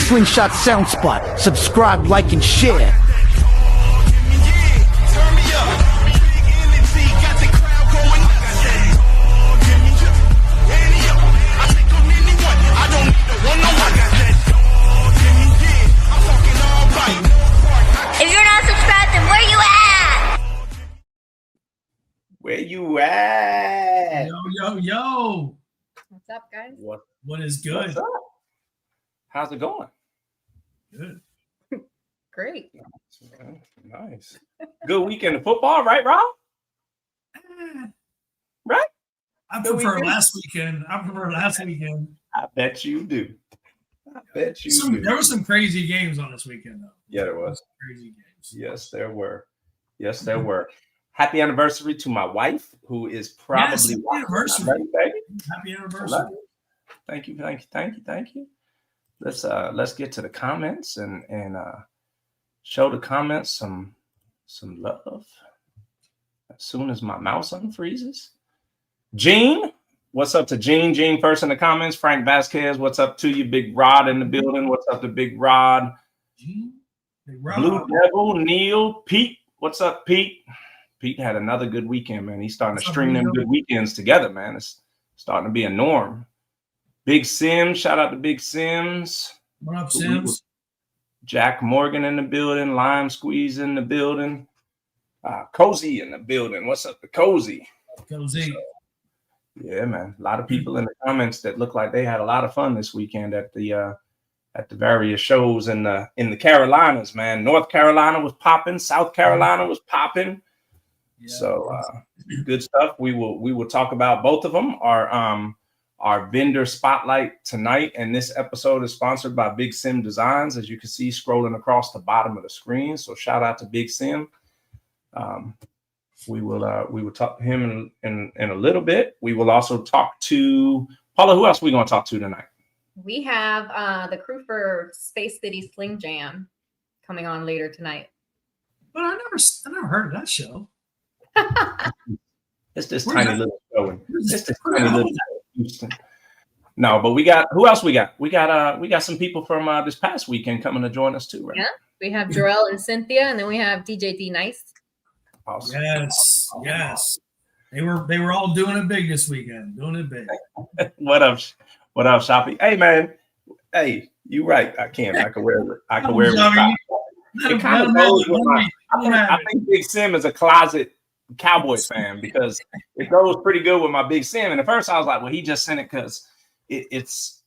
Slingshot Sound Spot. Subscribe, like, and share. If you're not subscribed, then where you at? Where you at? Yo. What's up, guys? What is good? What's up? How's it going? Good. Great. Nice. Good weekend of football, right, Rob? Right? I prefer last weekend. I bet you do. There were some crazy games on this weekend, though. Yeah, there was. Crazy games. Yes, there were. Happy anniversary to my wife, who is probably happy anniversary. Happy anniversary. Thank you. Let's get to the comments and show the comments some love as soon as my mouse unfreezes. Gene, what's up to Gene? Gene first in the comments. Frank Vasquez, what's up to you? Big Rod in the building. What's up to Big Rod? Gene, Big Rod. Blue Devil, Neil, Pete. What's up, Pete? Pete had another good weekend, man. He's starting to string them good weekends together, man. It's starting to be a norm. Big Sims, shout out to Big Sims. What up, Sims? Jack Morgan in the building. Lime Squeeze in the building. Cozy in the building. What's up to Cozy? Cozy. So, yeah, man. A lot of people in the comments that look like they had a lot of fun this weekend at the various shows in the Carolinas, man. North Carolina was popping. South Carolina was popping. Yeah, so good stuff. We will talk about both of them. Our vendor spotlight tonight, and this episode is sponsored by Big Sim Designs, as you can see scrolling across the bottom of the screen. So shout out to Big Sim. We will talk to him in a little bit. We will also talk to Paula. Who else are we going to talk to tonight? We have the crew for Space City Sling Jam coming on later tonight. But I never heard of that show. It's this tiny little show. Houston. No, but we got who else we got? We got some people from this past weekend coming to join us too, right? Yeah, we have Jarrell and Cynthia, and then we have DJ D-Nyce. Awesome. Yes. They were all doing it big this weekend. Doing it big. What up, Shoppy? Hey man. Hey, you right. I can wear it. It kind of goes with I think Big Sim is a closet Cowboys fan because it goes pretty good with my Big Sim. And at first I was like, well, he just sent it because it's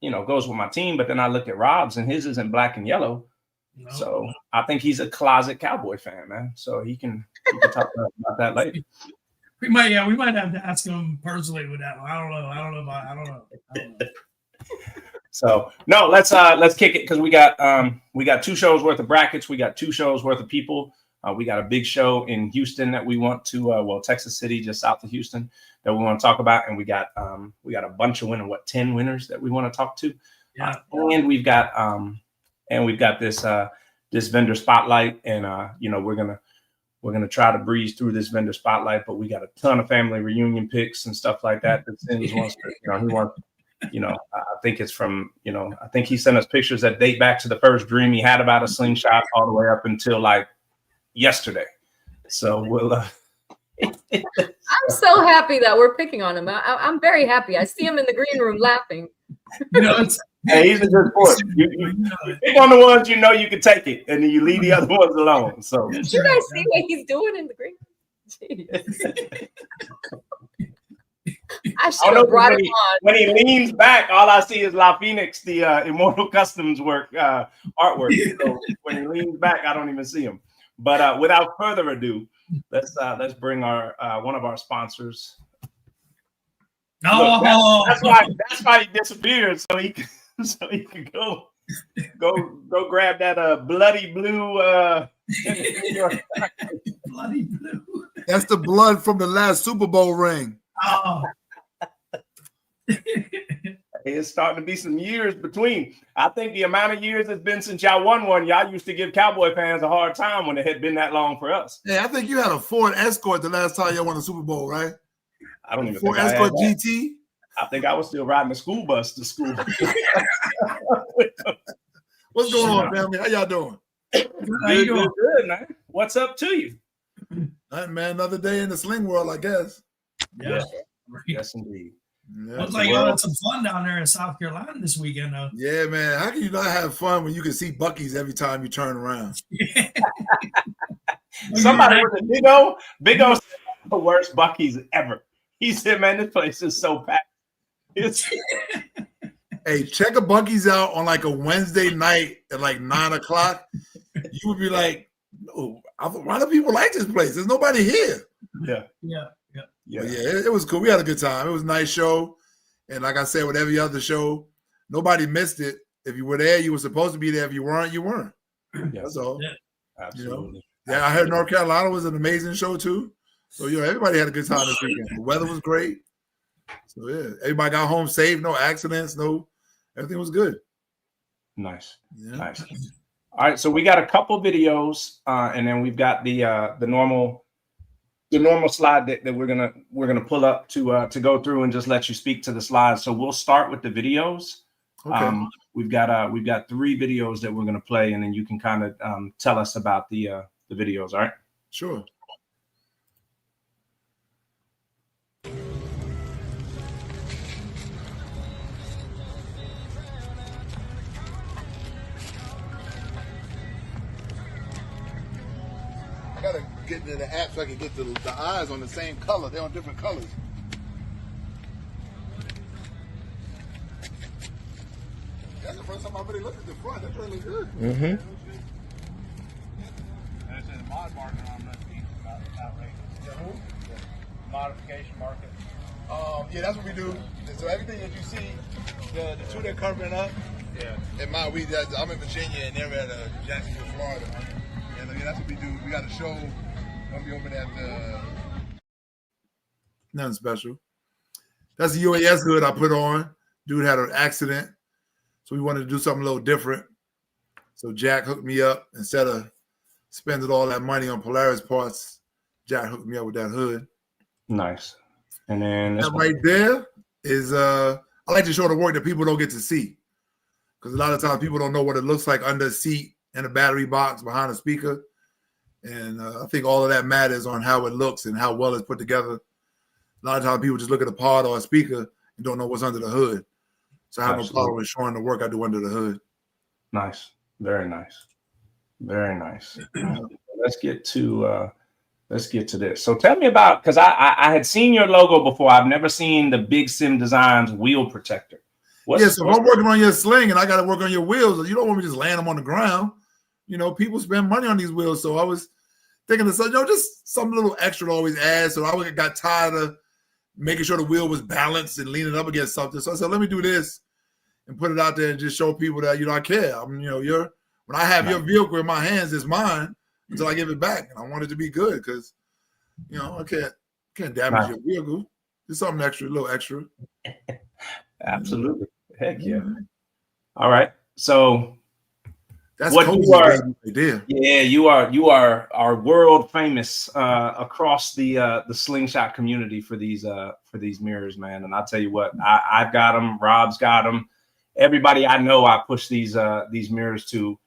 goes with my team. But then I look at Rob's and his is in black and yellow. No. So I think he's a closet Cowboy fan, man. So he can talk about that later. We might have to ask him personally with that one. I don't know. So no, let's kick it because we got 2 shows worth of brackets. We got 2 shows worth of people. We got a big show in Houston that we want to, Texas City, just south of Houston, that we want to talk about, and we got a bunch of 10 winners that we want to talk to, and we've got this vendor spotlight, and we're gonna try to breeze through this vendor spotlight, but we got a ton of family reunion pics and stuff like that. That Sims wants to, he wants. I think it's from, I think he sent us pictures that date back to the first dream he had about a slingshot all the way up until like yesterday. So we'll. I'm so happy that we're picking on him. I'm very happy. I see him in the green room laughing. Hey, he's a good sport. You pick on the ones you can take it, and then you leave the other ones alone. So did you guys see what he's doing in the green room? I should have brought him on. When he leans back, all I see is La Phoenix, the Immortal Customs work artwork. So when he leans back, I don't even see him. But without further ado, let's bring our one of our sponsors. No, look, that's why he disappeared, so he could go grab that bloody blue. Bloody blue. That's the blood from the last Super Bowl ring. Oh. It's starting to be some years between. I think the amount of years it's been since y'all won one, y'all used to give Cowboy fans a hard time when it had been that long for us. Yeah, I think you had a Ford Escort the last time y'all won the Super Bowl, right? I don't even Ford think Escort I had GT. I think I was still riding the school bus to school. What's going on, family? How y'all doing? How you doing? Good, man. What's up to you? Nothing, man. Another day in the sling world, I guess. Yeah. Yes, indeed. Yeah. Looks like y'all had some fun down there in South Carolina this weekend, though. Yeah, man. How can you not have fun when you can see Buc-ee's every time you turn around? Somebody with a big O, the worst Buc-ee's ever. He said, "Man, this place is so packed." Hey, check a Buc-ee's out on like a Wednesday night at like 9 o'clock. You would be like, "No, why do people like this place? There's nobody here." Yeah. But yeah, it was cool. We had a good time. It was a nice show. And like I said, with every other show, nobody missed it. If you were there, you were supposed to be there. If you weren't, you weren't. That's all. Yeah. Absolutely. Yeah, I heard North Carolina was an amazing show too. So, everybody had a good time this weekend. The weather was great. So, yeah, everybody got home safe. No accidents. Everything was good. Nice. Yeah. Nice. All right, so we got a couple videos, and then we've got the normal slide that we're gonna pull up to go through and just let you speak to the slides. So we'll start with the videos. Okay. We've got 3 videos that we're gonna play, and then you can kind of tell us about the videos. All right. Sure. I gotta get into the app so I can get the eyes on the same color. They're on different colors. That's the first time I really looked at the front. That really good. Mm-hmm. There's a mod market on that piece about outrageous. Modification market. Yeah, that's what we do. So everything that you see, the two that covering up. Yeah. And I'm in Virginia and they're at Jacksonville, Florida. And that's what we do. We got a show. Gonna be over at the. Nothing special. That's the UAS hood I put on. Dude had an accident, so we wanted to do something a little different. So Jack hooked me up instead of spending all that money on Polaris parts. Jack hooked me up with that hood. Nice. And then that right there is I like to show the work that people don't get to see, because a lot of times people don't know what it looks like under a seat and a battery box behind a speaker. And I think all of that matters on how it looks and how well it's put together. A lot of times people just look at a pod or a speaker and don't know what's under the hood. So I have no problem with showing the work I do under the hood. Nice. Very nice. Very nice. Let's get to this. So tell me about, because I had seen your logo before. I've never seen the Big Sim Designs wheel protector. So if I'm working on your sling and I got to work on your wheels, you don't want me just laying them on the ground. People spend money on these wheels. So I was thinking of something, just some little extra to always add. So I got tired of making sure the wheel was balanced and leaning up against something. So I said, let me do this and put it out there and just show people that, I care. When I have your vehicle in my hands, it's mine until I give it back. And I want it to be good because, I can't damage your vehicle. Just something extra, a little extra. Absolutely. Heck yeah. All right. So that's what you are. Idea. Yeah, you are world famous across the slingshot community for these mirrors, man. And I'll tell you what, I've got them. Rob's got them. Everybody I know, I push these mirrors to.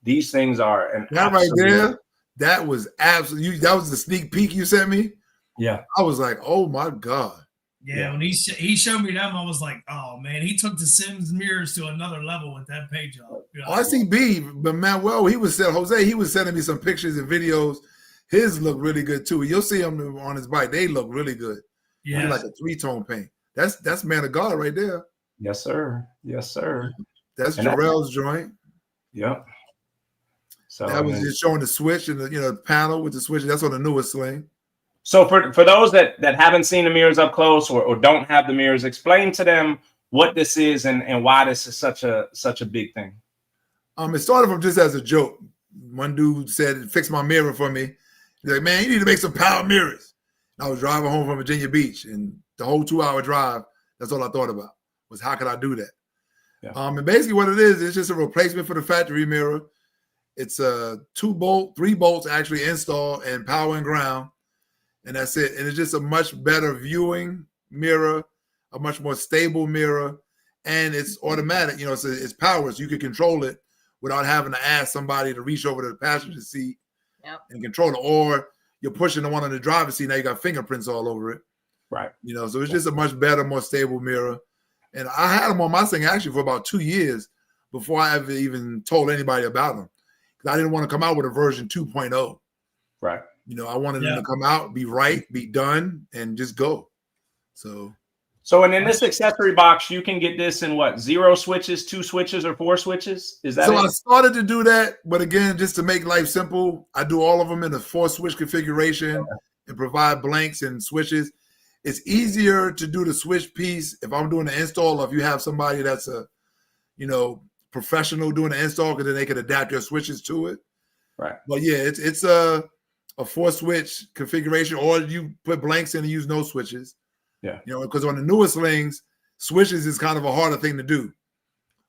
These things are an right there. That was absolutely. That was the sneak peek you sent me. Yeah, I was like, oh my god. Yeah, when he showed me them, I was like, oh man, he took the Sims mirrors to another level with that page up. I see B, but Manuel, he was sending me some pictures and videos. His look really good too. You'll see him on his bike. They look really good. Yeah, like a 3-tone paint. That's man of God right there. Yes, sir. Yes, sir. That's Jarrell's joint. Yep. So that was just showing the switch and the panel with the switch. That's on the newest Sling. So for those that haven't seen the mirrors up close or don't have the mirrors, explain to them what this is and why this is such a big thing. It started from just as a joke. One dude said, "Fix my mirror for me." He's like, "Man, you need to make some power mirrors." And I was driving home from Virginia Beach, and the whole 2-hour drive, that's all I thought about was how could I do that. Yeah. And basically what it is, it's just a replacement for the factory mirror. It's a 3 bolts actually installed and power and ground. And that's it. And it's just a much better viewing mirror. a much more stable mirror, and it's automatic. You know, it's power, so you can control it without having to ask somebody to reach over to the passenger seat and control it. Or you're pushing the one on the driver's seat, now you got fingerprints all over it. Right. You know, so it's just a much better, more stable mirror. And I had them on my Sling actually for about 2 years before I ever even told anybody about them. Because I didn't want to come out with a version 2.0. Right. You know, I wanted them to come out, be right, be done, and just go. So and in this accessory box, you can get this in what? 0 switches, 2 switches, or 4 switches? Is that so? it? I started to do that, but again, just to make life simple, I do all of them in a 4-switch configuration and provide blanks and switches. It's easier to do the switch piece if I'm doing the install, or if you have somebody that's a, you know, professional doing the install, because then they can adapt their switches to it. Right. But yeah, it's a 4-switch configuration, or you put blanks in and use no switches. Yeah. You know, because on the newer slings, switches is kind of a harder thing to do.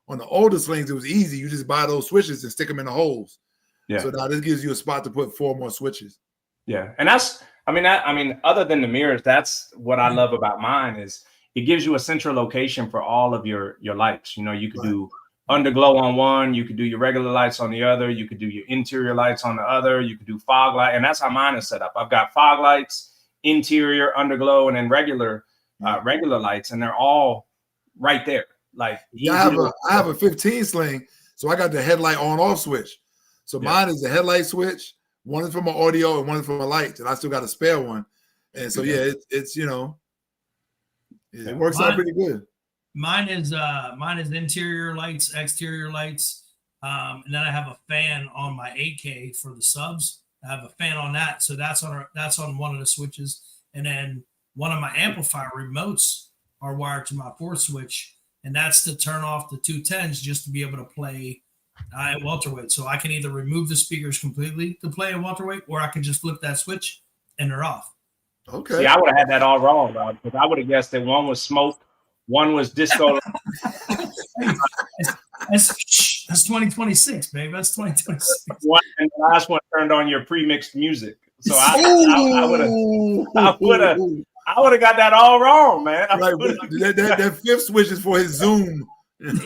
On the older slings, it was easy. You just buy those switches and stick them in the holes. Yeah. So now this gives you a spot to put 4 more switches. Yeah. And that's, I mean, other than the mirrors, that's what I love about mine is it gives you a central location for all of your lights. You know, you could do underglow on one, you could do your regular lights on the other, you could do your interior lights on the other, you could do fog light. And that's how mine is set up. I've got fog lights, interior, underglow, and then regular lights, and they're all right there. Like I have a 15 Sling, so I got the headlight on-off switch. So mine is the headlight switch. One is for my audio and one is for my lights, and I still got a spare one. And so it's you know, it works out pretty good. Mine is interior lights, exterior lights, and then I have a fan on my 8K for the subs. I have a fan on that, so that's on one of the switches, and then one of my amplifier remotes are wired to my 4 switch, and that's to turn off the 210s just to be able to play at welterweight. So I can either remove the speakers completely to play at welterweight, or I can just flip that switch and they're off. Okay. See, I would have had that all wrong, dog, because I would have guessed that one was smoke, one was disco. That's 2026, babe. That's 2026. One, and the last one turned on your pre-mixed music. So I would have got that all wrong, man. Right, that 5th switch is for his Zoom. And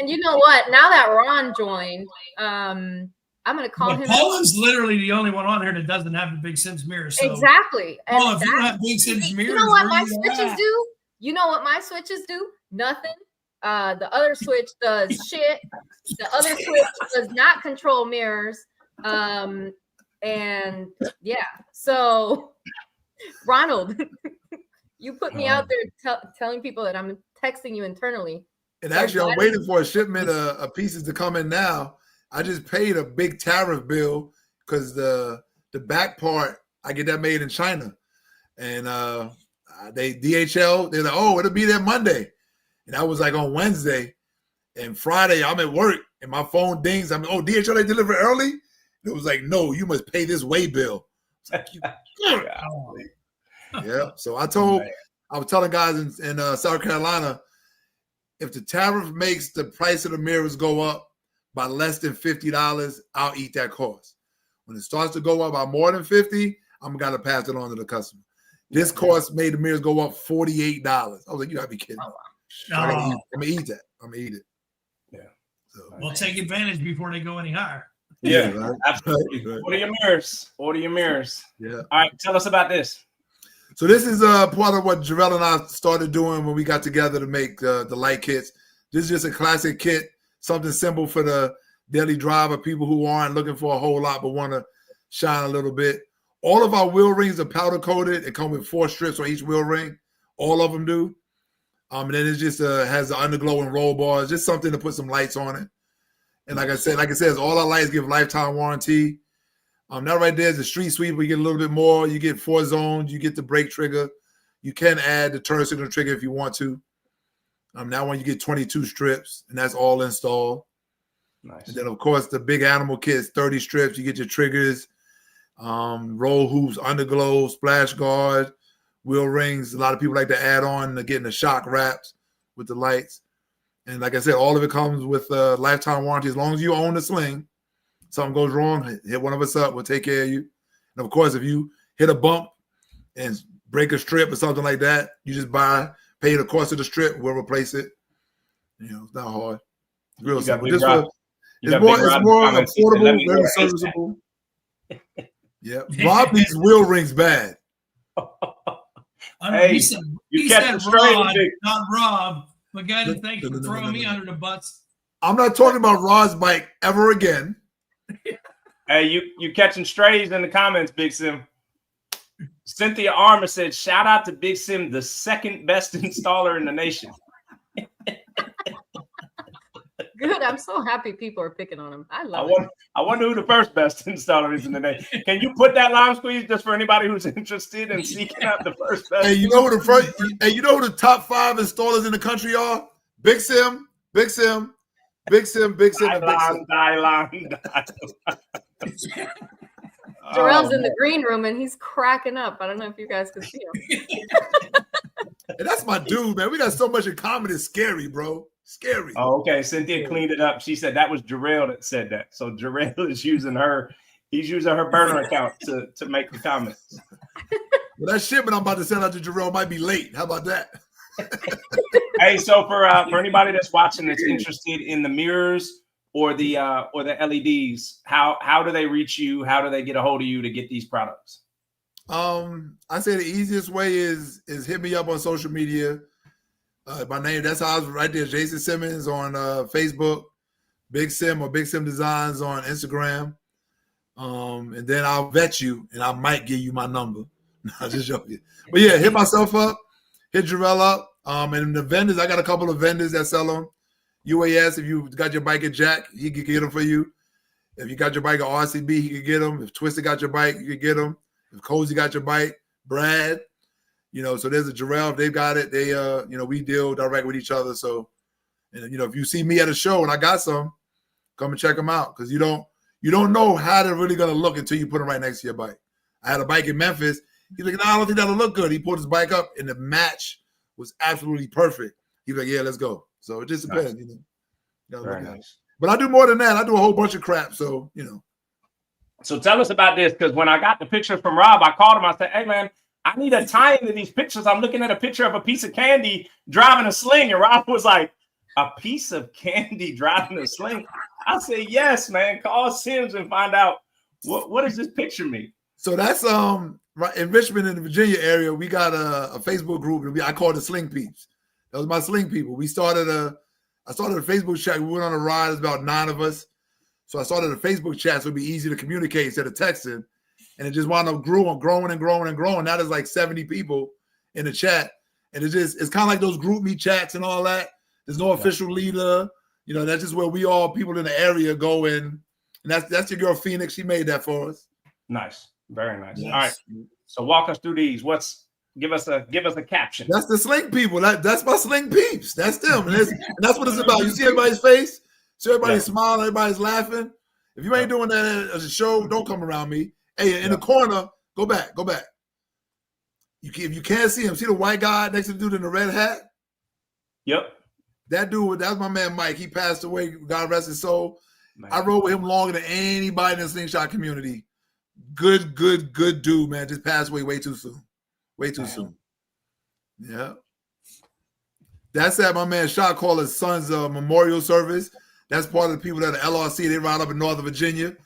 you know what? Now that Ron joined, I'm going to call him. Paula's literally the only one on here that doesn't have the Big Sims mirror. So. Exactly. Well, if you don't have Big Sims mirrors, you know what my switches do? You know what my switches do? Nothing. The other switch does shit. The other switch does not control mirrors. And yeah, so Ronald, you put me out there telling people that I'm texting you internally. And actually, I'm waiting for a shipment of pieces to come in now. I just paid a big tariff bill because the back part, I get that made in China. And DHL, they're like, oh, it'll be there Monday. And that was like on Wednesday. And Friday, I'm at work and my phone dings. I'm like, oh, DHL, they deliver early? It was like, no, you must pay this way bill. It's like, yeah. So I was telling guys in South Carolina, if the tariff makes the price of the mirrors go up by less than $50, I'll eat that cost. When it starts to go up by more than $50, I'm gonna pass it on to the customer. This cost made the mirrors go up $48. I was like, you gotta be kidding. I'm gonna eat that. I'm gonna eat it. Yeah. So, we'll take advantage before they go any higher. Yeah, right? absolutely. Right. Order your mirrors. Order your mirrors. Yeah. All right, tell us about this. So this is part of what Jarrell and I started doing when we got together to make the light kits. This is just a classic kit, something simple for the daily driver, people who aren't looking for a whole lot but want to shine a little bit. All of our wheel rings are powder coated. It comes with 4 strips on each wheel ring. All of them do. And then it just has the underglow and roll bars, just something to put some lights on it. And like I said, all our lights give lifetime warranty. Now right there is the street sweeper. You get a little bit more. You get 4 zones. You get the brake trigger. You can add the turn signal trigger if you want to. Now when you get 22 strips, and that's all installed. Nice. And then, of course, the big animal kit's 30 strips. You get your triggers, roll hoops, underglow, splash guard, wheel rings. A lot of people like to add on to getting the shock wraps with the lights. And like I said, all of it comes with lifetime warranty. As long as you own the Sling, something goes wrong, hit one of us up. We'll take care of you. And, of course, if you hit a bump and break a strip or something like that, you just pay the cost of the strip, we'll replace it. You know, it's not hard. Real simple. It's more affordable, very serviceable. Yeah, Rob these wheel rings bad. Hey, he said Rod, not Rob. But guys, thanks for throwing me under the bus. I'm not talking about Rod's bike ever again. Hey, you catching strays in the comments, Big Sim. Cynthia Arma said, shout out to Big Sim, the second best installer in the nation. Good. I'm so happy people are picking on him. I wonder who the first best installer is in the nation. Can you put that lime squeeze just for anybody who's interested in seeking out the first best? Hey, you know who the top 5 installers in the country are? Big Sim, Big Sim, Big Sim, Big Sim, and Big Sim. Jarrell's in the green room and he's cracking up. I don't know if you guys can see him. And that's my dude, man. We got so much in common. It's scary, bro. Scary. Oh, okay. Cynthia cleaned it up. She said that was Jarrell that said that. So Jarrell is using her burner account to make the comments. Well, that shipment I'm about to send out to Jarrell might be late. How about that? Hey, so for anybody that's watching that's interested in the mirrors or the LEDs, how do they reach you? How do they get a hold of you to get these products? I say the easiest way is hit me up on social media. My name, that's how I was right there. Jason Simmons on Facebook, Big Sim or Big Sim Designs on Instagram. And then I'll vet you and I might give you my number. I'll just show you. But yeah, hit myself up, hit Jarrell up. And the vendors, I got a couple of vendors that sell them. UAS, if you got your bike at Jack, he could get them for you. If you got your bike at RCB, he could get them. If Twisted got your bike, you could get them. If Cozy got your bike, Brad. You know, so there's a Jarrell. If they've got it, they, we deal direct with each other. So, and, if you see me at a show and I got some, come and check them out because you don't know how they're really going to look until you put them right next to your bike. I had a bike in Memphis. He's like, no, I don't think that'll look good. He pulled his bike up and the match was absolutely perfect. He's like, yeah, let's go. So it just depends. Nice. Very nice. But I do more than that. I do a whole bunch of crap. So, So tell us about this because when I got the picture from Rob, I called him. I said, hey, man, I need a tie into these pictures. I'm looking at a picture of a piece of candy driving a sling. And Rob was like, a piece of candy driving a sling? I said, yes, man. Call Sims and find out what does this picture mean? So that's right in Richmond in the Virginia area. We got a Facebook group and I call it the Sling Peeps. That was my Sling people. I started a Facebook chat. We went on a ride. There's about 9 of us. So I started a Facebook chat so it'd be easy to communicate instead of texting. And it just wound up growing. Now there's like 70 people in the chat. And it's kind of like those group me chats and all that. There's no official leader. That's just where we all people in the area go in. And that's your girl Phoenix. She made that for us. Nice. Very nice. Yes. All right. So walk us through these. Give us a caption. That's the Sling people. That's my Sling peeps. That's them. And that's what it's about. You see everybody's face? See everybody smiling, everybody's laughing. If you ain't doing that as a show, don't come around me. Hey, in the corner, go back. If you can't see him, see the white guy next to the dude in the red hat? Yep. That was my man Mike. He passed away. God rest his soul. Man. I rode with him longer than anybody in the Slingshot community. Good dude, man. Just passed away way too soon. Soon. Yeah. That's at my man Shot Caller's son's memorial service. That's part of the people that are LRC. They ride up in Northern Virginia.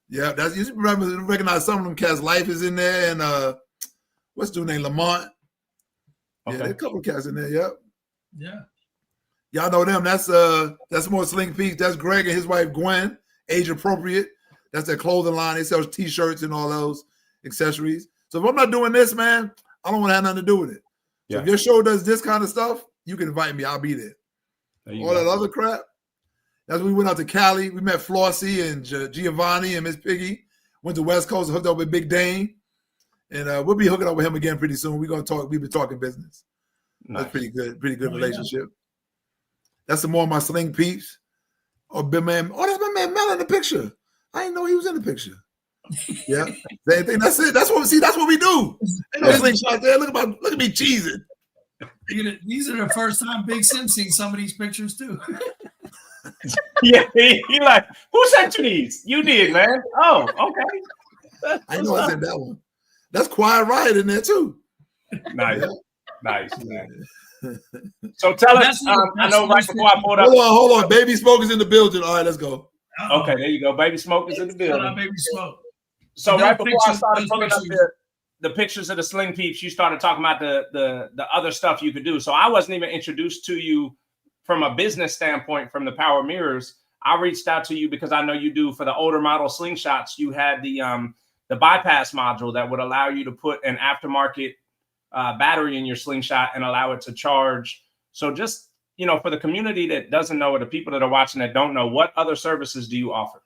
Yeah, you recognize some of them cats. Life is in there, and what's the dude named Lamont? Okay. Yeah, there's a couple of cats in there. Yep. Yeah. Y'all know them. That's more Sling Peaks. That's Greg and his wife Gwen, age appropriate. That's their clothing line. They sell t-shirts and all those accessories. So if I'm not doing this, man, I don't want to have nothing to do with it. So if your show does this kind of stuff, you can invite me. I'll be there. All that other crap. That's when we went out to Cali. We met Flossie and Giovanni and Miss Piggy. Went to West Coast, hooked up with Big Dane. And we'll be hooking up with him again pretty soon. We're going to talk. We've been talking business. Nice. That's pretty good relationship. Yeah. That's some more of my Sling peeps. Oh, that's my man Mel in the picture. I didn't know he was in the picture. Yeah. Same thing. That's it. That's what we do. Ain't no slingshot there. Look at me cheesing. These are the first time Big Sim seeing some of these pictures too. Yeah, he like, who sent you these? You did, man. Oh, okay. I know I said that one. That's Quiet Riot in there too. Nice, nice, man. So tell us. I know right before I pulled up. Hold on. Baby Smoke is in the building. All right, let's go. Okay, there you go. Baby Smoke is in the building. Baby Smoke. So right before I started pulling up the pictures of the Sling peeps, you started talking about the other stuff you could do. So I wasn't even introduced to you from a business standpoint from the Power Mirrors. I reached out to you because I know you do for the older model Slingshots. You had the bypass module that would allow you to put an aftermarket battery in your Slingshot and allow it to charge. So just, for the community that doesn't know, or the people that are watching that don't know, what other services do you offer?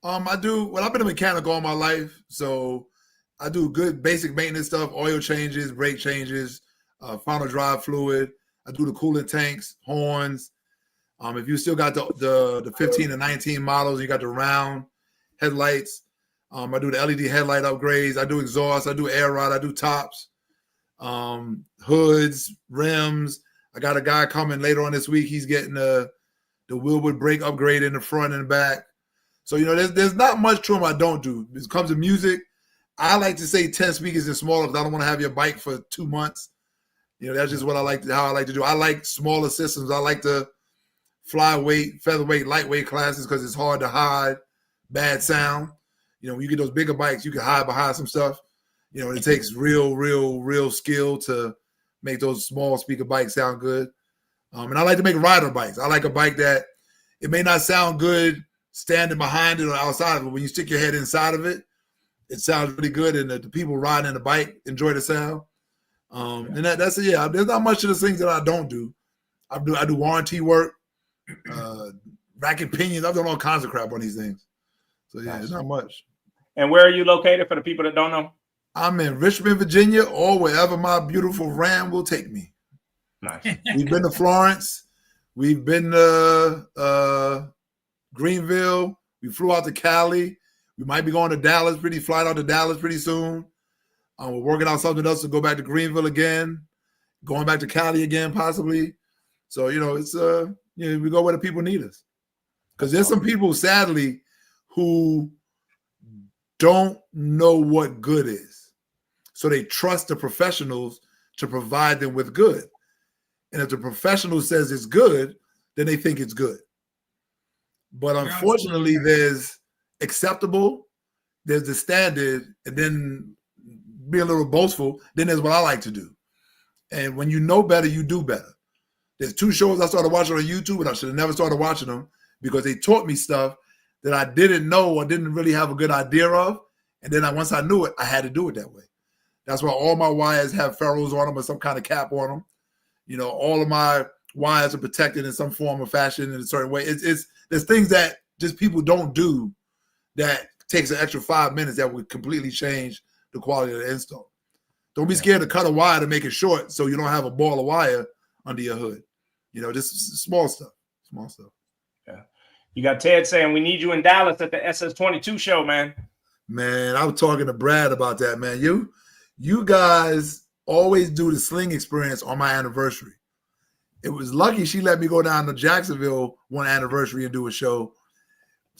I do. Well, I've been a mechanic all my life, so I do good basic maintenance stuff, oil changes, brake changes, final drive fluid. I do the coolant tanks, horns. If you still got the 15 and 19 models, you got the round headlights. I do the LED headlight upgrades. I do exhaust. I do air rod. I do tops, hoods, rims. I got a guy coming later on this week. He's getting the wheelwood brake upgrade in the front and the back. So, there's not much to them I don't do. When it comes to music, I like to say 10 speakers and smaller because I don't want to have your bike for 2 months. That's just what how I like to do. I like smaller systems. I like the flyweight, featherweight, lightweight classes because it's hard to hide bad sound. When you get those bigger bikes, you can hide behind some stuff. It takes real skill to make those small speaker bikes sound good. And I like to make rider bikes. I like a bike that it may not sound good standing behind it or outside of it. When you stick your head inside of it, it sounds really good, and the people riding the bike enjoy the sound. And that's it. Yeah, there's not much of the things that I don't do. I do warranty work, racket pinions. I've done all kinds of crap on these things. So yeah, it's not much. And where are you located for the people that don't know? I'm in Richmond, Virginia, or wherever my beautiful Ram will take me. Nice. We've been to Florence. We've been to Greenville. We flew out to Cali. We might be going to Dallas, flying out to Dallas pretty soon. We're working out something else to go back to Greenville again, going back to Cali again, possibly. So, it's we go where the people need us. Because there's some people, sadly, who don't know what good is. So they trust the professionals to provide them with good. And if the professional says it's good, then they think it's good. But unfortunately, there's acceptable, there's the standard, and then be a little boastful, then there's what I like to do. And when you know better, you do better. There's 2 shows I started watching on YouTube, and I should have never started watching them because they taught me stuff that I didn't know or didn't really have a good idea of. And then once I knew it, I had to do it that way. That's why all my wires have ferrules on them or some kind of cap on them. All of my wires are protected in some form or fashion in a certain way. There's things that just people don't do that takes an extra 5 minutes that would completely change the quality of the install. Don't be scared to cut a wire to make it short so you don't have a ball of wire under your hood. Just small stuff. Small stuff. Yeah. You got Ted saying we need you in Dallas at the SS22 show, man. Man, I was talking to Brad about that, man. You guys always do the Sling experience on my anniversary. It was lucky she let me go down to Jacksonville one anniversary and do a show.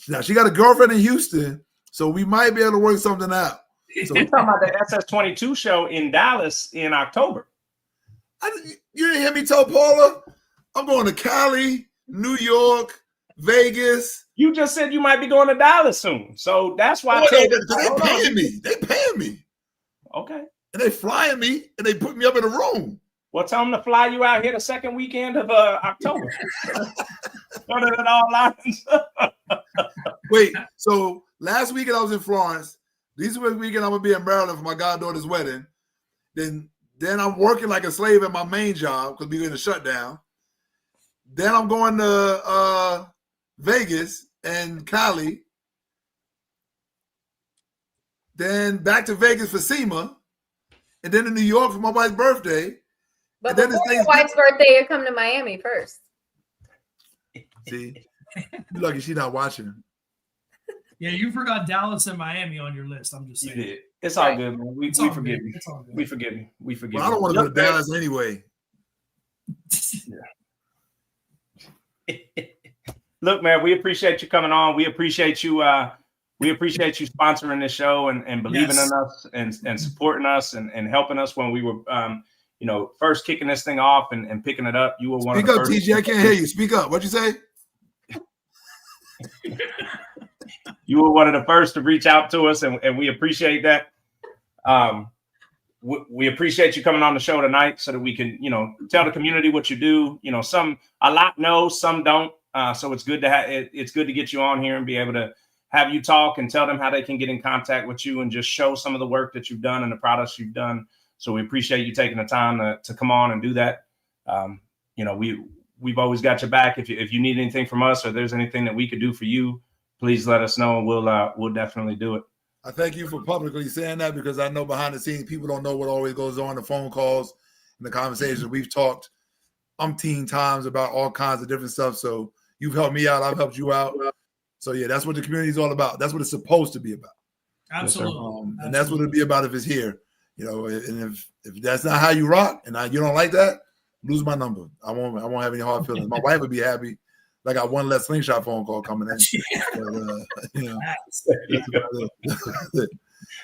Now, she got a girlfriend in Houston, so we might be able to work something out. So we're talking about the SS22 show in Dallas in October. You didn't hear me tell Paula? I'm going to Cali, New York, Vegas. You just said you might be going to Dallas soon. So that's why they're paying me. They paying me. Okay. And they flying me and they put me up in a room. Well, tell them to fly you out here the second weekend of October. Other than all lines. Wait, so last weekend I was in Florence. This weekend I'm gonna be in Maryland for my goddaughter's wedding. Then I'm working like a slave at my main job because we're in a shutdown. Then I'm going to Vegas and Cali. Then back to Vegas for SEMA. And then to New York for my wife's birthday. But before your wife's birthday, you come to Miami first. See? You're lucky she's not watching. Yeah, you forgot Dallas and Miami on your list. I'm just saying. You did. It's all good, man. We forgive you. We forgive you. We forgive you. Well, I don't want to go to Dallas anyway. Look, man, we appreciate you coming on. We appreciate you we appreciate you sponsoring this show and believing in us and supporting us and helping us when we were, first kicking this thing off and picking it up. You were one of the first. Speak up, TJ. I can't hear you. Speak up. What'd you say? You were one of the first to reach out to us, and we appreciate that. We appreciate you coming on the show tonight so that we can, tell the community what you do. A lot know, some don't. So it's good to it's good to get you on here and be able to have you talk and tell them how they can get in contact with you and just show some of the work that you've done and the products you've done. So we appreciate you taking the time to come on and do that. We've always got your back. If you need anything from us or there's anything that we could do for you, please let us know and we'll definitely do it. I thank you for publicly saying that because I know behind the scenes people don't know what always goes on, the phone calls and the conversations. We've talked umpteen times about all kinds of different stuff. So you've helped me out. I've helped you out. So yeah, that's what the community is all about. That's what it's supposed to be about. Absolutely. And that's what it'll be about if it's here. And if that's not how you rock and you don't like that, lose my number. I won't have any hard feelings. My wife would be happy. I got one less Slingshot phone call coming in.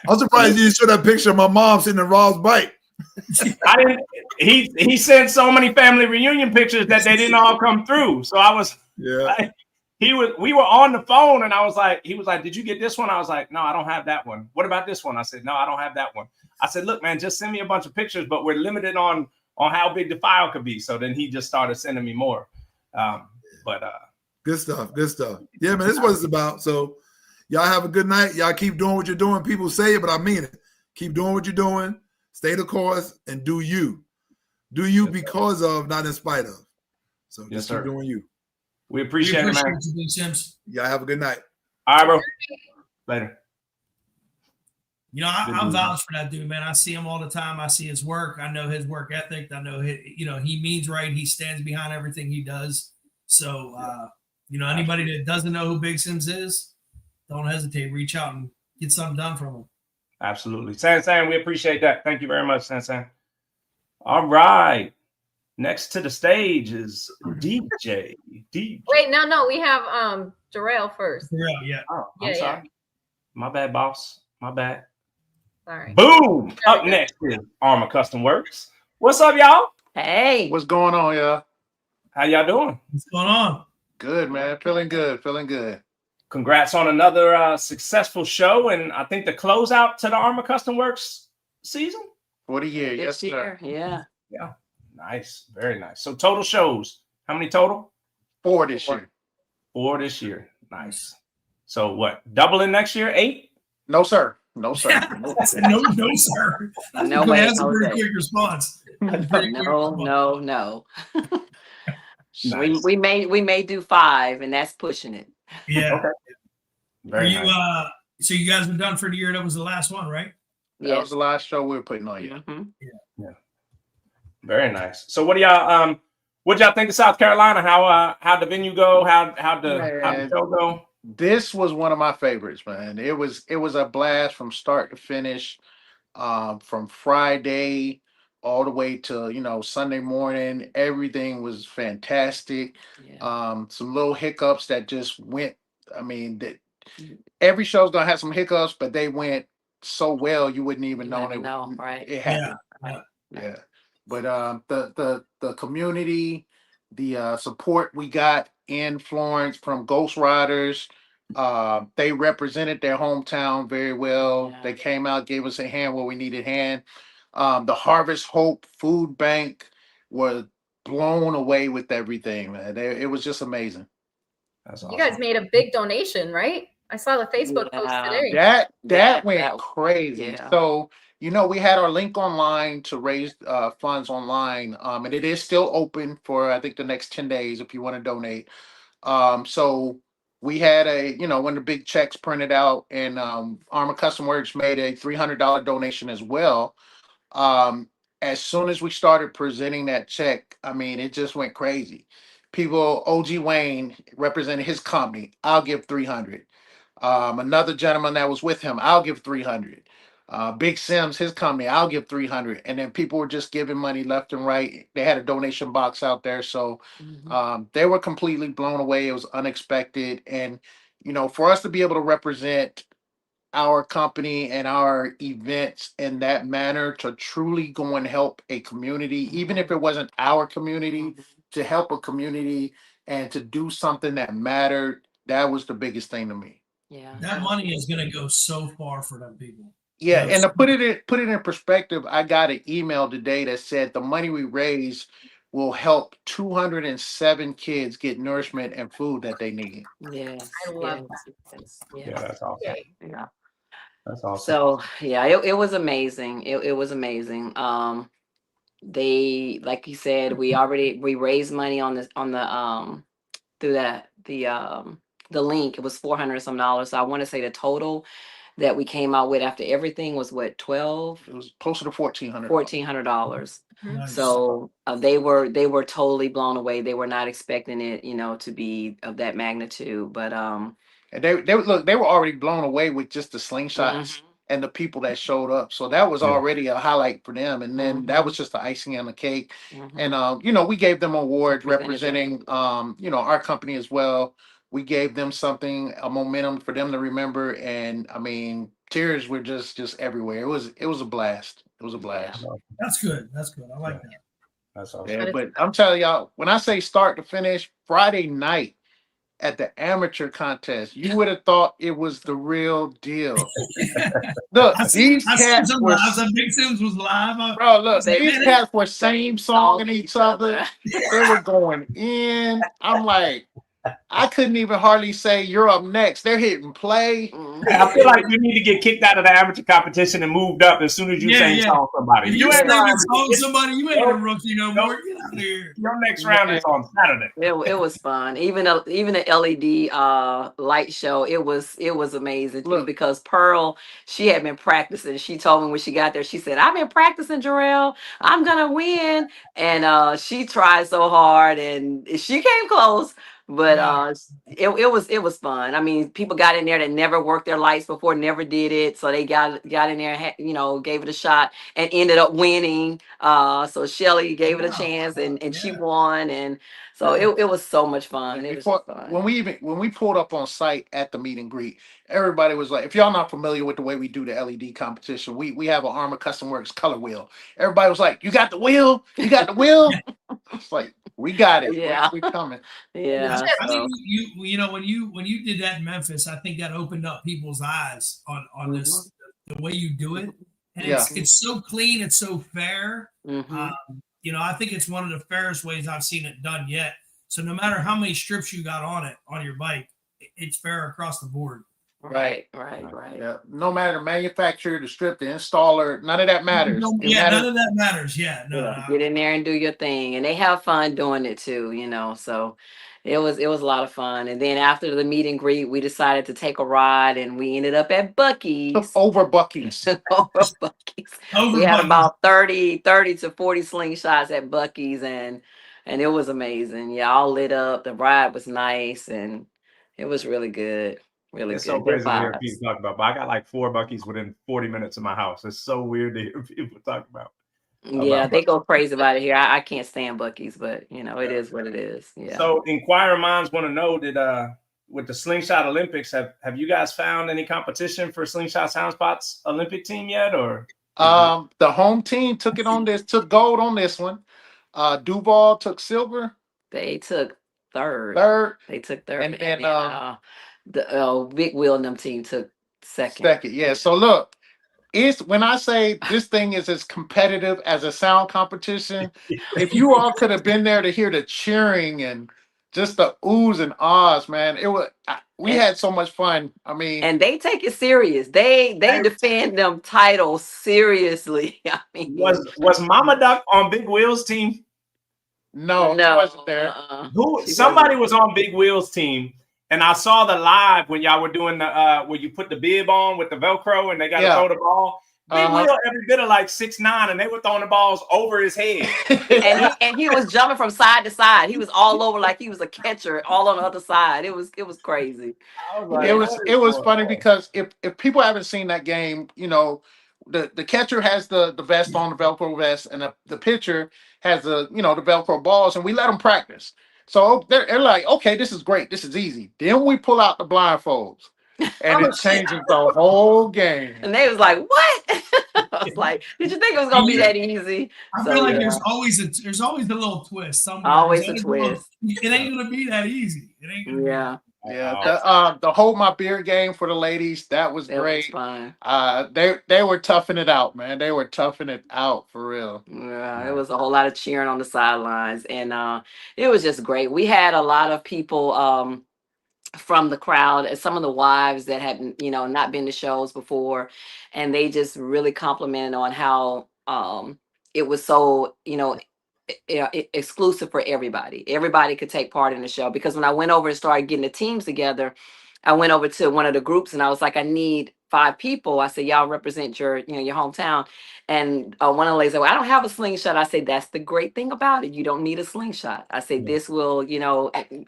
I'm surprised you showed that picture of my mom sitting in Rob's bike. I didn't. He sent so many family reunion pictures that they didn't all come through. So I was. Yeah. We were on the phone and he was like, did you get this one? I was like, no, I don't have that one. What about this one? I said, no, I don't have that one. I said, look, man, just send me a bunch of pictures, but we're limited on how big the file could be. So then he just started sending me more. Good stuff. Yeah, man, this is what it's about. So y'all have a good night. Y'all keep doing what you're doing. People say it, but I mean it. Keep doing what you're doing. Stay the course and do you. Do you because of, not in spite of. So just keep doing you. We appreciate it, man. You, Sims. Y'all have a good night. All right, bro. Later. I'm vouched for that dude, man. I see him all the time. I see his work. I know his work ethic. I know he means right. He stands behind everything he does. So, anybody that doesn't know who Big Sims is, don't hesitate. Reach out and get something done from him. Absolutely. San, we appreciate that. Thank you very much, San. All right. Next to the stage is DJ D. Wait, no. We have Jarrell first. Jarrell, yeah. Oh, I'm sorry. Yeah. My bad, boss. My bad. Sorry. Boom. Up next is Arma Custom Works. What's up, y'all? Hey. What's going on, y'all? How y'all doing? What's going on? Good, man. Feeling good. Congrats on another successful show, and I think the closeout to the Arma Custom Works season for the year. Yes, sir. Yeah. Nice, very nice. So total shows, how many total? 4 this year. 4 this year. Nice. So what? Doubling next year? 8? No, sir. No, sir. No, sir. No way. That's a pretty quick response. No. Nice. We may do 5, and that's pushing it. Yeah. Okay. Very nice. So you guys are done for the year. That was the last one, right? That was the last show we were putting on. Yeah. Very nice. So what y'all think of South Carolina? How the venue go? How the show go? This was one of my favorites, man. It was a blast from start to finish. From Friday all the way to Sunday morning. Everything was fantastic. Yeah. Some little hiccups that just went. I mean, every show's gonna have some hiccups, but they went so well you wouldn't even know it happened. Yeah. But the community, the support we got in Florence from Ghost Riders, they represented their hometown very well. Yeah. They came out, gave us a hand where we needed hand. The Harvest Hope Food Bank was blown away with everything, man. It was just amazing. That's awesome. You guys made a big donation, right? I saw the Facebook post today. That went crazy. Yeah. So, we had our link online to raise funds online, and it is still open for, I think, the next 10 days if you want to donate. So we had when the big checks printed out, and Arma Custom Works made a $300 donation as well. As soon as we started presenting that check, I mean, it just went crazy. People, OG Wayne represented his company. I'll give 300. Another gentleman that was with him, I'll give 300. Big Sims, his company, I'll give 300. And then people were just giving money left and right. They had a donation box out there. So they were completely blown away. It was unexpected. And, for us to be able to represent our company and our events in that manner to truly go and help a community, even if it wasn't our community, to help a community and to do something that mattered, that was the biggest thing to me. Yeah. That money is going to go so far for them people. Yeah, Yes. and to put it in perspective, I got an email today that said the money we raise will help 207 kids get nourishment and food that they need. Yes. I love yes, Yeah, yes, that's awesome. Okay. yeah. That's awesome. So yeah, it was amazing. It was amazing. They, like you said, we raised money on the through the link. It was $400 some dollars. So I want to say the total that we came out with after everything was what, 12, It was closer to $1,400. $1,400. Nice. So they were totally blown away. They were not expecting it, to be of that magnitude. But And they were already blown away with just the slingshots Mhm. and the people that showed up. So that was Yeah. already a highlight for them. And then that was just the icing on the cake. Mhm. And we gave them awards Represented representing our company as well. We gave them a momentum for them to remember. And I mean, tears were just everywhere. It was a blast. It was a blast. That's good. That's good. I like that. That's awesome. Yeah, but I'm telling y'all, when I say start to finish, Friday night at the amateur contest, you would have thought it was the real deal. Look, these cats were, Big Sims was live. bro. Look, They these did it. cats were same song each other. They were going in. I'm like, I couldn't even hardly say you're up next. They're hitting play. Mhm. I feel like you need to get kicked out of the amateur competition and moved up as soon as you sing song somebody. If You you ain't singing song somebody, you ain't a rookie no Nope. more. Get out of here. Your next round is on Saturday. It was fun. Even the LED light show, it was amazing too, Look. because Pearl, she had been practicing. She told me when she got there, she said, "I've been practicing, Jarrell. I'm gonna win." And she tried so hard, and she came close. But it was fun. I mean, people got in there that never worked their lights before, never did it, so they got in there, gave it a shot, and ended up winning. So Shelly gave it a chance, and she won, and so it was so much fun. It was Before, fun. when we pulled up on site at the meet and greet, everybody was like, if y'all not familiar with the way we do the LED competition, we have an Arma Custom Works color wheel. Everybody was like, "You got the wheel? You got the wheel?" It's like, we got it. Yeah. We coming. Yeah. I think when you did that in Memphis, I think that opened up people's eyes on this, the way you do it, and it's so clean, it's so fair. Mhm. I think it's one of the fairest ways I've seen it done yet. So no matter how many strips you got on your bike, it's fair across the board. Right. Yeah. No matter the manufacturer, the strip, the installer, none of that matters. None of that matters. Yeah, no. Get in there and do your thing, and they have fun doing it too. So it was a lot of fun. And then after the meet and greet, we decided to take a ride, and we ended up at Buc-ee's. Over Buc-ee's. Over Buc-ee's. We had about 30 to 40 slingshots at Buc-ee's, and it was amazing. Yeah, all lit up. The ride was nice, and it was really good. Really It's good. so crazy Good to hear vibes. people talk about, but I got like 4 Buc-ee's within 40 minutes of my house. It's so weird to hear people talk about. Yeah, they go crazy about it here. I can't stand Buc-ee's, but it is what it is. Yeah. So inquiring minds want to know, did with the Slingshot Olympics, have you guys found any competition for Slingshot Soundspot's Olympic team yet, or? The home team took gold on this one. Duval took silver. They took third. They took third. And then the Big Wheel and them team took second. Yeah. So look, when I say this thing is as competitive as a sound competition, if you all could have been there to hear the cheering and just the oohs and ahs, man, we had so much fun. I mean, and they take it serious. They defend them titles seriously. I mean, was Mama Duck on Big Wheel's team? No, she wasn't there. Somebody was on Big Wheel's team, and I saw the live when y'all were doing the where you put the bib on with the Velcro, and they got to throw the ball. Big Wheel every bit of like 6'9", and they were throwing the balls over his head. and he was jumping from side to side. He was all over like he was a catcher, all on the other side. It was crazy. It was funny because if people haven't seen that game, the catcher has the vest on, the Velcro vest, and the pitcher has the Velcro balls, and we let them practice. So they're like, okay, this is great. This is easy. Then we pull out the blindfolds. And it changes the whole game. And they was like, "What?" I was like, "Did you think it was gonna be that easy?" I So, feel like yeah. there's always a little twist somewhere. Always There's a little- twist. it ain't gonna be that easy. It ain't. Gonna Yeah. Yeah, the hold my beer game for the ladies, that was great. Fun. They were toughing it out, man. They were toughing it out for real. Yeah, it was a whole lot of cheering on the sidelines, and it was just great. We had a lot of people from the crowd, and some of the wives that had not been to shows before, and they just really complimented on how it was so exclusive for everybody. Everybody could take part in the show, because when I went over and started getting the teams together, I went over to one of the groups and I was like, I need 5 people. I said, y'all represent your hometown. And one of the ladies said, well, I don't have a slingshot. I said, that's the great thing about it. You don't need a slingshot. I said, this will,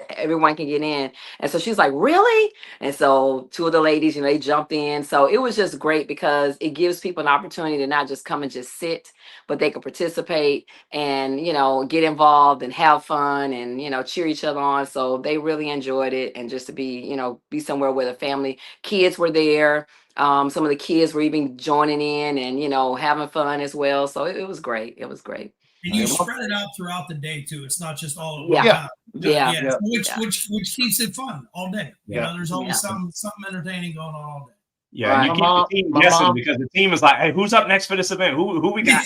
everyone can get in. And so she's like, really? And so 2 of the ladies, they jumped in. So it was just great, because it gives people an opportunity to not just come and just sit, but they can participate and, get involved and have fun and, cheer each other on. So they really enjoyed it. And just to be, be somewhere where the family, kids were there. Some of the kids were even joining in and, having fun as well. So it was great. It was great. And you spread it out throughout the day too. It's not just all at Yeah. one time. Yeah. Which keeps it fun all day. There's always something entertaining going on all day. Yeah, Right. and you keep the team guessing, because the team is like, hey, who's up next for this event? Who we got?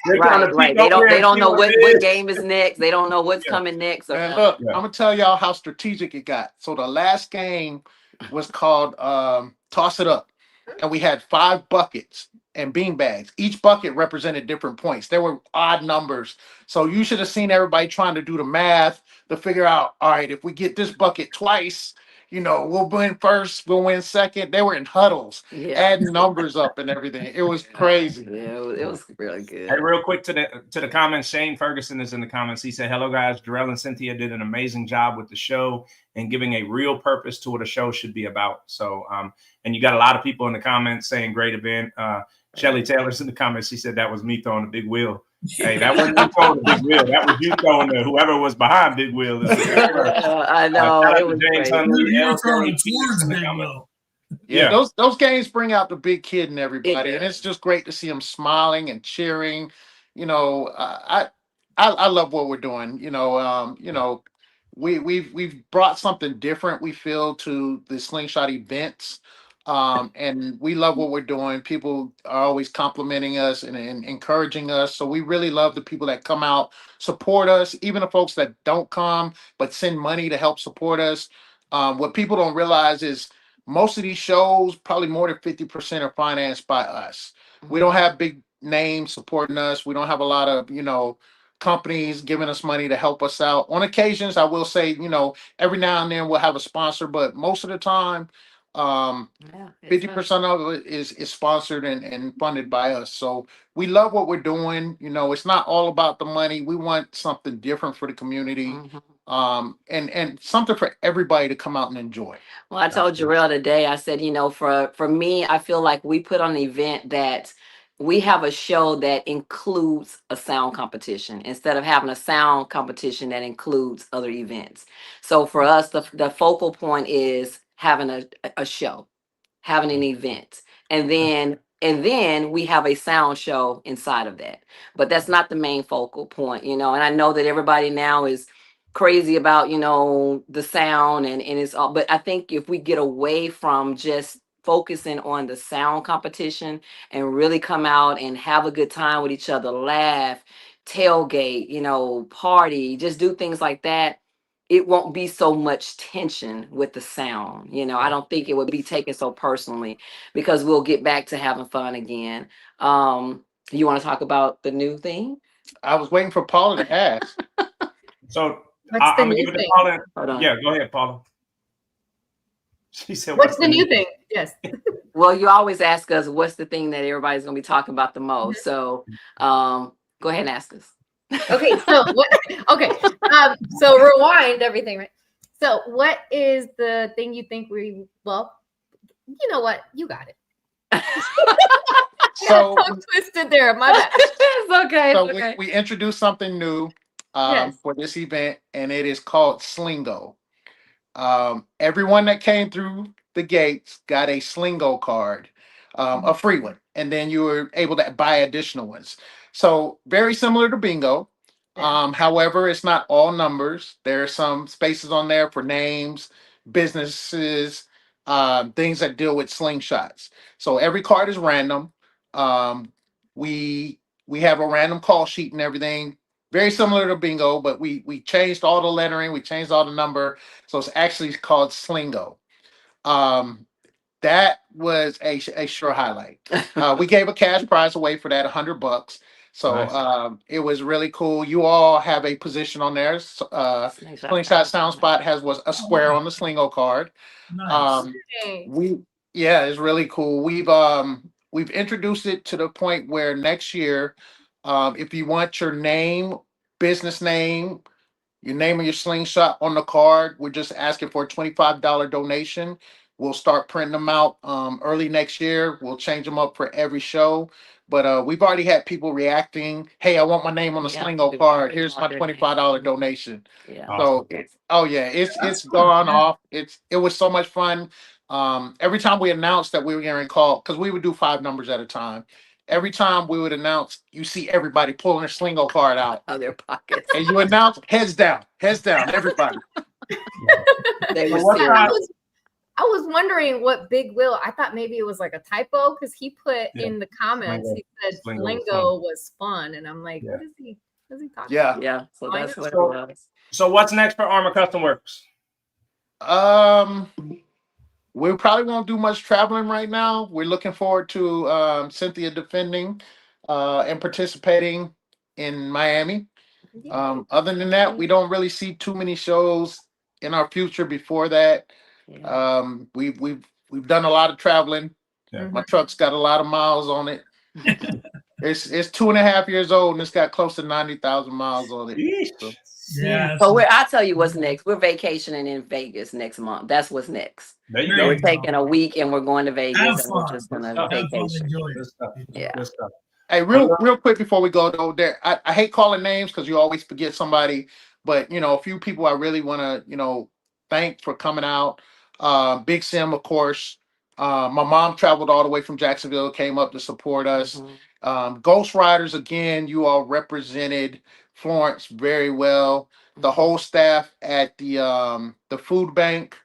Right. They don't know what game is next. They don't know what's coming next. And look, I'm gonna tell y'all how strategic it got. So the last game was called Toss It Up. And we had 5 buckets and bean bags. Each bucket represented different points. There were odd numbers. So you should have seen everybody trying to do the math to figure out, all right, if we get this bucket twice, we'll win first, we'll win second. They were in huddles, adding numbers up and everything. It was crazy. Yeah, it was really good. Hey, real quick to the comments, Shane Ferguson is in the comments. He said, hello, guys. Jarrell and Cynthia did an amazing job with the show and giving a real purpose to what a show should be about. So, and you got a lot of people in the comments saying great event. Shelly Taylor's in the comments. She said that was me throwing the big wheel. Hey, that wasn't you throwing the big wheel. That was you throwing whoever was behind big wheel. I know. It was James great. Huntley, You're throwing towards big wheel. Yeah, those games bring out the big kid in everybody, and it's just great to see them smiling and cheering. I love what we're doing. We've brought something different, we feel, to the Slingshot events. And we love what we're doing. People are always complimenting us and encouraging us. So we really love the people that come out, support us, even the folks that don't come, but send money to help support us. What people don't realize is most of these shows, probably more than 50% are financed by us. We don't have big names supporting us. We don't have a lot of, companies giving us money to help us out. On occasions, I will say, every now and then we'll have a sponsor, but most of the time, 50% of it is sponsored and funded by us. So we love what we're doing. It's not all about the money. We want something different for the community, and something for everybody to come out and enjoy. Well, I told Jarrell today, I said, for me, I feel like we put on an event that we have a show that includes a sound competition instead of having a sound competition that includes other events. So for us, the focal point is having a show, having an event, and then we have a sound show inside of that. But that's not the main focal point, and I know that everybody now is crazy about, the sound and it's all, but I think if we get away from just focusing on the sound competition and really come out and have a good time with each other, laugh, tailgate, party, just do things like that, it won't be so much tension with the sound. I don't think it would be taken so personally, because we'll get back to having fun again. You want to talk about the new thing? I was waiting for Paula to ask. So What's the I'm gonna new give it to thing? Paula. Hold on. Yeah, go ahead, Paula. She said, What's the new thing? Yes. Well, you always ask us what's the thing that everybody's going to be talking about the most. So go ahead and ask us. Okay. So rewind everything, right? So what is the thing you think you know what? You got it. So tongue twisted there. My bad. It's okay. So we introduced something new. Yes. for this event, and it is called Slingo. Everyone that came through the gates got a Slingo card, a free one, and then you were able to buy additional ones. So very similar to bingo. However, it's not all numbers. There are some spaces on there for names, businesses, things that deal with slingshots. So every card is random. Um, we have a random call sheet and everything, very similar to bingo, but we changed all the lettering, we changed all the number, so it's actually called Slingo. Um, that was a sure highlight. We gave a cash prize away for that, $100. So Nice. it was really cool. You all have a position on there. Slingshot Sound Spot was a square on the Slingo card. Nice. It's really cool. We've introduced it to the point where next year, if you want your name, business name, your name of your slingshot on the card, we're just asking for a $25 donation. We'll start printing them out early next year. We'll change them up for every show. But we've already had people reacting. Hey, I want my name on the Slingo card. Here's my $25 donation. Yeah. So it's gone off. It was so much fun. Every time we announced that we were getting called, because we would do 5 numbers at a time. Every time we would announce, you see everybody pulling their Slingo card out of their pockets, and you announce heads down, everybody. I was wondering what Big Will. I thought maybe it was like a typo because he put in the comments. He said Slingo was fun, and I'm like, what is he talking about? Yeah. So that's what it was. So what's next for Arma Custom Works? We probably won't do much traveling right now. We're looking forward to Cynthia defending and participating in Miami. Other than that, we don't really see too many shows in our future before that. We've done a lot of traveling. My truck's got a lot of miles on it. It's 2.5 years old and it's got close to 90,000 miles on it. So. Yeah. So I'll tell you what's next. We're vacationing in Vegas next month. That's what's next. There you We're go. taking a week and we're going to Vegas Have and we're fun. just gonna Have fun, vacation. enjoy it. Good stuff. Yeah. Good stuff. Hey, real quick before we go though, I hate calling names because you always forget somebody, but a few people I really want to thank for coming out. Big Sim, of course. My mom traveled all the way from Jacksonville, came up to support us. Ghost Riders, again, you all represented Florence very well. The whole staff at the food bank,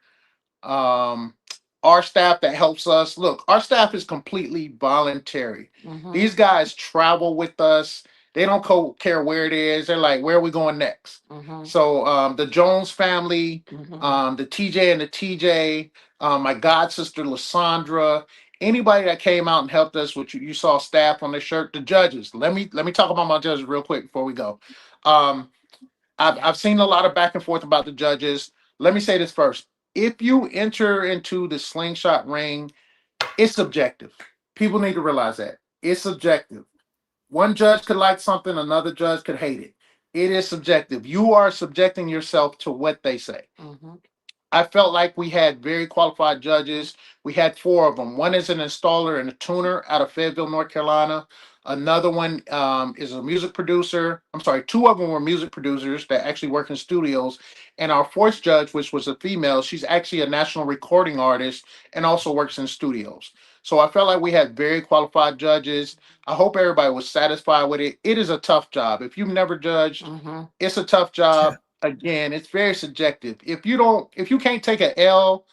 our staff that helps us. Look, our staff is completely voluntary. These guys travel with us. They don't care where it is. They're like, where are we going next? So the Jones family, the TJ and the TJ, my god sister Lysandra, anybody that came out and helped us, which you saw staff on their shirt, the judges. Let me talk about my judges real quick before we go. I've seen a lot of back and forth about the judges. Let me say this first. If you enter into the slingshot ring, it's subjective. People need to realize that. It's subjective. One judge could like something, another judge could hate it. It is subjective. You are subjecting yourself to what they say. I felt like we had very qualified judges. We had 4 of them. One is an installer and a tuner out of Fayetteville, North Carolina. Another one is a music producer. I'm sorry, 2 of them were music producers that actually work in studios. And our 4th judge, which was a female, she's actually a national recording artist and also works in studios. So I felt like we had very qualified judges. I hope everybody was satisfied with it. It is a tough job. If you've never judged, it's a tough job. Again, it's very subjective. If you can't take an L,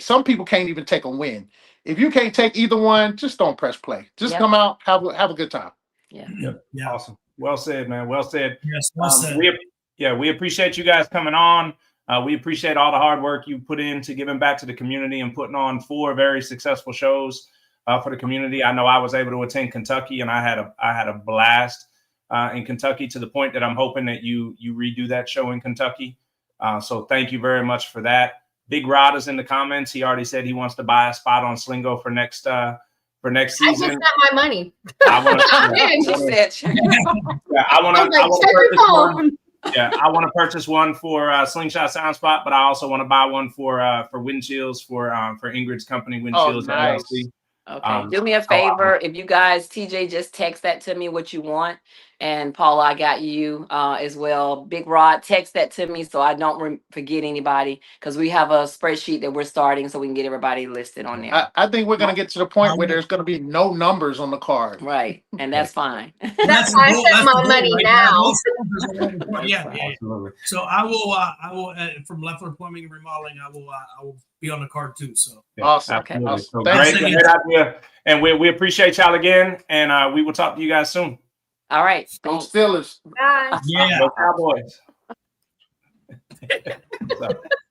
some people can't even take a win. If you can't take either one, just don't press play. Just come out, have a good time. Yeah. Awesome. Well said, man. Well said. Yes, well said. We appreciate you guys coming on. We appreciate all the hard work you put into giving back to the community and putting on 4 very successful shows for the community. I know I was able to attend Kentucky and I had a blast in Kentucky, to the point that I'm hoping that you redo that show in Kentucky. So thank you very much for that. Big Rod is in the comments. He already said he wants to buy a spot on Slingo for next season. I just got my money. I want to purchase one for Slingshot Sound Spot, but I also want to buy one for windshields for Ingrid's company, Windshields nice. LLC. Okay, do me a favor. If you guys, TJ, just text that to me what you want, And Paula, I got you as well. Big Rod, text that to me so I don't forget anybody, because we have a spreadsheet that we're starting so we can get everybody listed on there. I think we're going to get to the point where there's going to be no numbers on the card. Right. And that's fine. That's why I sent my money now. Yeah. So I will from Leffler Plumbing and Remodeling, I will be on the card too. So awesome. Okay. So great idea. And we appreciate y'all again. And we will talk to you guys soon. All right. Go Steelers. Bye. Yeah. Go Cowboys.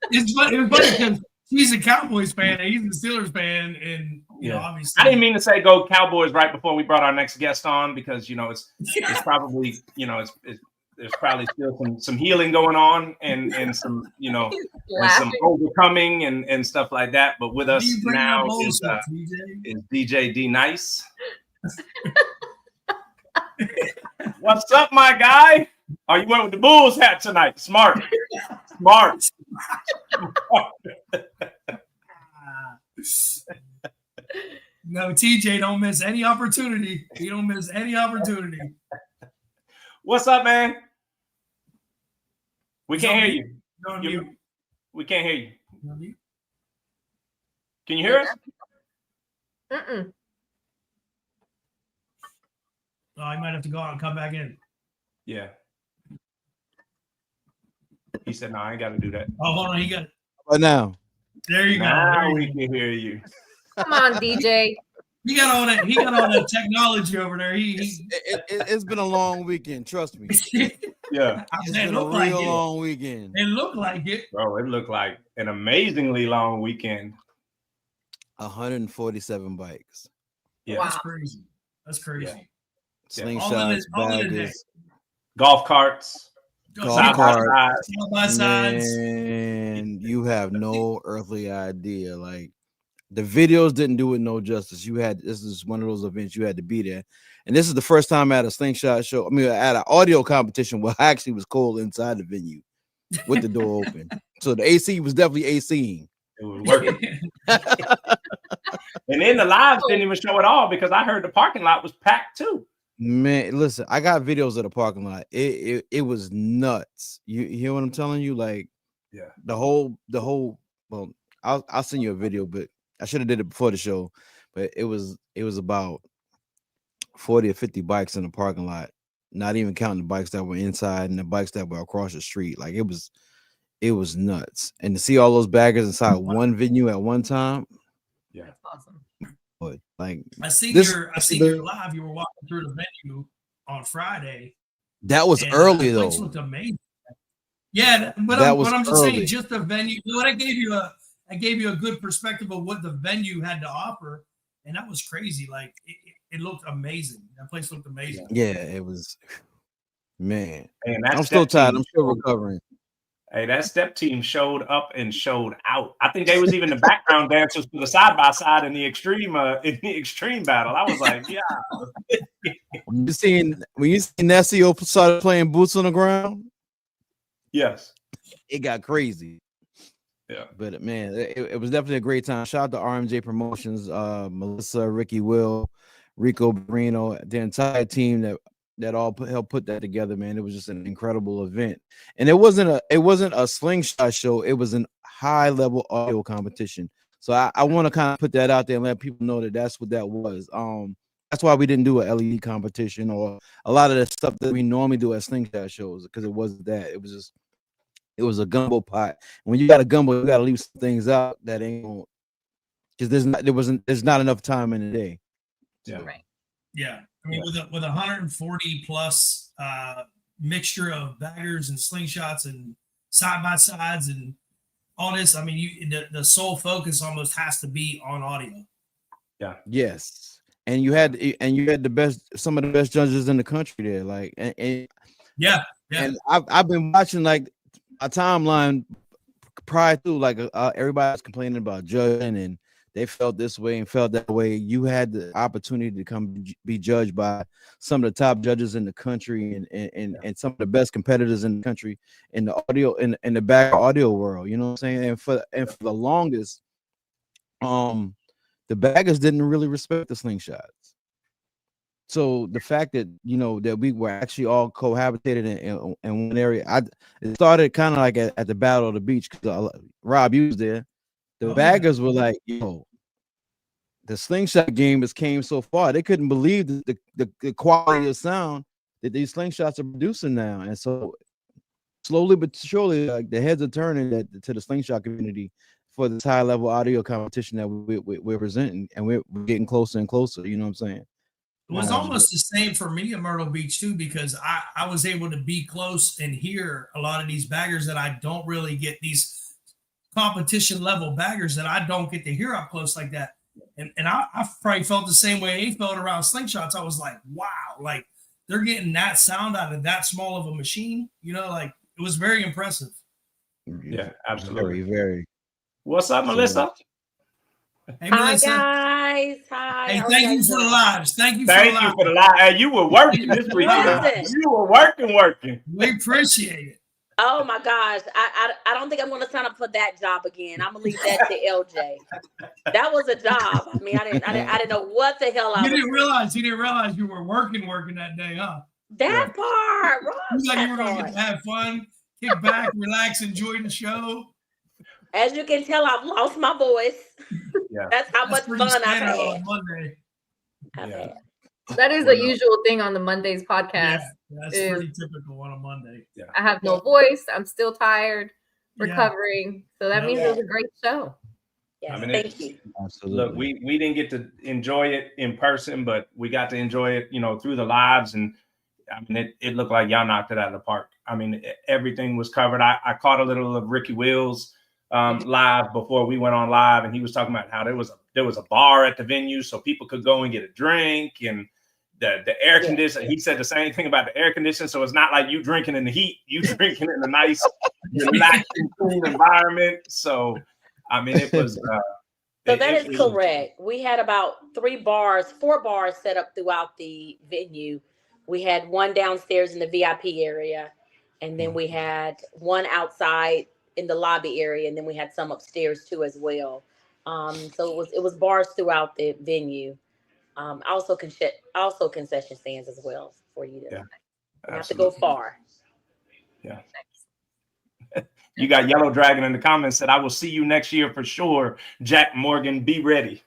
It's funny because he's a Cowboys fan and he's a Steelers fan, and you know, obviously I didn't mean to say go Cowboys right before we brought our next guest on, because it's probably there's probably still some healing going on and some and some overcoming and stuff like that. But with us now is DJ D-Nyce. What's up, my guy? Oh, you went with the Bulls hat tonight. Smart. No, TJ don't miss any opportunity. He don't miss any opportunity. What's up, man? We can't hear you. We can't hear you. Can you hear us? Mm-mm. Oh, I might have to go out and come back in. Yeah. He said, "No, I ain't got to do that." Oh, hold on, he got it. But now, there you go. Now we can hear you. Come on, DJ. He got all that. He got all that technology over there. It's been a long weekend. Trust me. Yeah, it's been a real long weekend. It looked like it, bro. It looked like an amazingly long weekend. 147 bikes. Yeah, wow. That's crazy. Yeah. Slingshots, baggers, golf carts, side by sides. And you have no earthly idea. Like, the videos didn't do it no justice. This is one of those events you had to be there. And this is the first time at a slingshot show. I mean, at an audio competition where I actually was cold inside the venue with the door open. So the AC was definitely ACing. It was working. And then the lives didn't even show at all, because I heard the parking lot was packed too. Man, listen, I got videos of the parking lot. It was nuts. You hear what I'm telling you? Like, yeah, the whole. Well, I'll send you a video, but I should have did it before the show. But it was about 40 or 50 bikes in the parking lot, not even counting the bikes that were inside and the bikes that were across the street. Like, it was nuts. And to see all those baggers inside one venue at one time, yeah, that's awesome. Like, I see your live. You were walking through the venue on Friday. That was early though. It looked amazing. Yeah, but I'm just saying, just the venue. What I gave you a good perspective of what the venue had to offer, and that was crazy. Like, it looked amazing. That place looked amazing. Yeah, it was. Man, I'm still tired. I'm still recovering. Hey, that step team showed up and showed out. I think they was even the background dancers for the side by side in the extreme battle. I was like, yeah. when you see Nessio started playing boots on the ground, yes, it got crazy. Yeah, but man, it was definitely a great time. Shout out to RMJ Promotions, Melissa, Ricky, Will, Rico, Barino, the entire team that all helped put that together, man. It was just an incredible event. And it wasn't a slingshot show. It was an high level audio competition. So I want to kind of put that out there and let people know that that's what that was. That's why we didn't do a LED competition or a lot of the stuff that we normally do at slingshot shows, because it wasn't that. It was a gumbo pot. When you got a gumbo, you got to leave some things out that ain't, because there's not enough time in the day. Yeah. Right. Yeah. I mean, with 140 plus mixture of baggers and slingshots and side by sides and all this, I mean, the sole focus almost has to be on audio. Yeah. Yes. And you had some of the best judges in the country there. Like, and yeah. And I've been watching like a timeline prior to, like, everybody's complaining about judging and they felt this way and felt that way. You had the opportunity to come be judged by some of the top judges in the country and some of the best competitors in the country in the audio in the back audio world. You know what I'm saying? And for the longest, the baggers didn't really respect the slingshots. So the fact that that we were actually all cohabitated in one area, it started kind of like at the Battle of the Beach. Rob, you was there. The baggers were like, the slingshot game has came so far. They couldn't believe the quality of sound that these slingshots are producing now. And so slowly but surely, like, the heads are turning to the slingshot community for this high level audio competition that we're presenting, and we're getting closer and closer. You know what I'm saying? It was almost the same for me in Myrtle Beach too, because I was able to be close and hear a lot of these baggers that I don't really get, these competition level baggers that I don't get to hear up close like that. And I probably felt the same way they felt around slingshots. I was like, wow, like they're getting that sound out of that small of a machine. Like it was very impressive. Yeah, absolutely. Very, very. What's up, Melissa? Hey, Hi, Melissa. guys. Hi. Hey, thank you for the lives. Thank you for the live. Hey, you were working this week. You were working. We appreciate it. Oh my gosh. I don't think I'm going to sign up for that job again. I'm going to leave that to LJ. That was a job. I mean, I didn't know what the hell I was doing. You didn't realize you were working that day, huh? That part. You thought you were going to get to have fun, kick back, relax, enjoy the show. As you can tell, I've lost my voice. Yeah. That's how much fun I've had. On Monday. That is a usual thing on the Mondays podcast. Yeah, that's pretty typical on a Monday. Yeah. I have no voice. I'm still tired, recovering. So that means it was a great show. Yes, thank you. Absolutely. Look, we didn't get to enjoy it in person, but we got to enjoy it, through the lives. And I mean, it looked like y'all knocked it out of the park. I mean, everything was covered. I caught a little of Ricky Wills live before we went on live, and he was talking about how there was a bar at the venue so people could go and get a drink, and the air conditioner. He said the same thing about the air conditioner. So it's not like you drinking in the heat, you drinking in a nice, relaxing, cool environment. So I mean, it was. So that is correct. We had about 4 bars set up throughout the venue. We had one downstairs in the VIP area, and then we had one outside in the lobby area, and then we had some upstairs too as well. So it was bars throughout the venue. Also concession stands as well for you to have to go far. Yeah. You got Yellow Dragon in the comments said, "I will see you next year for sure. Jack Morgan, be ready."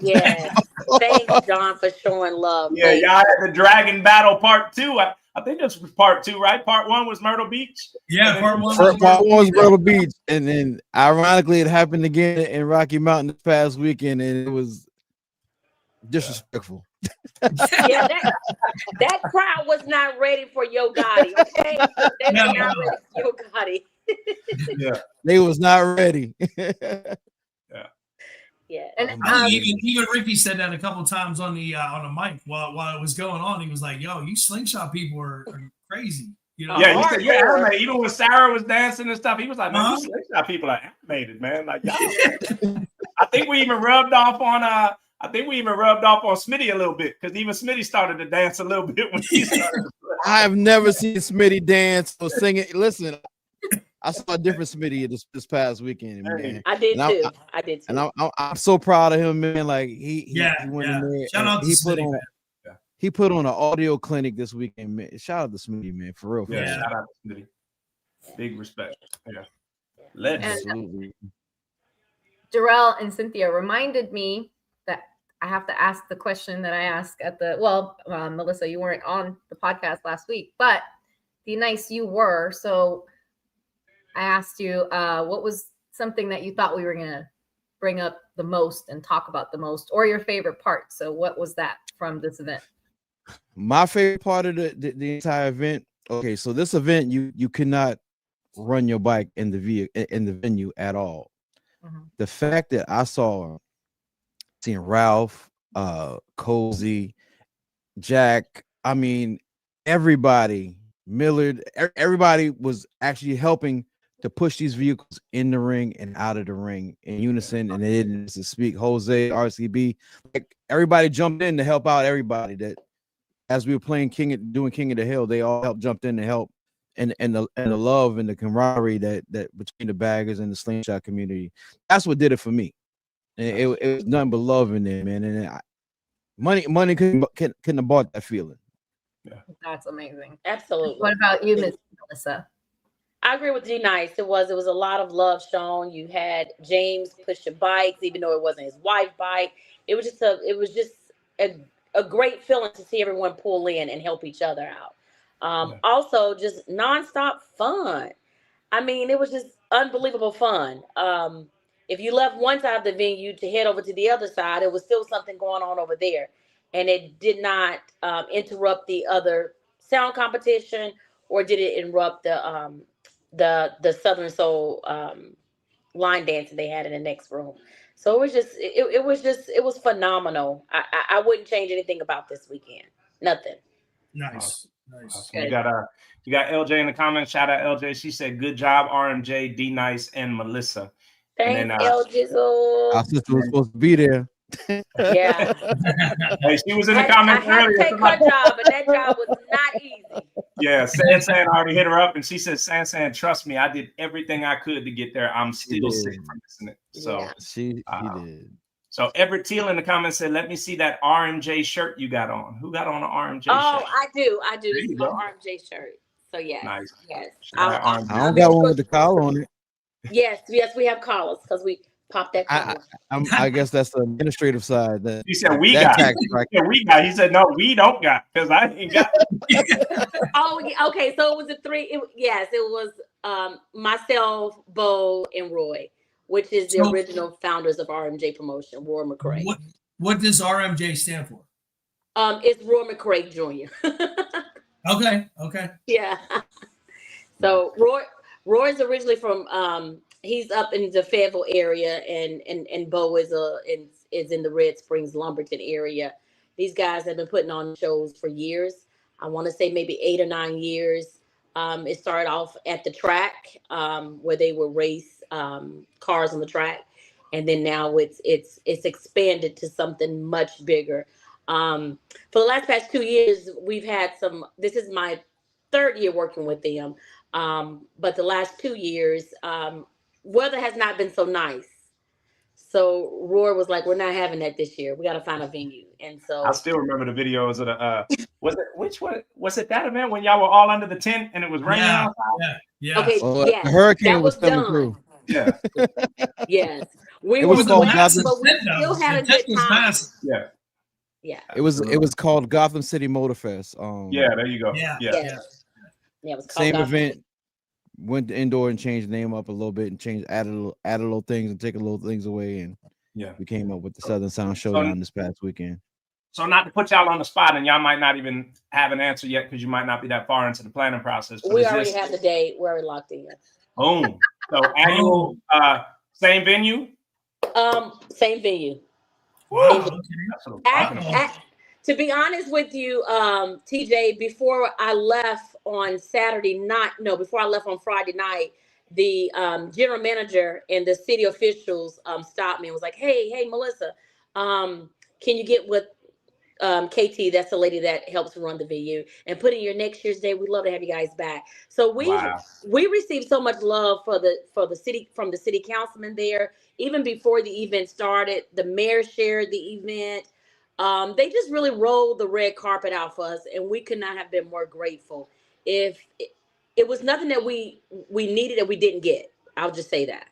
Yes. Thanks, John, for showing love. Yeah, y'all had the Dragon Battle Part 2. I think this was Part 2, right? Part 1 was Myrtle Beach. Yeah, Part 1 was Myrtle Beach, and then ironically, it happened again in Rocky Mountain this past weekend, and it was disrespectful. Yeah, that crowd was not ready for Yo Gotti. Okay, they were not ready for Yo Gotti. Yeah, they was not ready. Yeah, and even Ricky said that a couple times on the mic while it was going on. He was like, "Yo, you slingshot people are crazy." Yeah, he said, yeah, even when Sarah was dancing and stuff, he was like, "Man, you slingshot people are animated, man." Like, I think we even rubbed off on Smitty a little bit, because even Smitty started to dance a little bit when he started. I have never seen Smitty dance or sing it. Listen, I saw a different Smitty this past weekend, man. I did too. I did too. And I'm so proud of him, man. Like he went in there. Shout out to Smitty, man. He put on an audio clinic this weekend, man. Shout out to Smitty, man, for real. Yeah, shout out to Smitty. Big respect. Yeah. Absolutely. Jarrell and Cynthia reminded me that I have to ask the question that I asked at Melissa, you weren't on the podcast last week, but D-Nyce, you were. So I asked you, what was something that you thought we were going to bring up the most and talk about the most, or your favorite part? So what was that from this event? My favorite part of the entire event. Okay, so this event, you could not run your bike in the venue at all. Mm-hmm. The fact that I seen Ralph, Cozy, Jack, I mean, everybody, Millard, everybody was actually helping to push these vehicles in the ring and out of the ring in unison, and they didn't speak. Jose, RCB, like everybody jumped in to help out everybody. That as we were playing doing King of the Hill, they all jumped in to help, and the love and the camaraderie that between the baggers and the slingshot community. That's what did it for me. And it was nothing but love in there, man. And Money couldn't have bought that feeling. That's amazing. Absolutely. What about you, Miss Melissa? I agree with D-Nyce. It was a lot of love shown. You had James push your bikes, even though it wasn't his wife's bike. It was just a great feeling to see everyone pull in and help each other out. Also, just nonstop fun. I mean, it was just unbelievable fun. If you left one side of the venue to head over to the other side, it was still something going on over there, and it did not interrupt the other sound competition, or did it interrupt the Southern Soul line dance that they had in the next room. So it was phenomenal. I wouldn't change anything about this weekend. Nothing. Nice. Awesome. You got LJ in the comments. Shout out LJ. She said, "Good job, RMJ, D-Nyce, and Melissa." Thanks, LJ. Our sister was supposed to be there. Yeah. Hey, she was in the comments I had earlier. to take her job, and that job was not easy. Yeah, San already hit her up, and she said, "San, trust me, I did everything I could to get there. I'm still sick from missing it." So she did. So Everett Teal in the comments said, "Let me see that RMJ shirt you got on." Who got on an RMJ shirt? I do. There This you is my go. RMJ shirt. So yes. Nice. Yes. I don't got one with the collar on it. Yes, we have collars because we popped that collar. I guess that's the administrative side. He said we got. We got. He said no, we don't got, because I ain't got. Oh, yeah, okay. So it was it was myself, Bo, and Roy, which is the original founders of RMJ Promotion, Roy McCray. What does RMJ stand for? It's Roy McCray Jr. Okay. Yeah. So Roy's originally from he's up in the Fayetteville area, and Bo is in the Red Springs, Lumberton area. These guys have been putting on shows for years. I want to say maybe 8 or 9 years. It started off at the track where they would race cars on the track, and then now it's expanded to something much bigger. For the past 2 years, we've had some. This is my 3rd year working with them, but the last 2 years, weather has not been so nice. So Roy was like, "We're not having that this year. We got to find a venue." And so I still remember the videos of the was it that event when y'all were all under the tent and it was raining outside? Yeah. Okay. The hurricane was coming through. Yeah. Yes. It was called Gotham. But we still had a good time. Yeah. Yeah. It was called Gotham City Motor Fest. Yeah, there you go. Yeah, it was called same Gotham event. Went indoor and changed the name up a little bit and added little things and taken little things away, and we came up with the Southern Sound Showdown this past weekend. So not to put y'all on the spot, and y'all might not even have an answer yet because you might not be that far into the planning process. We already have the date. We're already locked in. Boom. So annual, same venue. Same venue. Wow. To be honest with you, TJ, before I left on Friday night, the general manager and the city officials stopped me and was like, hey, Melissa, can you get with KT, that's the lady that helps run the venue, and put in your next year's date? We'd love to have you guys back. So we received so much love for the city, from the city councilman there. Even before the event started, the mayor shared the event. They just really rolled the red carpet out for us, and we could not have been more grateful. If it was nothing that we needed that we didn't get, I'll just say that.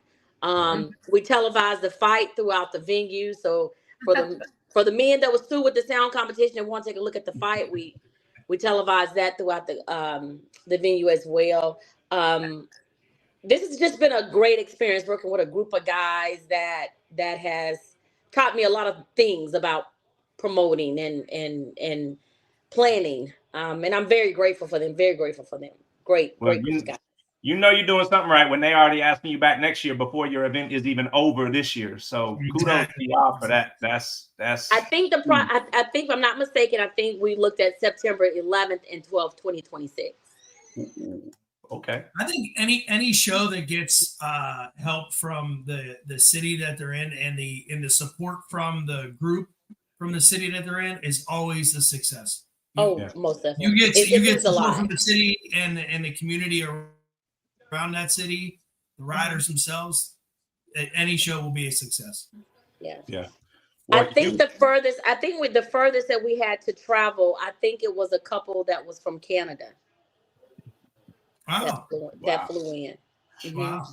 We televised the fight throughout the venue. So for the men that was through with the sound competition and want to take a look at the fight, we televised that throughout the venue as well. This has just been a great experience working with a group of guys that has taught me a lot of things about promoting and planning. And I'm very grateful for them. Great guys. You know you're doing something right when they already asking you back next year before your event is even over this year. So kudos to y'all for that. That's. I think I think if I'm not mistaken, I think we looked at September 11th and 12th, 2026. Okay. I think any show that gets help from the city that they're in and the support from the group from the city that they're in is always a success. Most definitely. You get support from the city and the community around that city, the riders themselves. Any show will be a success. Yeah. Yeah. I think the furthest that we had to travel, I think it was a couple that was from Canada. Wow. That flew in. Wow.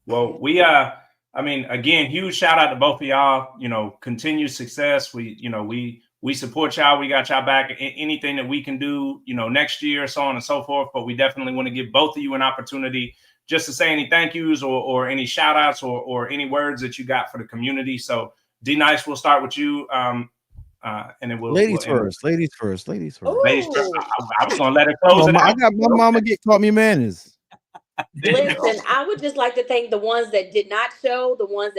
Well, I mean, again, huge shout out to both of y'all. You know, continued success. We support y'all. We got y'all back. Anything that we can do, you know, next year, so on and so forth. But we definitely want to give both of you an opportunity just to say any thank yous or any shout outs or any words that you got for the community. So D-Nyce, we'll start with you. And then ladies first. Ooh. Ladies first. I was gonna let her close it out. I got my mama taught me manners. Listen, I would just like to thank the ones that did not show, the ones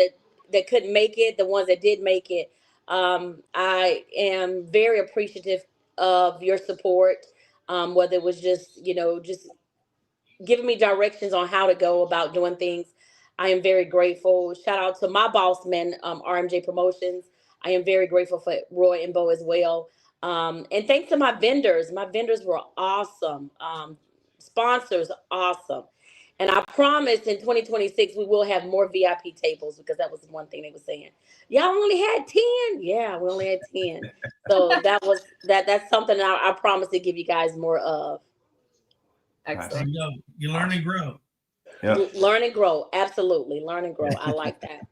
that couldn't make it, the ones that did make it. I am very appreciative of your support, whether it was just giving me directions on how to go about doing things. I am very grateful. Shout out to my boss man, RMJ Promotions. I am very grateful for Roy and Bo as well. And thanks to my vendors. My vendors were awesome. Sponsors, awesome. And I promise in 2026, we will have more VIP tables, because that was one thing they were saying. Y'all only had 10. Yeah, we only had 10. So that's something I promise to give you guys more of. Excellent. You learn and grow. Yeah. Learn and grow. Absolutely. Learn and grow. I like that.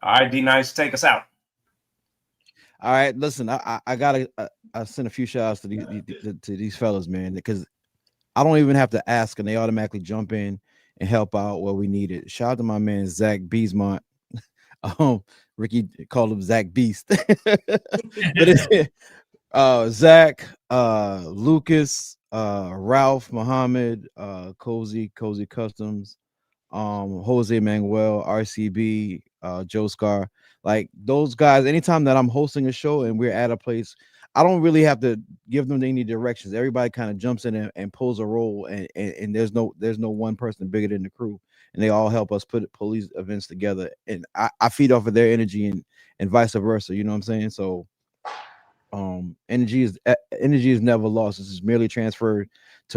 All right, D-Nyce, take us out. All right, listen, I gotta send a few shout outs to these fellas, man, because I don't even have to ask, and they automatically jump in and help out where we need it. Shout out to my man Zach Beesmont. Ricky called him Zach Beast. But it's Zach, Lucas, Ralph, Muhammad, Cozy Customs, Jose Manuel, RCB, Joe Scar. Like those guys, anytime that I'm hosting a show and we're at a place, I don't really have to give them any directions. Everybody kind of jumps in and pulls a role, and there's no one person bigger than the crew, and they all help us put police events together. And I feed off of their energy and vice versa. You know what I'm saying? So energy is never lost. It's just merely transferred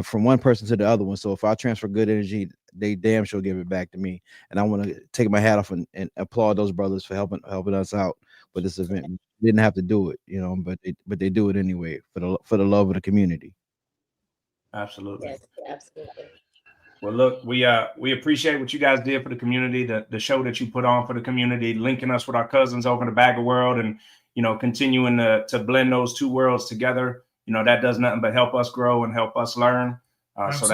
from one person to the other one. So if I transfer good energy, they damn sure give it back to me. And I want to take my hat off and applaud those brothers for helping us out with this event. Didn't have to do it, you know, but they do it anyway for the love of the community. Absolutely. Yes, absolutely. Well, look, we appreciate what you guys did for the community, the show that you put on for the community, linking us with our cousins over in the Bag of World, and continuing to blend those two worlds together. That does nothing but help us grow and help us learn. So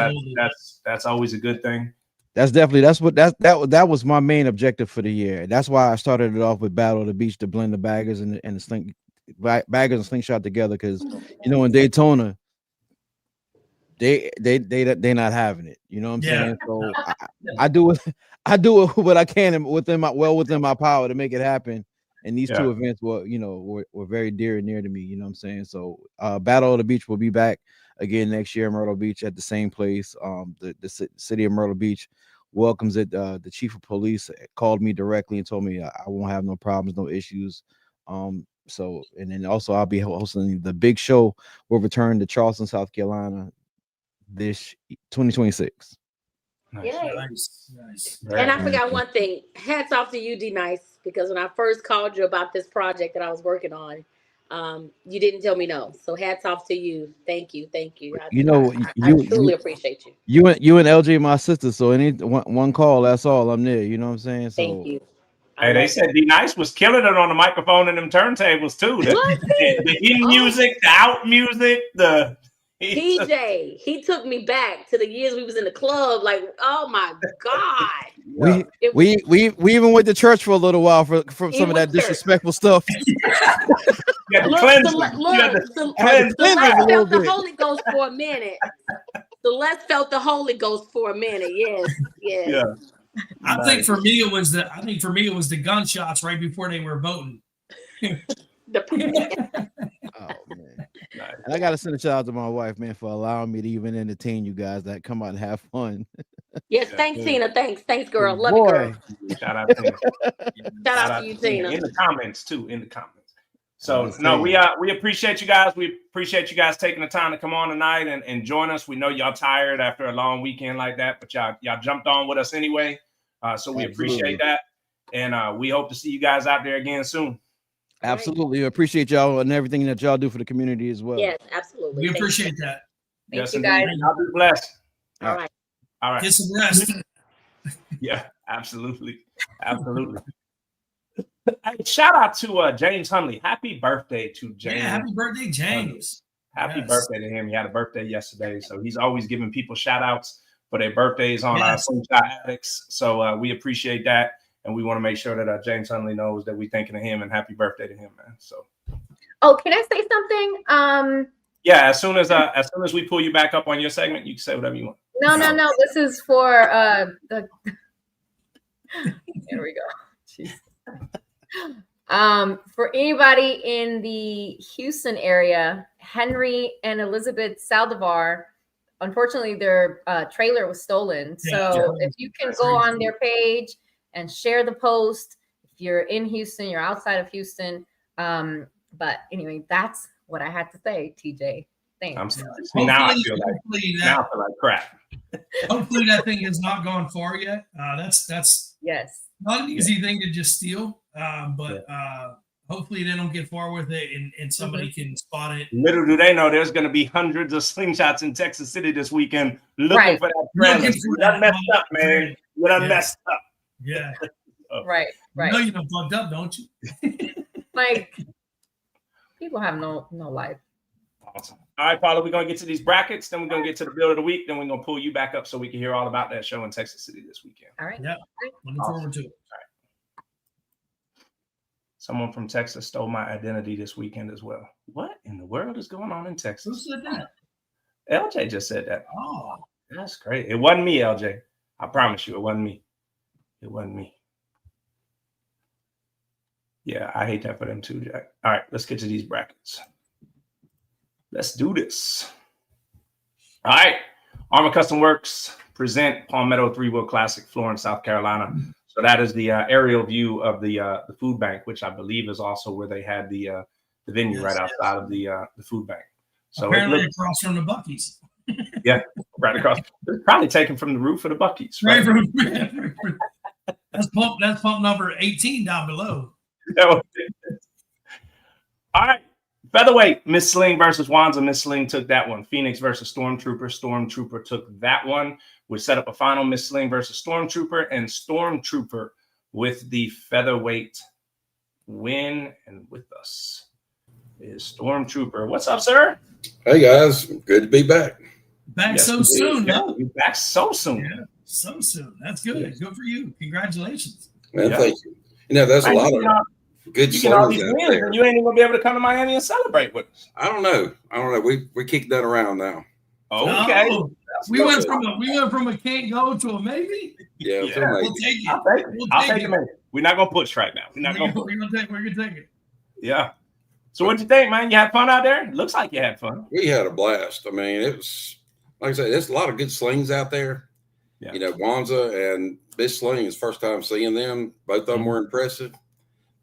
that's always a good thing. That was my main objective for the year. That's why I started it off with Battle of the Beach, to blend the baggers and the baggers and slingshot together. Because in Daytona, they not having it. You know what I'm saying? So I do it what I can within my power to make it happen. And these two events were very dear and near to me. You know what I'm saying? So Battle of the Beach will be back again next year in Myrtle Beach at the same place. The city of Myrtle Beach welcomes it. The chief of police called me directly and told me I won't have no problems, no issues. So, and then also I'll be hosting the big show. We'll return to Charleston, South Carolina this 2026. Nice. And I forgot one thing. Hats off to you, D-Nyce, because when I first called you about this project that I was working on, you didn't tell me no. So hats off to you. Thank you. I truly appreciate you. You and LJ, my sister. So any one call, that's all. I'm there. You know what I'm saying? So thank you. Hey, they said D-Nyce was killing it on the microphone and them turntables too. The in music, the out music, PJ, he took me back to the years we was in the club. Like, oh my God. We even went to church for a little while from some of that disrespectful stuff. Celeste felt the Holy Ghost for a minute. Celeste felt the Holy Ghost for a minute. Yes. Yeah. I think for me it was the gunshots right before they were voting. Oh man. And I gotta send a shout out to my wife, man, for allowing me to even entertain you guys that come out and have fun. Yes, thanks, Tina. Thanks, girl. Love you, girl. Shout out to Shout out to you, Tina. In the comments. So we appreciate you guys. We appreciate you guys taking the time to come on tonight and join us. We know y'all tired after a long weekend like that, but y'all jumped on with us anyway. So we appreciate that. And we hope to see you guys out there again soon. Absolutely. Appreciate y'all and everything that y'all do for the community as well. Yes, absolutely. We appreciate that. Yes, you guys. I'll be blessed. All right. All right. Get some rest. Yeah, absolutely. Absolutely. Hey, shout out to James Hunley. Happy birthday to James. Yeah, happy birthday, James. Happy birthday to him. He had a birthday yesterday. So he's always giving people shout outs for their birthdays on our Slingshot Olympics. So we appreciate that. And we want to make sure that James Hunley knows that we're thinking of him and happy birthday to him, man. So. Oh, can I say something? Yeah, as soon as we pull you back up on your segment, you can say whatever you want. No. This is for the. Here we go. Jeez. For anybody in the Houston area, Henry and Elizabeth Saldivar, unfortunately, their trailer was stolen. So if you can go on their page and share the post, if you're in Houston, you're outside of Houston. But anyway, that's what I had to say, TJ. Thanks. Now I feel like crap. Hopefully that thing has not gone far yet. That's yes, not an easy thing to just steal. But hopefully they don't get far with it and somebody can spot it. Little do they know there's going to be hundreds of slingshots in Texas City this weekend looking for that trailer. You done messed up, man. You done messed up. Yeah. Right. You know you done fucked up, don't you? Like, people have no life. Awesome. All right, Paula, we're going to get to these brackets. Then we're going to get to the build of the week. Then we're going to pull you back up so we can hear all about that show in Texas City this weekend. All right. Yeah. Looking forward to it. All right. Someone from Texas stole my identity this weekend as well. What in the world is going on in Texas? Who said that? LJ just said that. Oh. That's great. It wasn't me, LJ. I promise you, it wasn't me. It wasn't me. Yeah, I hate that for them too, Jack. All right, let's get to these brackets. Let's do this. All right. Arma Custom Works present Palmetto 3-Wheel Classic, Florence, South Carolina. So that is the aerial view of the food bank, which I believe is also where they had the venue right outside of the food bank. So apparently across from the Buc-ee's. Yeah, right across. It's probably taken from the roof of the Buc-ee's. Right. That's pump number 18 down below. All right. Featherweight, Miss Sling versus Wanza. Miss Sling took that one. Phoenix versus Stormtrooper. Stormtrooper took that one. We set up a final, Miss Sling versus Stormtrooper, and Stormtrooper with the featherweight win. And with us is Stormtrooper. What's up, sir? Hey, guys. Good to be back. So soon, yeah, huh? You're back so soon. Yeah, so soon. That's good. Yes. Good for you. Congratulations. Man, thank you. You know, there's a lot of good you get all these slings out wins, there. and you ain't even gonna be able to come to Miami and celebrate with us. I don't know. We kicked that around now. Okay. No, we went from a can't go to a maybe. Yeah, We'll take it. I'll take it. We're not gonna push right now. We're gonna take it. Yeah. So what'd you think, man? You had fun out there? Looks like you had fun. We had a blast. I mean, it was, like I said, there's a lot of good slings out there. Yeah. You know, Wanza and Miss Sling is first time seeing them. Both of them were impressive.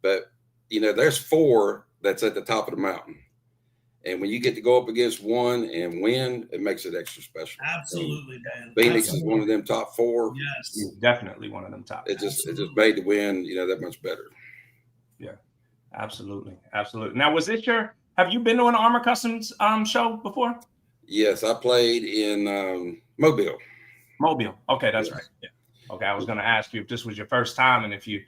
But, you know, there's 4 that's at the top of the mountain. And when you get to go up against one and win, it makes it extra special. Absolutely, man. Phoenix is one of them top 4. Yes. He's definitely one of them top. It just made the win, you know, that much better. Yeah. Absolutely. Now, have you been to an Arma Customs show before? Yes, I played in Mobile. Okay, that's right. Yeah. Okay, I was going to ask you if this was your first time and if you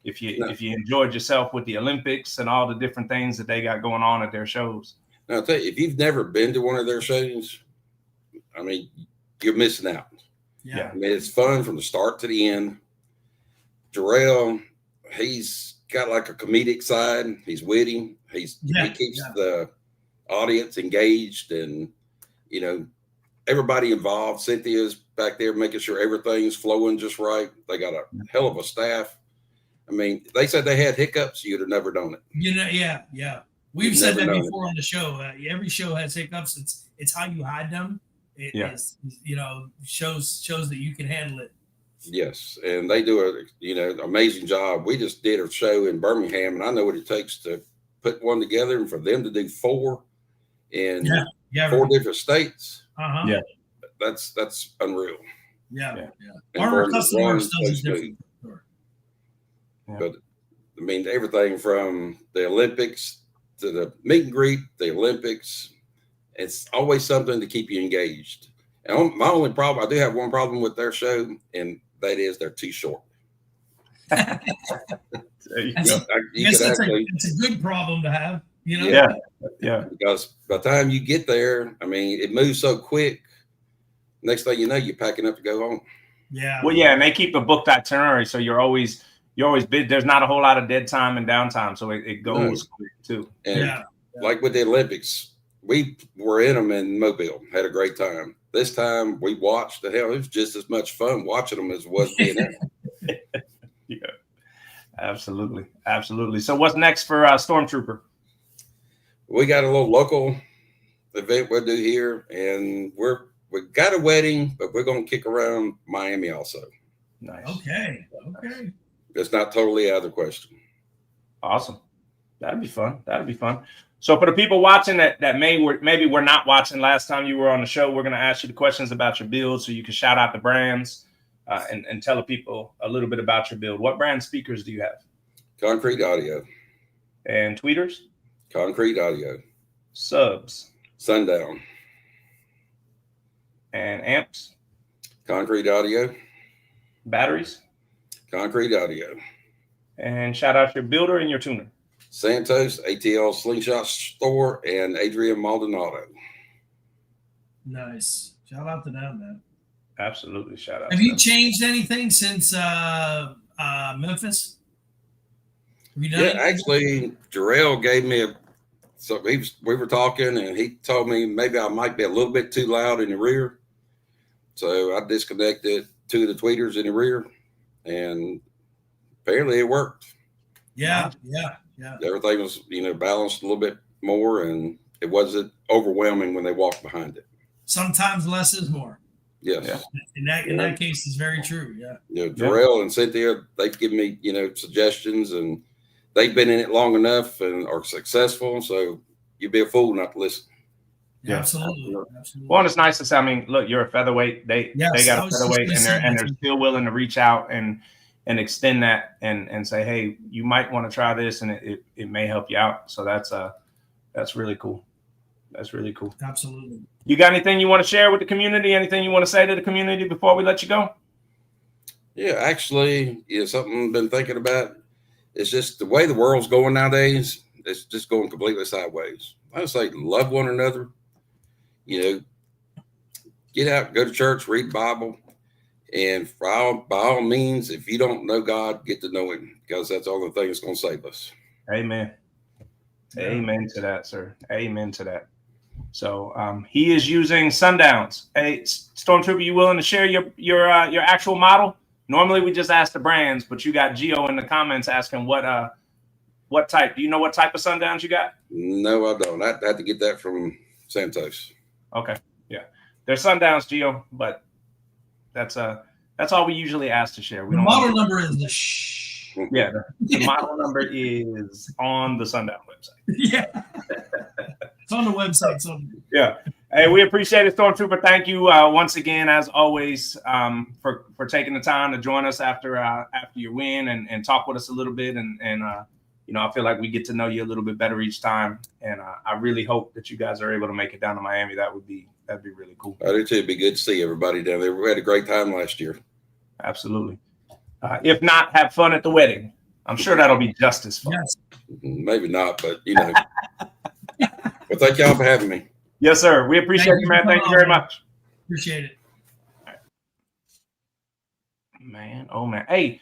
enjoyed yourself with the Olympics and all the different things that they got going on at their shows. Now, I'll tell you, if you've never been to one of their shows, I mean, you're missing out. Yeah. I mean, it's fun from the start to the end. Jarrell, he's got like a comedic side. He's witty. He keeps the audience engaged and, you know, everybody involved. Cynthia's back there making sure everything's flowing just right. They got a hell of a staff. I mean, they said they had hiccups. You'd have never known it. You know, yeah. We've said that before on the show. Every show has hiccups. It's how you hide them. It is, you know, shows that you can handle it. Yes, and they do a amazing job. We just did a show in Birmingham, and I know what it takes to put one together, and for them to do 4 in 4 different states. Yeah, that's unreal. Yeah. Arma Custom Works does it different. But I mean, everything from the Olympics to the meet and greet, the Olympics, it's always something to keep you engaged. And my only problem, I do have one problem with their show, and that is they're too short. It's a good problem to have, you know? Yeah. Because by the time you get there, I mean, it moves so quick. Next thing you know, you're packing up to go home. Yeah. Well, yeah, and they keep a booked itinerary, so you're always busy. There's not a whole lot of dead time and downtime, so it goes quick too. And like with the Olympics, we were in them in Mobile, had a great time. This time we watched the hell. It was just as much fun watching them as it was being there. Yeah, absolutely. So what's next for Stormtrooper? We got a little local event we'll do here, and we got a wedding, but we're gonna kick around Miami also. Nice. Okay. It's not totally out of the question. Awesome. That'd be fun. So for the people watching that maybe were not watching last time you were on the show, we're going to ask you the questions about your build so you can shout out the brands and tell the people a little bit about your build. What brand speakers do you have? Concrete Audio. And tweeters? Concrete Audio. Subs? Sundown. And amps? Concrete Audio. Batteries? Concrete Audio. And shout out your builder and your tuner. Santos, ATL Slingshot Store, and Adrian Maldonado. Nice. Shout out to them, man. Absolutely. Shout out. Have you changed anything since Memphis? Have you done anything? Actually, Jarrell gave me we were talking, and he told me maybe I might be a little bit too loud in the rear. So I disconnected 2 of the tweeters in the rear, and apparently it worked. Yeah. Everything was, balanced a little bit more, and it wasn't overwhelming when they walked behind it. Sometimes less is more. Yes. Yeah. In that case, it's very true. Yeah. Jarrell and Cynthia, they've given me, suggestions, and they've been in it long enough and are successful. So you'd be a fool not to listen. Yeah, absolutely. Well, and it's nice to say, I mean, look, you're a featherweight. They got a featherweight, and they're still willing to reach out and extend that and say, hey, you might want to try this, and it may help you out. So that's really cool. That's really cool. Absolutely. You got anything you want to share with the community? Anything you want to say to the community before we let you go? Yeah, actually, something I've been thinking about. It's just the way the world's going nowadays. It's just going completely sideways. I would say love one another. Get out, go to church, read the Bible. And by all means, if you don't know God, get to know him, because that's the only thing that's going to save us. Amen. Amen to that, sir. Amen to that. So he is using Sundowns. Hey, Stormtrooper, you willing to share your actual model? Normally we just ask the brands, but you got Gio in the comments asking what type. Do you know what type of Sundowns you got? No, I don't. I had to get that from Santos. Okay. Yeah. They're Sundowns, Gio, but that's all we usually ask to share. The model number is the shh. Yeah, the model number is on the Sundown website. Yeah. It's on the website. So. Yeah. Hey, we appreciate it, Stormtrooper. Thank you once again, as always, for taking the time to join us after your win and talk with us a little bit. And I feel like we get to know you a little bit better each time. And I really hope that you guys are able to make it down to Miami. That'd be really cool. I do too. It'd be good to see everybody down there. We had a great time last year. Absolutely. If not, have fun at the wedding. I'm sure that'll be just as fun. Yes. Maybe not, but Well, thank y'all for having me. Yes, sir. We appreciate you, man. Thank you very much. Appreciate it. Man, oh man. Hey,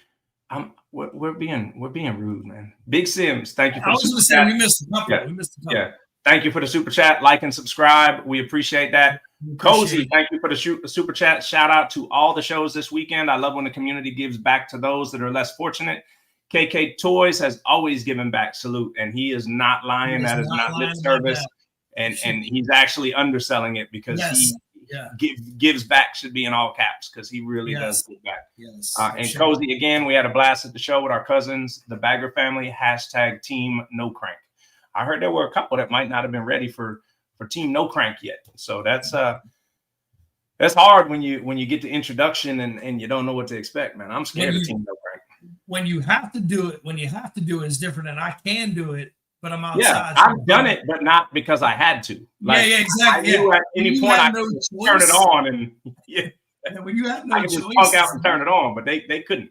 we're being rude, man. Big Sims, thank you for I was going to say we missed a couple. Yeah. Yeah. Thank you for the super chat. Like and subscribe. We appreciate that. Cozy, thank you for the super chat. Shout out to all the shows this weekend. I love when the community gives back to those that are less fortunate. KK Toys has always given back. Salute. And he is not lying. That is not lip service. And he's actually underselling it because he gives back should be in all caps because he really does give back. Yes. And Cozy, again, we had a blast at the show with our cousins, the Bagger family, #Team No Crank. I heard there were a couple that might not have been ready for Team No Crank yet. So that's hard when you get the introduction and you don't know what to expect, man. I'm scared of Team No Crank. when you have to do it, it's different, and I can do it, but I'm outside. Yeah, I've done it, but not because I had to. Like, yeah, exactly. I knew at any point I could turn it on, and when you have no I could just choice, punk out and turn it on, but they couldn't.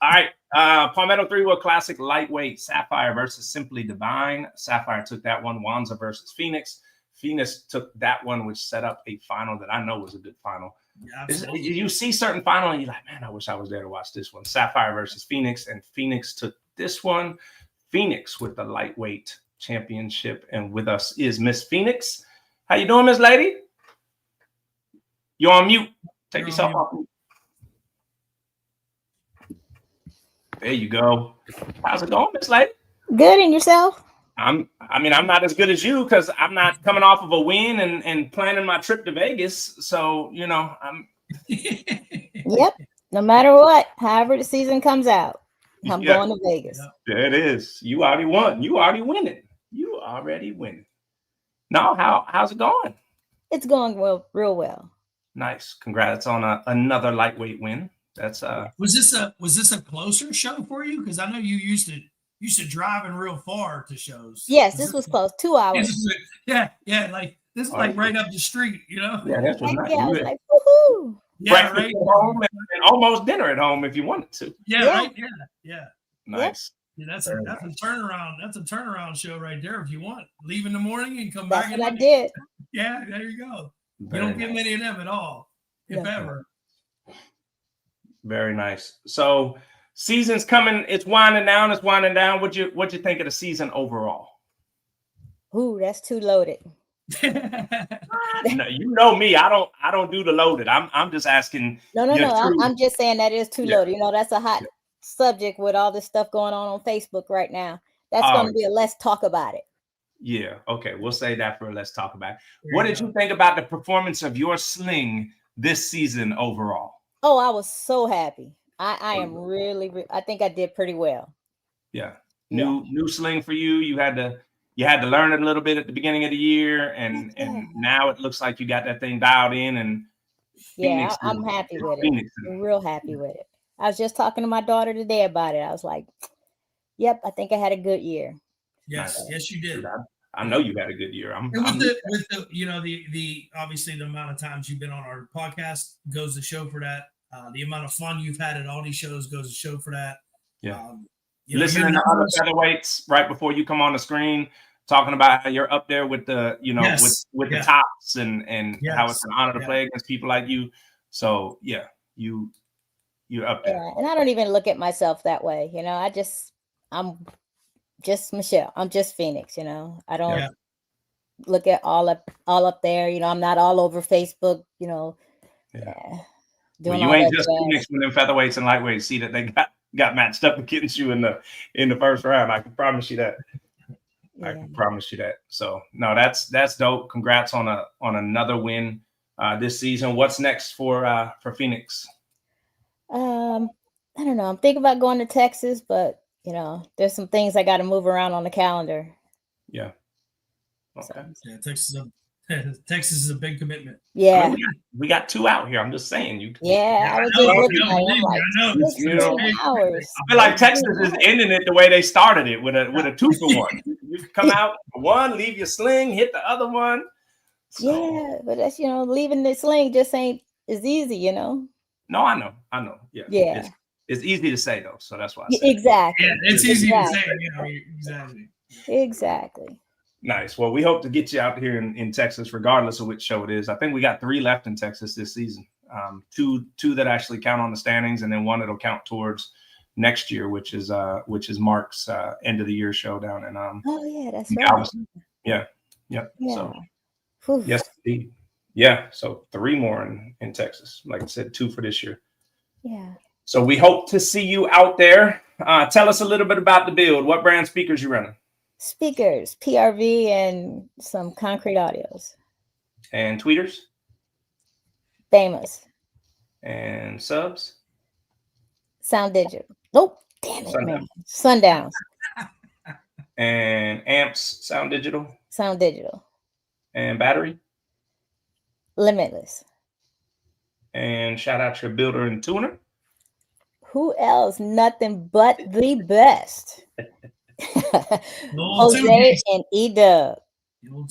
All right, Palmetto 3-Wheel Classic Lightweight Sapphire versus Simply Divine. Sapphire took that one. Wanza versus Phoenix. Phoenix took that one, which set up a final that I know was a good final. Yeah, you see certain final and you're like, man, I wish I was there to watch this one. Sapphire versus Phoenix, and Phoenix took this one. Phoenix with the lightweight championship, and with us is Miss Phoenix. How you doing, Miss Lady? You're on mute. Take yourself off mute. There you go. How's it going, Miss Lady? Good, and yourself? I'm not as good as you because I'm not coming off of a win and planning my trip to Vegas. So, I'm Yep. No matter what, however the season comes out, I'm going to Vegas. There it is. You already won. You already winning. No, how's it going? It's going real well. Nice. Congrats on another lightweight win. That's was this a closer show for you? Because I know you used to driving real far to shows. Yes, this was close. 2 hours. Yeah, like this is like right up the street, Yeah, that's what nice. I was like, woohoo! Yeah, right. Home and almost dinner at home if you wanted to. Yeah, right. Yeah. Nice. Yeah, that's a turnaround. That's a turnaround show right there. If you want, leave in the morning and come back. That's what I did. Yeah, there you go. You don't get many of them at all, if ever. Very nice. So season's coming. It's winding down. What'd you think of the season overall? Ooh, that's too loaded. No, you know me. I don't do the loaded. I'm just asking. No. I'm just saying that is too loaded. That's a hot subject with all this stuff going on Facebook right now. That's going to be a let's talk about it. Yeah. Okay. We'll say that for let's talk about it. What did you think about the performance of your Sling this season overall? Oh, I was so happy. I am really, I think I did pretty well. Yeah. New Sling for you. You had to learn it a little bit at the beginning of the year, and now it looks like you got that thing dialed in. And I'm happy with it. I'm real happy with it. I was just talking to my daughter today about it. I was like, "Yep, I think I had a good year." Yes, you did. I know you had a good year. The obviously the amount of times you've been on our podcast goes to show for that. The amount of fun you've had at all these shows goes to show for that. Yeah. Listening to other featherweights right before you come on the screen, talking about how you're up there with the, with the tops and how it's an honor to play against people like you. So you're up there. Yeah, and I don't even look at myself that way. I'm just Michelle. I'm just Phoenix. I don't look at all up there. I'm not all over Facebook. Well, you ain't just Phoenix when them featherweights and lightweights see that they got matched up against you in the first round. I can promise you that. I can promise you that. So no, that's dope. Congrats on another win this season. What's next for Phoenix? I don't know. I'm thinking about going to Texas, but there's some things I got to move around on the calendar. Yeah. Okay. Yeah, Texas is a big commitment. Yeah. I mean, we got 2 out here. I'm just saying. I was just looking at it. I feel like Texas is ending it the way they started it with a 2-for-1. You come out for one, leave your sling, hit the other one. So. Yeah, but that's leaving the sling just ain't as easy, No, I know. Yeah. Yeah. It's easy to say though, so that's why I said exactly. Yeah, it's easy to say. Exactly. Nice. Well, we hope to get you out here in Texas, regardless of which show it is. I think we got 3 left in Texas this season. Two that actually count on the standings, and then one that'll count towards next year, which is Mark's end of the year show down in that's right. Yeah. So yes, indeed. Yeah. So 3 more in Texas. Like I said, 2 for this year. Yeah. So we hope to see you out there. Tell us a little bit about the build. What brand speakers you running? Speakers, PRV, and some concrete audios. And tweeters? Famous. And subs? Sound Digital. Nope. Damn it, man. Sundowns. And amps, Sound Digital? Sound Digital. And battery? Limitless. And shout out your builder and tuner? Who else? Nothing but the best. Jose and E-Dub. You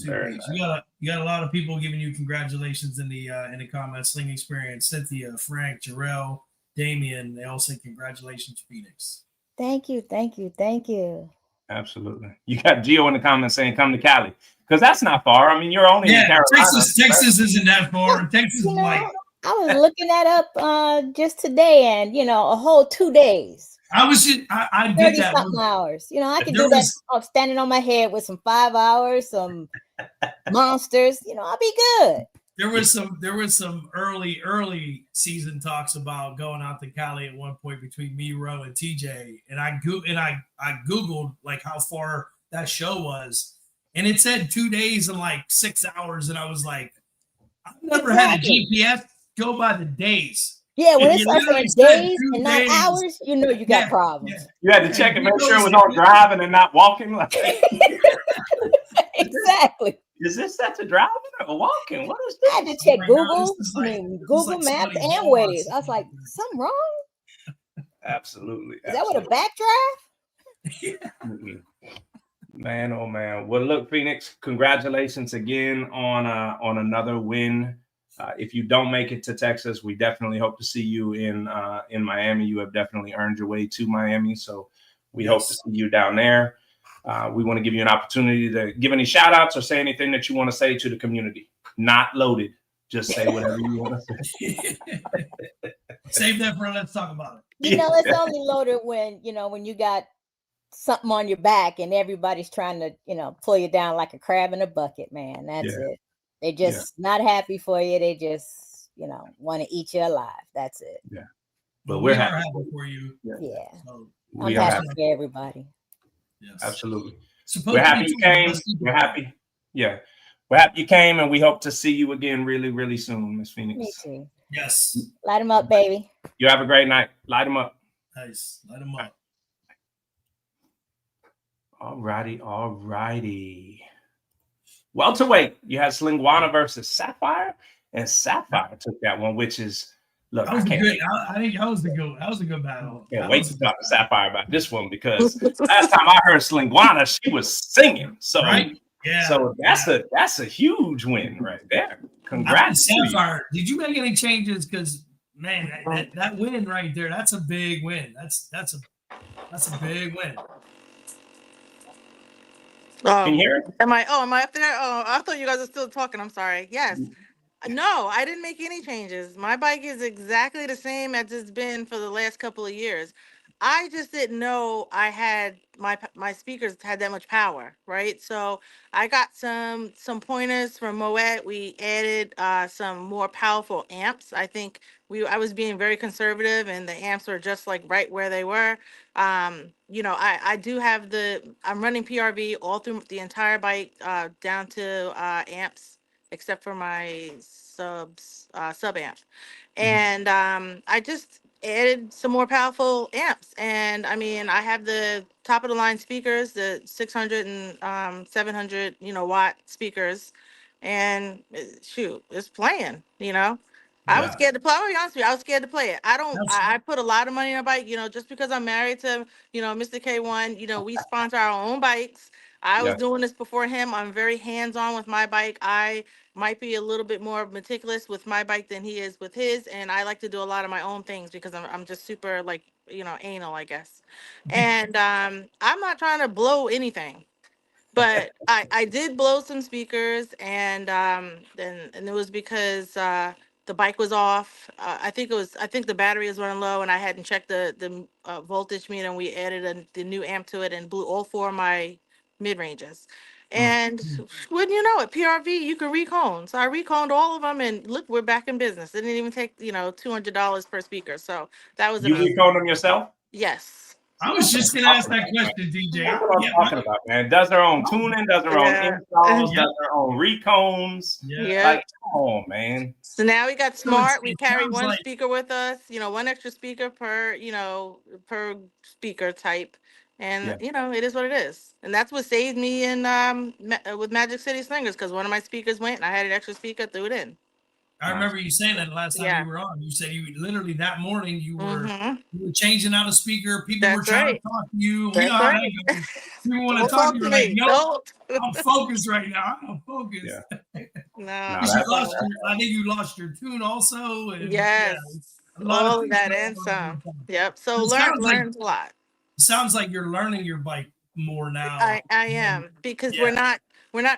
got a lot of people giving you congratulations in the comments. Sling Experience, Cynthia, Frank, Jarrell, Damien. They all say congratulations, Phoenix. Thank you. Absolutely. You got Gio in the comments saying come to Cali, because that's not far. I mean, you're only in Carolina. Texas isn't that far. Texas is like. I was looking that up just today, and a whole 2 days. I did that. 30-something hours. I could do that standing on my head with some 5 hours, some monsters. I'll be good. There was some early season talks about going out to Cali at one point between me, Ro, and TJ, and I googled like how far that show was, and it said 2 days and like 6 hours, and I was like, I've never had a GPS go by the days. Yeah, when it starts saying days and not hours, you got problems. Yeah. You had to check and make sure it was on driving and not walking. Exactly. Is this set to driving or walking? What is this? I had to check Google, Google Maps and Waze. I was like, something wrong? Absolutely. Is that with a backdrive? Man, oh man. Well, look, Phoenix, congratulations again on another win. If you don't make it to Texas, we definitely hope to see you in Miami. You have definitely earned your way to Miami, so we hope to see you down there. We want to give you an opportunity to give any shout outs or say anything that you want to say to the community. Not loaded. Just say whatever you want to say. Save that for let's talk about it. It's only loaded when you got something on your back and everybody's trying to, pull you down like a crab in a bucket, man. That's it. They just not happy for you. They just, want to eat you alive. That's it. Yeah. But we're happy for you. Yeah. So I'm happy for everybody. Yes. Absolutely. We're happy you came. We're happy. Yeah. We're happy you came, and we hope to see you again really, really soon, Miss Phoenix. Me too. Yes. Light them up, baby. You have a great night. Light them up. Nice. Light them up. All righty. Welterweight, you had Slingwana versus Sapphire, and Sapphire took that one, which is look. I think that was a good battle. Can't wait to talk to Sapphire about this one, because last time I heard Slingwana, she was singing. So that's a huge win right there. Congrats, Sapphire. Did you make any changes? Because man, that win right there, that's a big win. That's a big win. Can you hear it? Am I up there? Oh, I thought you guys were still talking. I'm sorry. Yes. No, I didn't make any changes. My bike is exactly the same as it's been for the last couple of years. I just didn't know I had my speakers had that much power, right? So I got some pointers from Moet. We added some more powerful amps. I think I was being very conservative, and the amps were just like right where they were. I do have I'm running PRV all through the entire bike down to amps, except for my sub amp. And I just added some more powerful amps. And I mean, I have the top of the line speakers, the 600 and 700, watt speakers. And shoot, it's playing, I was scared to play. I'll be honest with you, I was scared to play it. I put a lot of money on a bike, just because I'm married to, Mr. K1, we sponsor our own bikes. I was doing this before him. I'm very hands-on with my bike. I might be a little bit more meticulous with my bike than he is with his. And I like to do a lot of my own things because I'm just super anal, I guess. And I'm not trying to blow anything. But I did blow some speakers, and it was because the bike was off. I think the battery was running low, and I hadn't checked the voltage meter, and we added the new amp to it and blew all four of my mid ranges. And wouldn't you know it, PRV, you can recone. So I reconed all of them, and look, we're back in business. It didn't even take $200 per speaker. So that was you reconed them yourself? Yes. I was just going to ask that question, DJ. That's what I'm talking about, man. Does her own tuning, does her own installs, does her own recones. Yeah. Like, come on, man. So now we got smart. We carry one speaker with us, one extra speaker per speaker type. And, it is what it is. And that's what saved me in with Magic City Slingers, because one of my speakers went and I had an extra speaker, threw it in. I remember you saying that last time you were on. You said you literally that morning you were changing out a speaker. People were trying to talk to you. We know how that goes. People want to talk to you like, yo, I'm focused right now. I'm focused. No, I think you lost your tune also. And yes, all of that and some. Yep. So learned a lot. Sounds like you're learning your bike more now. I am, because we're not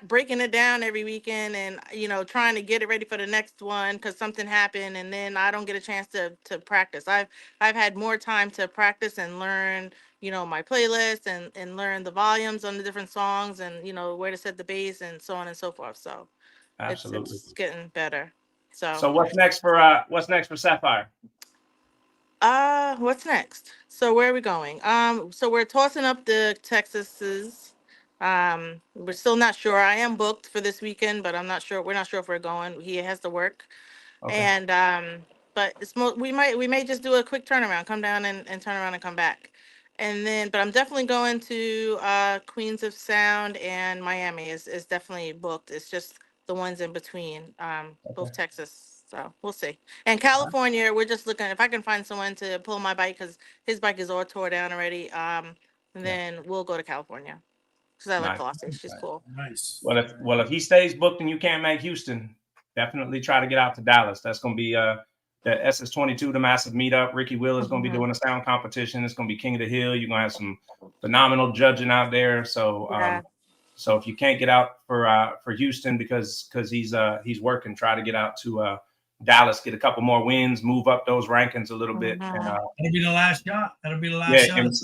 breaking it down every weekend and trying to get it ready for the next one because something happened and then I don't get a chance to practice. I've had more time to practice and learn my playlist and learn the volumes on the different songs and where to set the bass and so on and so forth. So absolutely, it's getting better. So what's next for Sapphire? What's next? So where are we going? So we're tossing up the Texases. We're still not sure. I am booked for this weekend, but I'm not sure. We're not sure if we're going. He has to work. Okay. And but we may just do a quick turnaround, come down and turn around and come back. And then, but I'm definitely going to Queens of Sound, and Miami is definitely booked. It's just the ones in between, both Texas. So we'll see. And California, we're just looking if I can find someone to pull my bike because his bike is all tore down already. And then we'll go to California because I like Colossae. She's cool. Nice. Well, if he stays booked and you can't make Houston, definitely try to get out to Dallas. That's going to be the SS22, the massive meetup. Ricky Will is going to be doing a sound competition. It's going to be King of the Hill. You're going to have some phenomenal judging out there. So so if you can't get out for Houston because he's working, try to get out to Dallas, get a couple more wins, move up those rankings a little bit. And, that'll be the last shot. That'll be the last shot. That's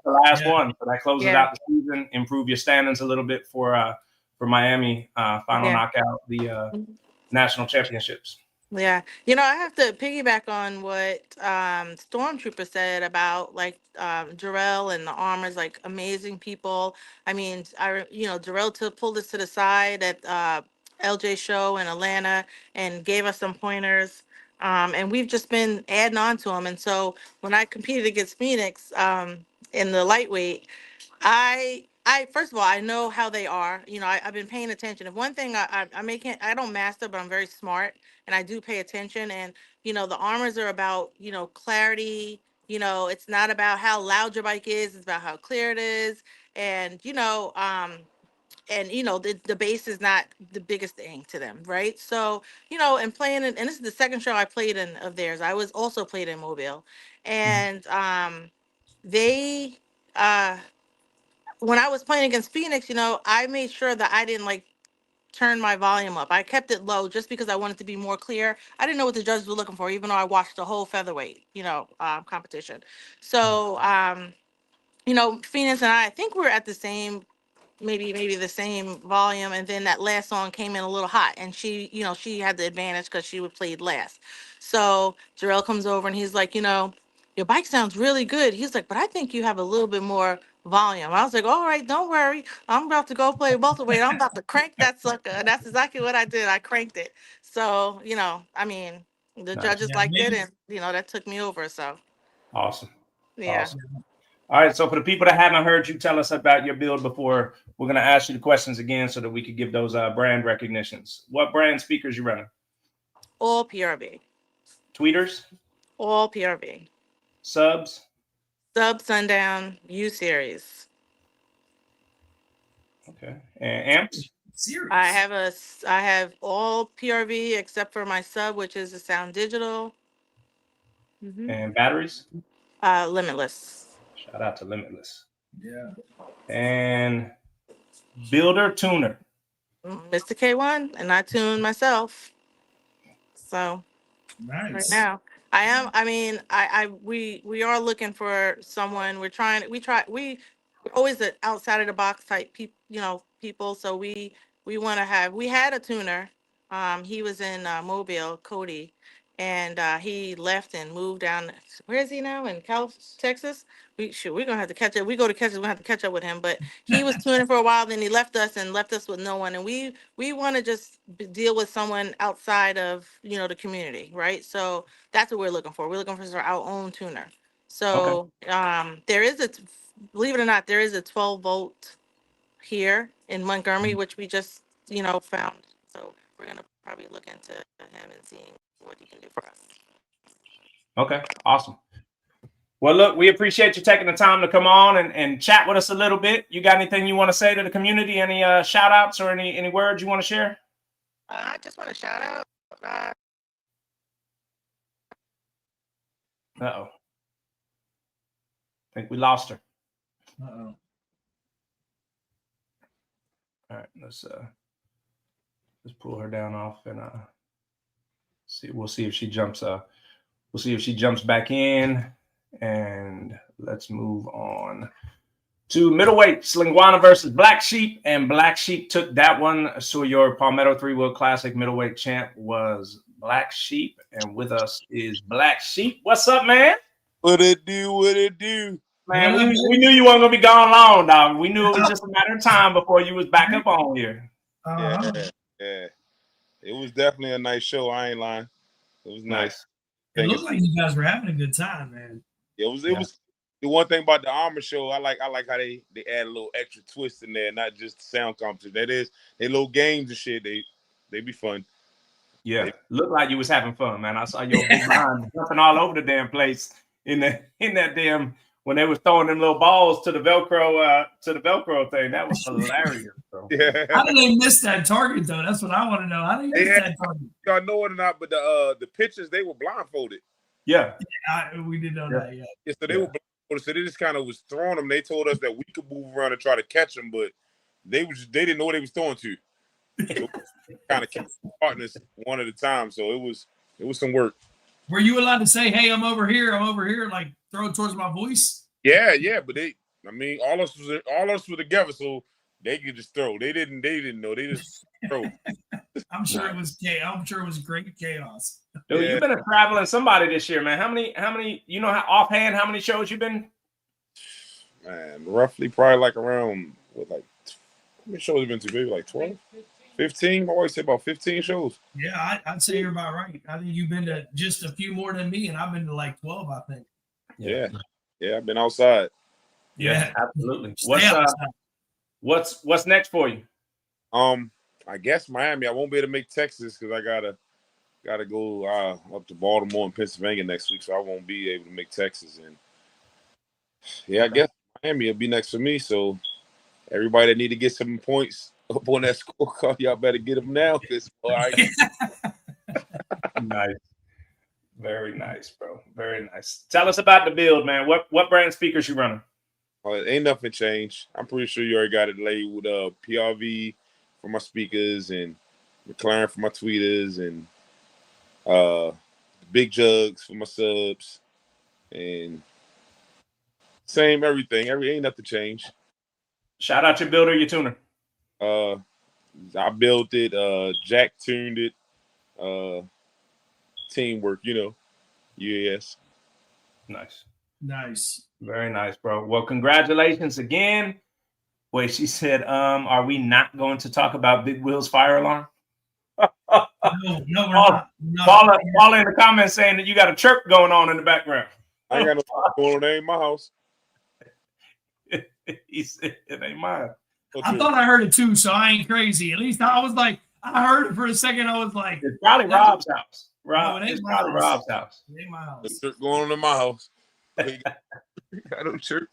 the last one. So that closes out the season. Improve your standings a little bit for Miami. Final knockout, the national championships. Yeah, I have to piggyback on what Stormtrooper said about Jarrell and the Armors, like amazing people. I mean, Jarrell pulled us to the side at LJ show in Atlanta and gave us some pointers. And we've just been adding on to him. And so when I competed against Phoenix in the lightweight, I first of all, I know how they are. I've been paying attention. If one thing I don't master, but I'm very smart and I do pay attention. And the Armors are about clarity. It's not about how loud your bike is. It's about how clear it is. And the bass is not the biggest thing to them, right? So and playing and this is the second show I played in of theirs. I was also played in Mobile, and they when I was playing against Phoenix, I made sure that I didn't turn my volume up. I kept it low just because I wanted to be more clear. I didn't know what the judges were looking for, even though I watched the whole featherweight, competition. So, Phoenix and I think we're at the same, maybe the same volume. And then that last song came in a little hot, and she had the advantage because she would played last. So Jarrell comes over and he's like, your bike sounds really good. He's like, but I think you have a little bit more volume. I was like, all right, don't worry. I'm about to go play welterweight. I'm about to crank that sucker. And that's exactly what I did. I cranked it. So, the judges liked it, and that took me over. So awesome. Yeah. Awesome. All right. So for the people that haven't heard you tell us about your build before, we're going to ask you the questions again so that we could give those brand recognitions. What brand speakers you running? All PRV. Tweeters? All PRV. Subs? Sub Sundown U series. Okay. And amps? Series. I have all PRV except for my sub, which is the Sound Digital. And batteries? Limitless. Shout out to Limitless. Yeah. And builder tuner? Mr. K1, and I tune myself. So nice. Right now. We are looking for someone. We're always the outside of the box type people. So we had a tuner. He was in Mobile, Cody, and he left and moved down. Where is he now? In Texas? We're gonna have to catch up. We go to Texas, we're gonna have to catch up with him. But he was tuning for a while, then he left us with no one. And we want to just deal with someone outside of the community, right? So that's what we're looking for. We're looking for our own tuner. So there is believe it or not, there is a 12-volt here in Montgomery, which we just found. So we're gonna probably look into him and seeing what he can do for us. Okay, awesome. Well, look, we appreciate you taking the time to come on and chat with us a little bit. You got anything you want to say to the community? Any shout outs or any words you want to share? I just want to shout out. Uh-oh. I think we lost her. Uh-oh. All right, let's pull her down off and see. We'll see if she jumps. We'll see if she jumps back in, and let's move on to middleweight. Slingwana versus Black Sheep, and Black Sheep took that one. So your Palmetto 3-Wheel Classic middleweight champ was Black Sheep, and with us is Black Sheep. What's up, man? What it do? What it do? Man, we knew you weren't gonna be gone long, dog. We knew it was just a matter of time before you was back up on here. Yeah. It was definitely a nice show. I ain't lying. It was nice. It looked like you guys were having a good time, man. It was the one thing about the Armor show. I like how they add a little extra twist in there, not just the sound competition. That is, they little games and shit. They be fun. Yeah, looked like you was having fun, man. I saw your big behind jumping all over the damn place in that damn when they was throwing them little balls to the Velcro thing. That was hilarious, bro. Yeah. How did they miss that target though? That's what I want to know. How did they miss that target? Y'all know it or not, but the pitchers, they were blindfolded. Yeah, we didn't know that yet. Yeah, so they were blindfolded, so they just kind of was throwing them. They told us that we could move around and try to catch them, but they didn't know what they was throwing to. So kind of kept partners one at a time, so it was some work. Were you allowed to say, "Hey, I'm over here, like throw it towards my voice"? Yeah, but all of us were together, so they could just throw. They didn't know. They just throw. I'm sure it was chaos. I'm sure it was great chaos. Dude, you've been a traveling somebody this year, man. How many? You know, offhand, how many shows you been? Man, roughly probably like around how many shows have you been to? Maybe like 12, 15. I always say about 15 shows. Yeah, I'd say you're about right. I think you've been to just a few more than me, and I've been to like 12, I think. Yeah, I've been outside. Yeah, absolutely. What's next for you? I guess Miami. I won't be able to make Texas because I gotta go up to Baltimore and Pennsylvania next week, so I won't be able to make Texas. And I guess Miami will be next for me. So everybody that need to get some points up on that scorecard, y'all better get them now. Nice. Very nice, bro. Very nice. Tell us about the build, man. What brand speakers you running? Ain't nothing changed. I'm pretty sure you already got it laid with PRV for my speakers and McLaren for my tweeters and big jugs for my subs and same everything. Ain't nothing changed. Shout out your builder, your tuner. I built it. Jack tuned it. Teamwork, UAS. Nice. Very nice, bro. Well, congratulations again. Wait, she said, are we not going to talk about Big Will's fire alarm? No, we're not. Paula in the comments saying that you got a chirp going on in the background. I ain't got no going on. It ain't my house. He said it ain't mine. I thought I heard it too, so I ain't crazy. At least I was like, I heard it for a second. I was like, it's probably Rob's house. It's probably Rob's house. It ain't my house. There's chirp going on in my house. I don't chirp.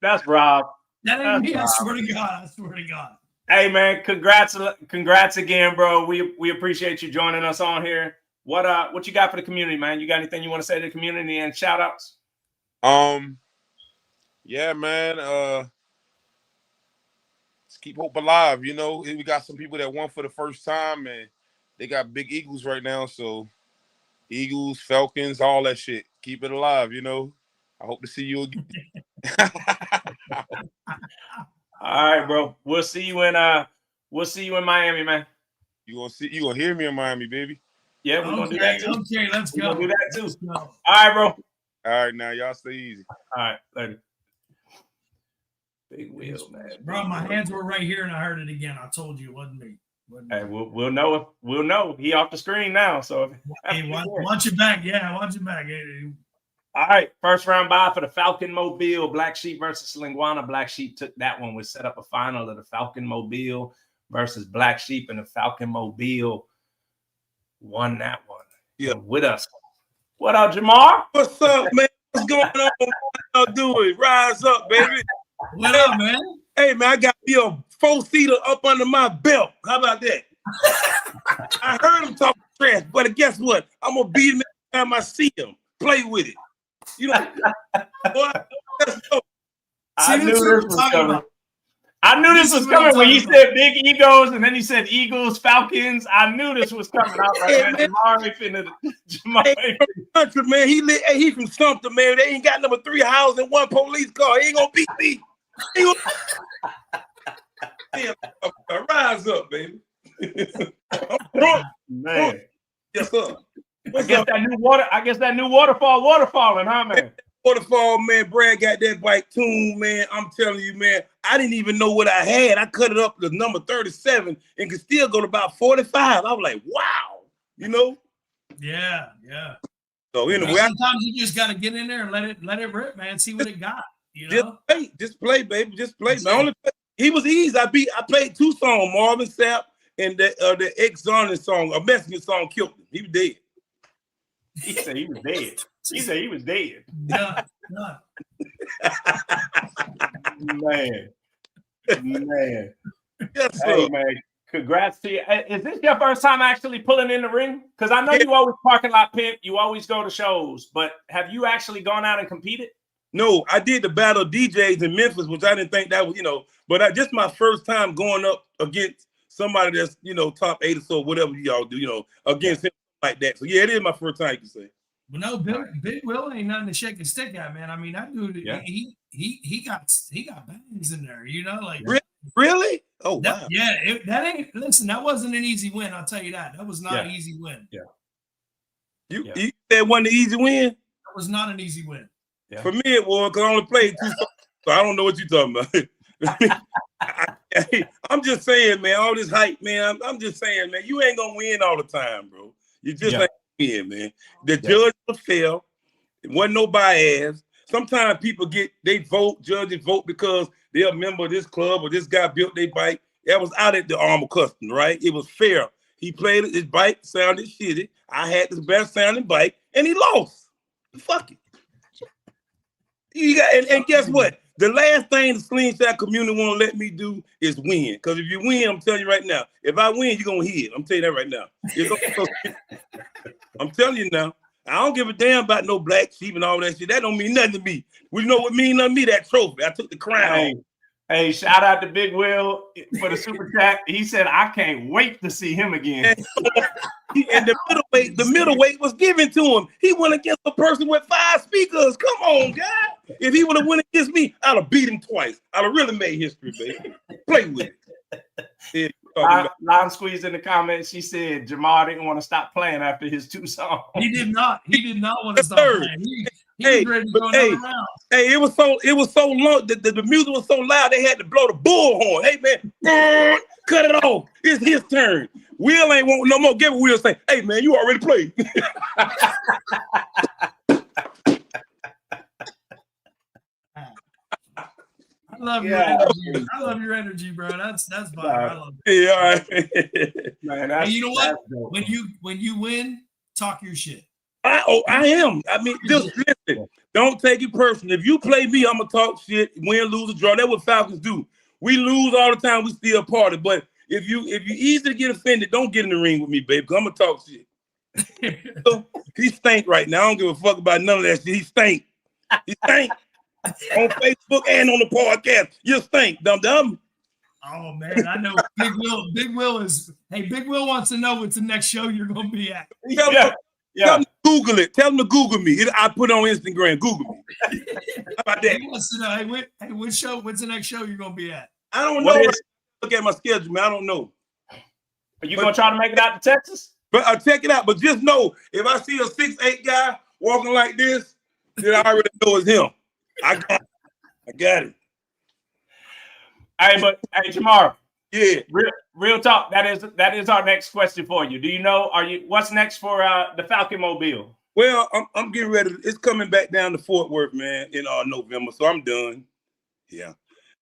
That's Rob. That ain't me. I swear to God. Hey man, congrats again, bro. We appreciate you joining us on here. What you got for the community, man? You got anything you want to say to the community and shout outs? Yeah, man. Let's keep hope alive. We got some people that won for the first time, and they got big Eagles right now. So Eagles, Falcons, all that shit. Keep it alive. I hope to see you again. All right, bro. We'll see you in Miami, man. You gonna hear me in Miami, baby. Yeah, we're gonna do that too. Okay, let's go. We're gonna do that too. All right, bro. All right, now y'all stay easy. All right, later. Big wheel, man. Bro, my hands were right here and I heard it again. I told you it wasn't me. Hey, we'll know. We'll know. He off the screen now. So hey, watch it back. Yeah, watch it back. All right, first round bye for the Falcon Mobile, Black Sheep versus Slingwana. Black Sheep took that one. We set up a final of the Falcon Mobile versus Black Sheep, and the Falcon Mobile won that one. Yeah, with us. What up, Jamar? What's up, man? What's going on? What y'all doing? Rise up, baby. What up, man? Hey, man, I got me a 4-seater up under my belt. How about that? I heard him talking trash, but guess what? I'm gonna beat him every time I see him. Play with it. You know, boy, let's go. I knew this was coming. I knew this was coming when he said big egos and then he said Eagles, Falcons. I knew this was coming. I was like, man, Jamar country, man. He from Sumter, man. They ain't got number 3 house and 1 police car. He ain't gonna beat me. Rise up, baby. I'm drunk. Man. Yes, sir. I guess that new waterfalling, huh, man? Waterfall, man. Brad got that bike tuned, man. I'm telling you, man. I didn't even know what I had. I cut it up to number 37 and could still go to about 45. I was like, wow, you know? Yeah. So anyway, sometimes you just gotta get in there and let it rip, man. See what it got. You know? Just play, baby. Just play. He was easy. I played 2 songs, Marvin Sapp and the Exotic song, a Mexican song, killed him. He was dead. He said he was dead. He said he was dead. Yeah. Man. Yes, hey, man. Congrats to you. Is this your first time actually pulling in the ring? Because I know you always parking lot pimp. You always go to shows. But have you actually gone out and competed? No, I did the Battle of DJs in Memphis, which I didn't think that was, but just my first time going up against somebody that's, top 8 or so, whatever y'all do, against him like that. So, yeah, it is my first time, you can say. Well, no, Big Will ain't nothing to shake a stick at, man. I mean, that dude, he got bangs in there, like really? Oh, wow. Yeah, that wasn't an easy win. I'll tell you that. That was not an easy win. Yeah. You said wasn't an easy win? That was not an easy win. Yeah. For me, it was because I only played 2 songs, so I don't know what you're talking about. I'm just saying, man, all this hype, man. I'm just saying, man, you ain't gonna win all the time, bro. You just ain't win, man. The judge will fail. It wasn't no bias. Sometimes people judges vote because they're a member of this club or this guy built their bike. That was out at the Arma Custom, right? It was fair. He played it, his bike sounded shitty. I had the best sounding bike, and he lost. Fuck it. You got and guess what? The last thing the Slingshot community want to let me do is win. Because if you win, I'm telling you right now, if I win, you're gonna hit. I'm telling you that right now. I'm telling you now. I don't give a damn about no black sheep and all that shit. That don't mean nothing to me. We know what mean to me, that trophy. I took the crown. Hey, shout out to Big Will for the super chat. He said, I can't wait to see him again. And the middleweight was given to him. He went against a person with 5 speakers. Come on, guy. If he would have went against me, I'd have beat him twice. I'd have really made history, baby. Play with it. Lime squeezed in the comments. She said Jamar didn't want to stop playing after his 2 songs. He did not want to stop playing. He was ready to go another round. Hey, it was so long. The music was so loud they had to blow the bullhorn. Hey man, cut it off. It's his turn. Will ain't want no more. Give Will say, hey man, you already played. I love your energy. I love your energy, bro. That's fine. I love it. Yeah, all right. Man, and you know what? When you win, talk your shit. I am. I mean, just listen. Don't take it personal. If you play me, I'm gonna talk shit, win, lose, or draw. That's what Falcons do. We lose all the time. We still party. But if you easy to get offended, don't get in the ring with me, baby. Cause I'm gonna talk shit. He stink right now. I don't give a fuck about none of that shit. He stink. He stink. On Facebook and on the podcast. You stink, dum-dum. Oh man, I know Big Will wants to know what's the next show you're gonna be at. Tell him to Google it. Tell him to Google me. I put it on Instagram. Google me. How about that? He wants to know, hey, what's the next show you're gonna be at? I don't know. Look at my schedule, man. I don't know. Are you gonna try to make it out to Texas? But check it out. But just know, if I see a 6'8" guy walking like this, then I already know it's him. I got it. Hey, Jamar. Yeah. Real talk. That is our next question for you. Do you know? What's next for the Falcon Mobile? Well, I'm getting ready. It's coming back down to Fort Worth, man, in November. So I'm done. Yeah.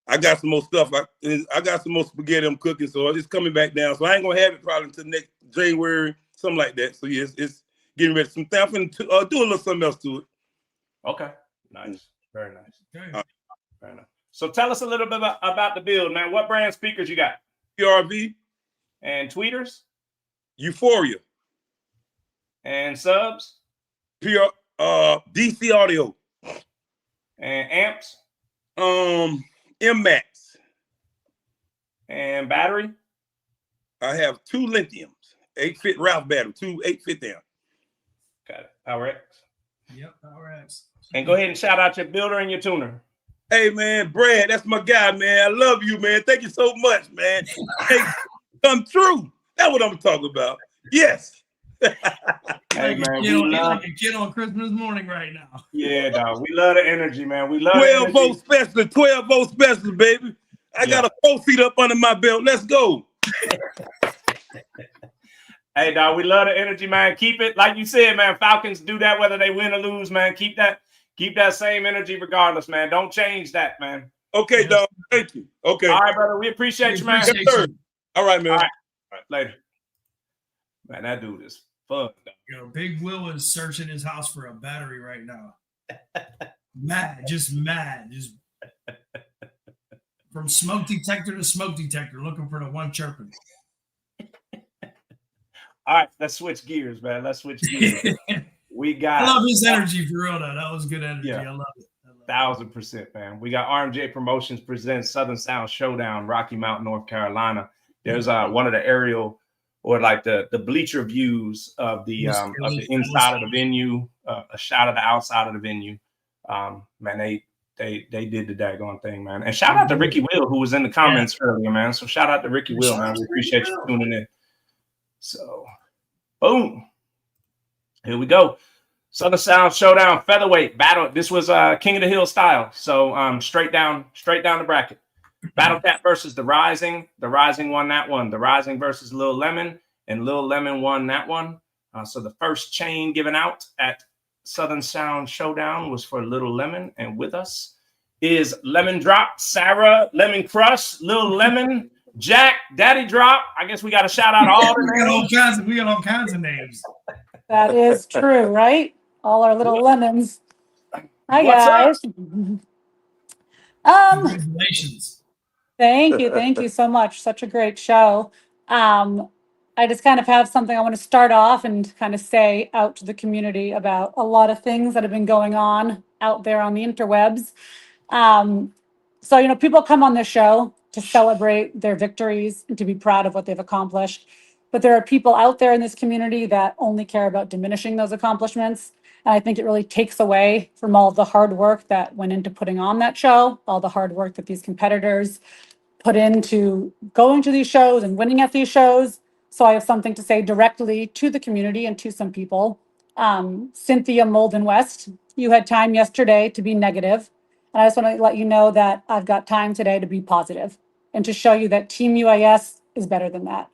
I got some more stuff. I got some more spaghetti I'm cooking, so it's coming back down. So I ain't gonna have it probably until next January, something like that. So yes, it's getting ready. Some stuff and do a little something else to it. Okay, nice, very nice. Very nice. So tell us a little bit about the build, man. What brand speakers you got? PRV and tweeters. Euphoria and subs. DC Audio and amps. MMAX and battery. I have 2 lithiums, 8-fit Ralph battery, 2 8-fit amp. Got it. Power X. Yep, Power X. And go ahead and shout out your builder and your tuner. Hey man, Brad, that's my guy, man. I love you, man. Thank you so much, man. Hey, come true. That's what I'm talking about. Yes. Hey man, like a kid on Christmas morning right now. Yeah, dog. We love the energy, man. We love 12 volt special, 12 volt special, baby. I got a 4 feet up under my belt. Let's go. Hey, dog, we love the energy, man. Keep it like you said, man. Falcons do that whether they win or lose, man. Keep that same energy regardless, man. Don't change that, man. Okay, dog. Thank you. Okay. All right, brother. We appreciate you, man. All right, man. All right. Later. Man, that dude is fun. Big Will is searching his house for a battery right now. Mad. Just from smoke detector to smoke detector, looking for the one chirping. All right, let's switch gears, man. Let's switch gears. We got. I love his energy for real, though. That was good energy. Yeah. I love it. 1000%, man. We got RMJ Promotions presents Southern Sound Showdown, Rocky Mount, North Carolina. There's one of the aerial or like the bleacher views of the inside of the venue, a shot of the outside of the venue. Man, they did the daggone thing, man. And shout out to Ricky Will, who was in the comments earlier, man. So shout out to Ricky Will, man. We appreciate you tuning in. So, boom. Here we go. Southern Sound Showdown featherweight battle. This was King of the Hill style. So straight down the bracket. Battle Cat versus The Rising. The Rising won that one. The Rising versus Lil Lemon, and Lil Lemon won that one. So the first chain given out at Southern Sound Showdown was for Little Lemon, and with us is Lemon Drop, Sarah, Lemon Crush, Lil Lemon, Jack, Daddy Drop. I guess we got to shout out all the names. We got all kinds of names. That is true, right? All our little lemons. Hi, What's guys. Congratulations. Thank you so much. Such a great show. I just kind of have something I want to start off and kind of say out to the community about a lot of things that have been going on out there on the interwebs. So, people come on this show to celebrate their victories and to be proud of what they've accomplished. But there are people out there in this community that only care about diminishing those accomplishments. And I think it really takes away from all the hard work that went into putting on that show, all the hard work that these competitors put into going to these shows and winning at these shows. So I have something to say directly to the community and to some people. Cynthia Molden West, you had time yesterday to be negative. And I just want to let you know that I've got time today to be positive and to show you that Team UIS is better than that.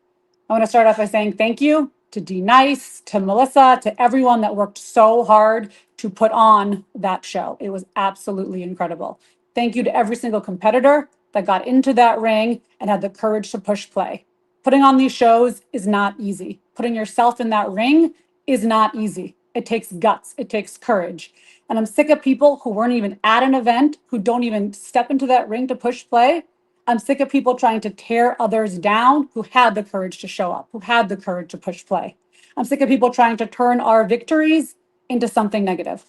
I want to start off by saying thank you to D-Nyce, to Melissa, to everyone that worked so hard to put on that show. It was absolutely incredible. Thank you to every single competitor that got into that ring and had the courage to push play. Putting on these shows is not easy. Putting yourself in that ring is not easy. It takes guts. It takes courage. And I'm sick of people who weren't even at an event, who don't even step into that ring to push play. I'm sick of people trying to tear others down who had the courage to show up, who had the courage to push play. I'm sick of people trying to turn our victories into something negative.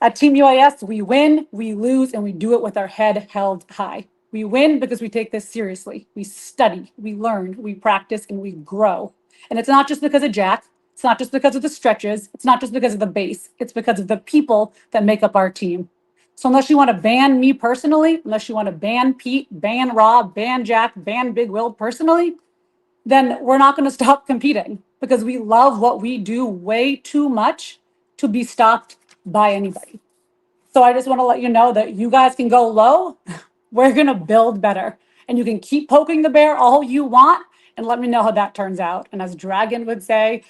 At Team UIS, we win, we lose, and we do it with our head held high. We win because we take this seriously. We study, we learn, we practice, and we grow. And it's not just because of Jack. It's not just because of the stretches. It's not just because of the base. It's because of the people that make up our team. So unless you want to ban me personally, unless you want to ban Pete, ban Rob, ban Jack, ban Big Will personally, then we're not going to stop competing because we love what we do way too much to be stopped by anybody. So I just want to let you know that you guys can go low. We're going to build better. And you can keep poking the bear all you want and let me know how that turns out. And as Dragon would say,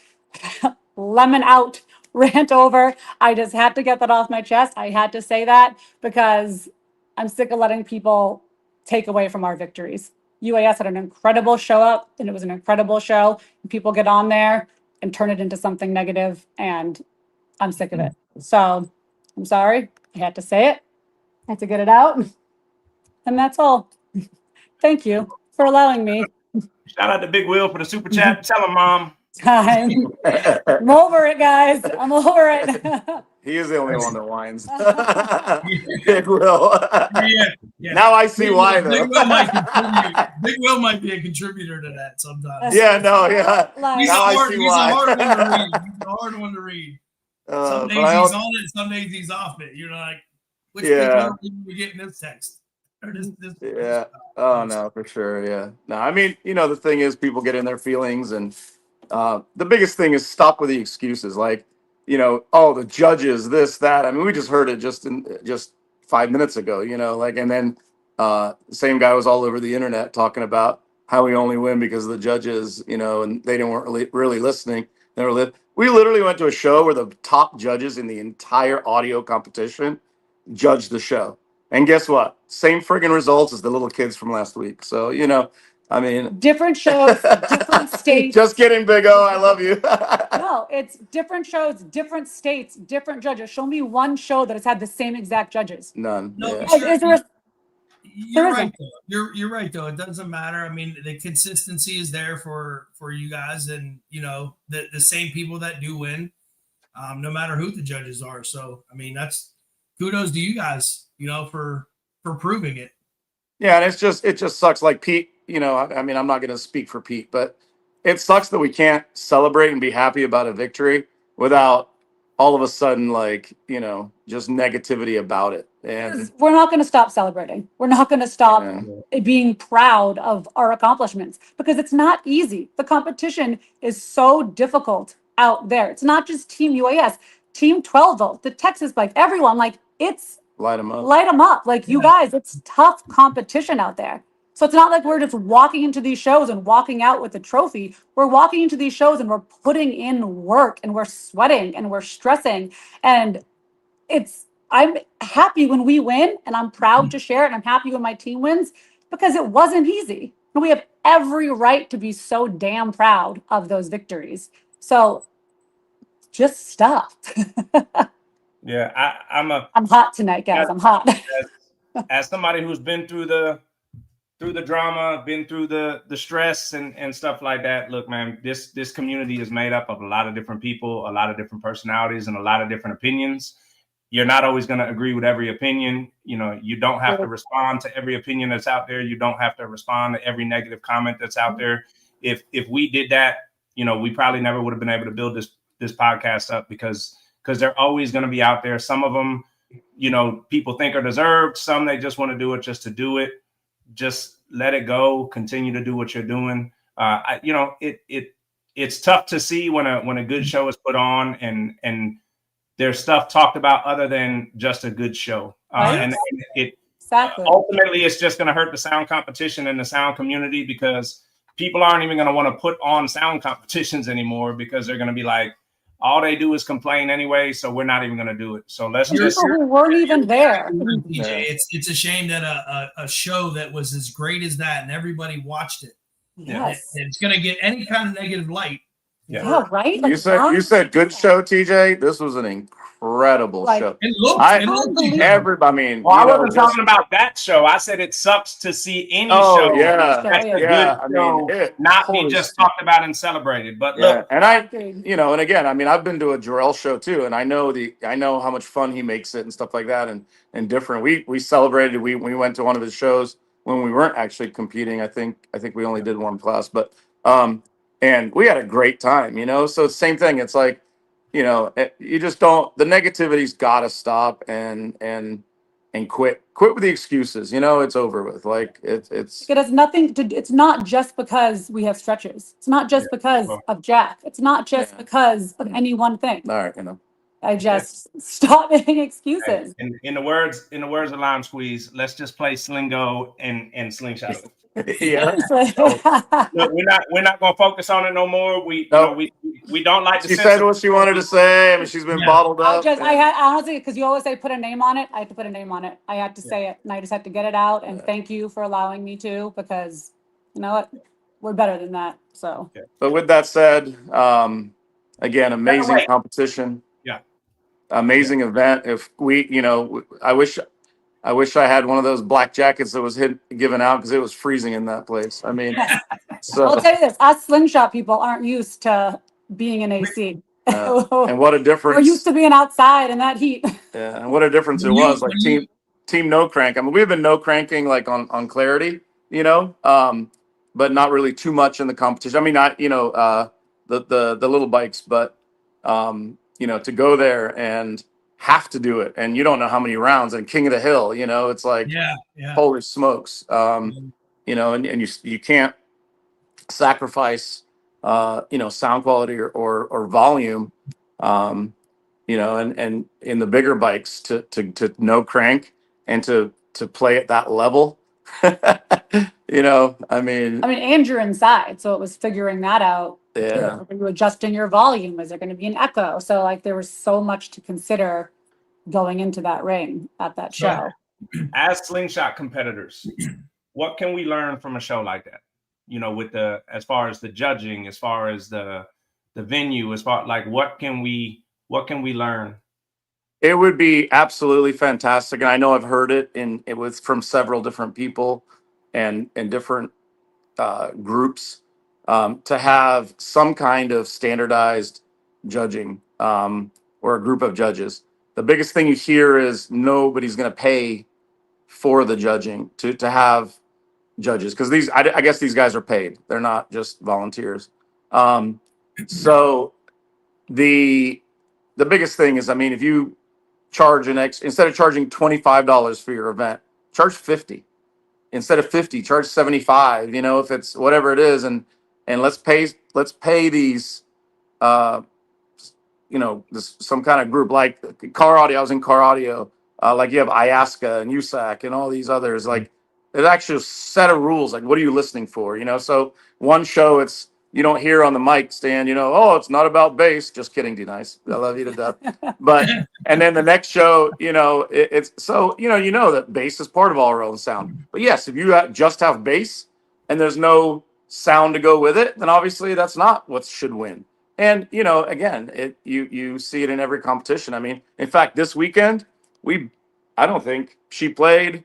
lemon out rant over. I just had to get that off my chest. I had to say that because I'm sick of letting people take away from our victories. UAS had an incredible show up, and it was an incredible show. And people get on there and turn it into something negative, and I'm sick of it. So I'm sorry. I had to say it. I had to get it out. And that's all. Thank you for allowing me. Shout out to Big Will for the super chat. Tell him, Mom. I'm over it, guys. I'm over it. He is the only one that whines. Big Will. Yeah. Now I see why, though. Big Will might be a contributor to that sometimes. Yeah, no, yeah. He's, now a I hard, see he's why. a hard one to read. He's a hard one to read. Some days he's on it, some days he's off it. You're like, which are we getting this text? Or this Yeah. Oh, no, for sure. Yeah. No, I mean, the thing is, people get in their feelings, and the biggest thing is stop with the excuses. Like, oh, the judges, this, that. I mean, we just heard it just 5 minutes ago, and then the same guy was all over the internet talking about how we only win because of the judges, and they weren't really listening. We literally went to a show where the top judges in the entire audio competition judged the show. And guess what? Same friggin' results as the little kids from last week. So, I mean, different shows, different states. Just kidding, Big O. I love you. No, it's different shows, different states, different judges. Show me one show that has had the same exact judges. None. No, Yeah. you're right though. You're right though. It doesn't matter. I mean, the consistency is there for you guys, and the same people that do win, no matter who the judges are. So I mean, that's kudos to you guys, for proving it. Yeah, and it just sucks. Like Pete, I mean, I'm not going to speak for Pete, but it sucks that we can't celebrate and be happy about a victory without all of a sudden, just negativity about it. And we're not going to stop celebrating. We're not going to stop being proud of our accomplishments because it's not easy. The competition is so difficult out there. It's not just Team UAS, Team 12 volt, the Texas bike, everyone. It's light them up. Light them up. You guys, it's tough competition out there. So it's not like we're just walking into these shows and walking out with a trophy. We're walking into these shows and we're putting in work and we're sweating and we're stressing. And I'm happy when we win and I'm proud to share it. And I'm happy when my team wins because it wasn't easy. And we have every right to be so damn proud of those victories. So just stop. Yeah, I'm hot tonight, guys. I'm hot. As somebody who's been through the drama, been through the stress and stuff like that. Look, man, this community is made up of a lot of different people, a lot of different personalities, and a lot of different opinions. You're not always going to agree with every opinion. You don't have to respond to every opinion that's out there. You don't have to respond to every negative comment that's out there. If we did that, we probably never would have been able to build this podcast up because they're always going to be out there. Some of them, people think are deserved. Some they just want to do it just to do it. Just let it go. Continue to do what you're doing. It's tough to see when a good show is put on and there's stuff talked about other than just a good show. And it ultimately it's just going to hurt the sound competition and the sound community because people aren't even going to want to put on sound competitions anymore because they're going to be like, all they do is complain anyway, so we're not even going to do it. So let's just. We weren't even there. DJ, it's a shame that a show that was as great as that and everybody watched it. Yes. It's going to get any kind of negative light. Yeah, right. You said good show, TJ. This was an incredible show. It looked I mean, I wasn't talking about that show. I said it sucks to see any show. Yeah, that's a good show, not be just talked about and celebrated. But look, and and again, I mean, I've been to a Jarrell show too, and I know how much fun he makes it and stuff like that, and different. We celebrated. We went to one of his shows when we weren't actually competing. I think we only did one class, but and we had a great time. So it's the same thing. It's like, you just don't. The negativity's got to stop and quit with the excuses. It's over with. Like it's. It has nothing to. It's not just because we have stretches. It's not just because of Jack. It's not just because of any one thing. All right, I just stop making excuses. In the words of Lime Squeeze, let's just play Slingo and Slingshot. Yeah. So, look, we're not gonna focus on it no more. We We don't like to She censor. said what she wanted to say. I mean, she's been bottled up. I had honestly, because you always say put a name on it. I had to put a name on it. I had to say it, and I just had to get it out. And thank you for allowing me to, because you know what, we're better than that. So. But with that said, again, amazing competition. Yeah. Amazing event. If we, you know, I wish I had one of those black jackets that was given out, because it was freezing in that place. I mean, so I'll tell you this: us slingshot people aren't used to being in AC. and what a difference. We're used to being outside in that heat. Yeah, and what a difference it was. Like team no crank. I mean, we've been no cranking like on Clarity, you know, but not really too much in the competition. I mean, not, you know, the little bikes, but you know, to go there and have to do it, and you don't know how many rounds, and King of the Hill, you know, it's like, holy smokes, you know, and you can't sacrifice you know, sound quality or volume, you know, and in the bigger bikes to no crank and to play at that level. You know, I mean, and you're inside, so it was figuring that out. Yeah. Are you adjusting your volume? Is there going to be an echo? So like there was so much to consider going into that ring at that show. As slingshot competitors, what can we learn from a show like that? You know, with as far as the judging, as far as the venue, as far like what can we learn? It would be absolutely fantastic, and I know I've heard it was from several different people and different groups, to have some kind of standardized judging, or a group of judges. The biggest thing you hear is nobody's going to pay for the judging to have judges, because I guess these guys are paid. They're not just volunteers. So the biggest thing is, I mean, if you charge instead of charging $25 for your event, charge 50. Instead of 50, charge 75, you know, if it's whatever it is, and let's pay these you know, some kind of group like Car Audio. I was in Car Audio, like you have Ayaska and USAC and all these others. Like there's actually a set of rules, like what are you listening for, you know? So one show, it's, you don't hear on the mic stand, you know, oh, it's not about bass. Just kidding, D-Nyce. I love you to death. But, and then the next show, you know, it's so, you know that bass is part of all our own sound. But yes, if you just have bass and there's no sound to go with it, then obviously that's not what should win. And, you know, again, you see it in every competition. I mean, in fact, this weekend, I don't think she played,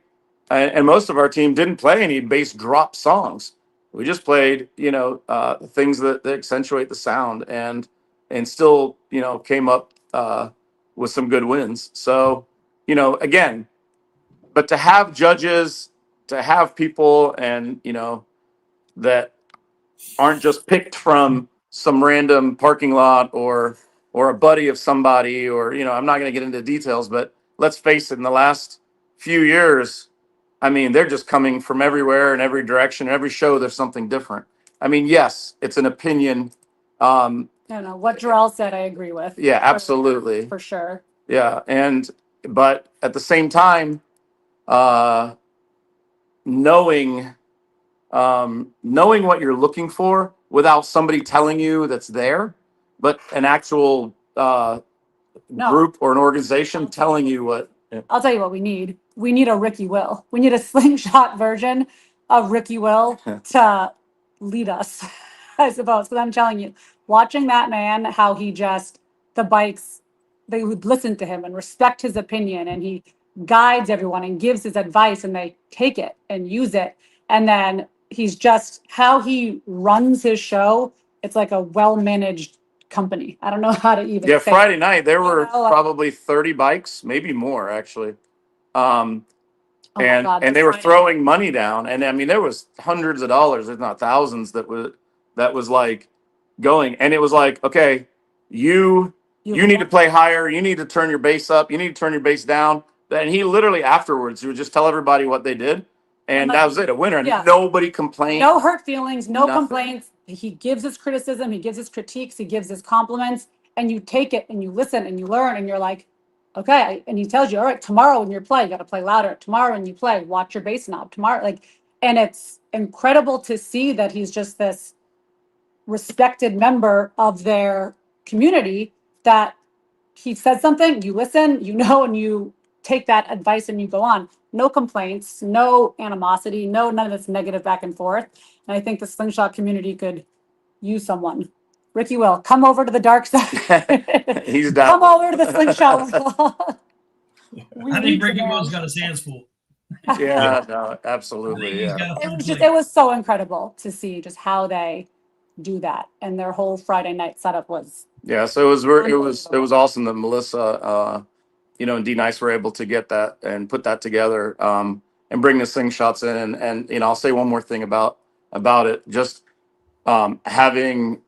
and most of our team didn't play any bass drop songs. We just played, you know, things that accentuate the sound, and still, you know, came up with some good wins. So, you know, again, but to have judges, to have people, and, you know, that aren't just picked from some random parking lot or a buddy of somebody, or, you know, I'm not going to get into details, but let's face it, in the last few years, I mean, they're just coming from everywhere in every direction. Every show, there's something different. I mean, yes, it's an opinion. I don't know what Jarrell said. I agree with. Yeah, absolutely. For sure. Yeah. But at the same time, knowing what you're looking for without somebody telling you that's there, but an actual group or an organization telling you what. I'll tell you what we need. We need a Ricky Will. We need a slingshot version of Ricky Will to lead us, I suppose. Because I'm telling you, watching that man, how he the bikes, they would listen to him and respect his opinion, and he guides everyone and gives his advice, and they take it and use it. And then he's just, how he runs his show, it's like a well-managed company. I don't know how to even say Friday it. night there were probably 30 bikes, maybe more actually. And they were throwing money down, and I mean there was hundreds of dollars, if not thousands, that was like going, and it was like, okay, you need to play higher, you need to turn your bass up, you need to turn your bass down. And he literally afterwards, he would just tell everybody what they did, and that was it, a winner. And nobody complained. No hurt feelings, no Nothing. complaints. He gives his criticism, he gives his critiques, he gives his compliments, and you take it and you listen and you learn, and you're like, okay. And he tells you, all right, tomorrow when you play, you got to play louder. Tomorrow when you play, watch your bass knob. Tomorrow, and it's incredible to see that he's just this respected member of their community that he says something, you listen, and you take that advice and you go on. No complaints, no animosity, none of this negative back and forth. And I think the Slingshot community could use someone. Ricky Will, come over to the dark side. He's down. Come over to the Slingshot World. I think Ricky Will's got his hands full. Yeah, no, absolutely. Yeah. It was so incredible to see just how they do that, and their whole Friday night setup was. Yeah, so it was awesome that Melissa, and D-Nyce were able to get that and put that together, and bring the Slingshots in, and I'll say one more thing about it, just having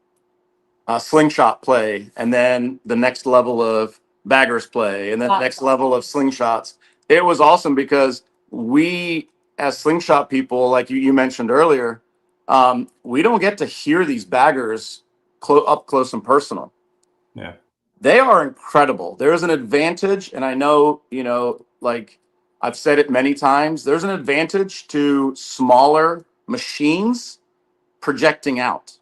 a Slingshot play, and then the next level of baggers play, and then the next level of Slingshots. It was awesome because we, as Slingshot people, like you mentioned earlier, we don't get to hear these baggers up close and personal. Yeah. They are incredible. There is an advantage, and I know, like I've said it many times, there's an advantage to smaller machines projecting out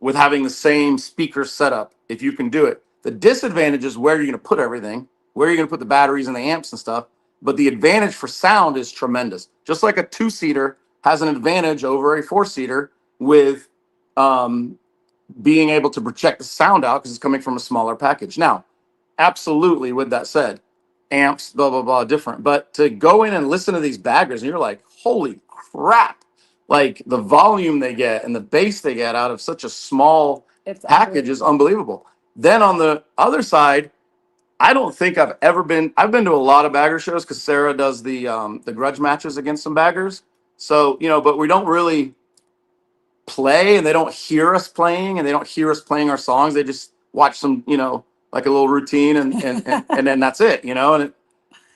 with having the same speaker setup, if you can do it. The disadvantage is where you're going to put everything, where you're going to put the batteries and the amps and stuff. But the advantage for sound is tremendous. Just like a 2-seater has an advantage over a 4-seater with being able to project the sound out because it's coming from a smaller package. Now, absolutely, with that said, amps, blah, blah, blah, different. But to go in and listen to these baggers, and you're like, holy crap. Like the volume they get and the bass they get out of such a small package is unbelievable. Then on the other side, I don't think I've been to a lot of bagger shows because Sarah does the grudge matches against some baggers. So, but we don't really play, and they don't hear us playing, and they don't hear us playing our songs. They just watch some, like a little routine, and then that's it,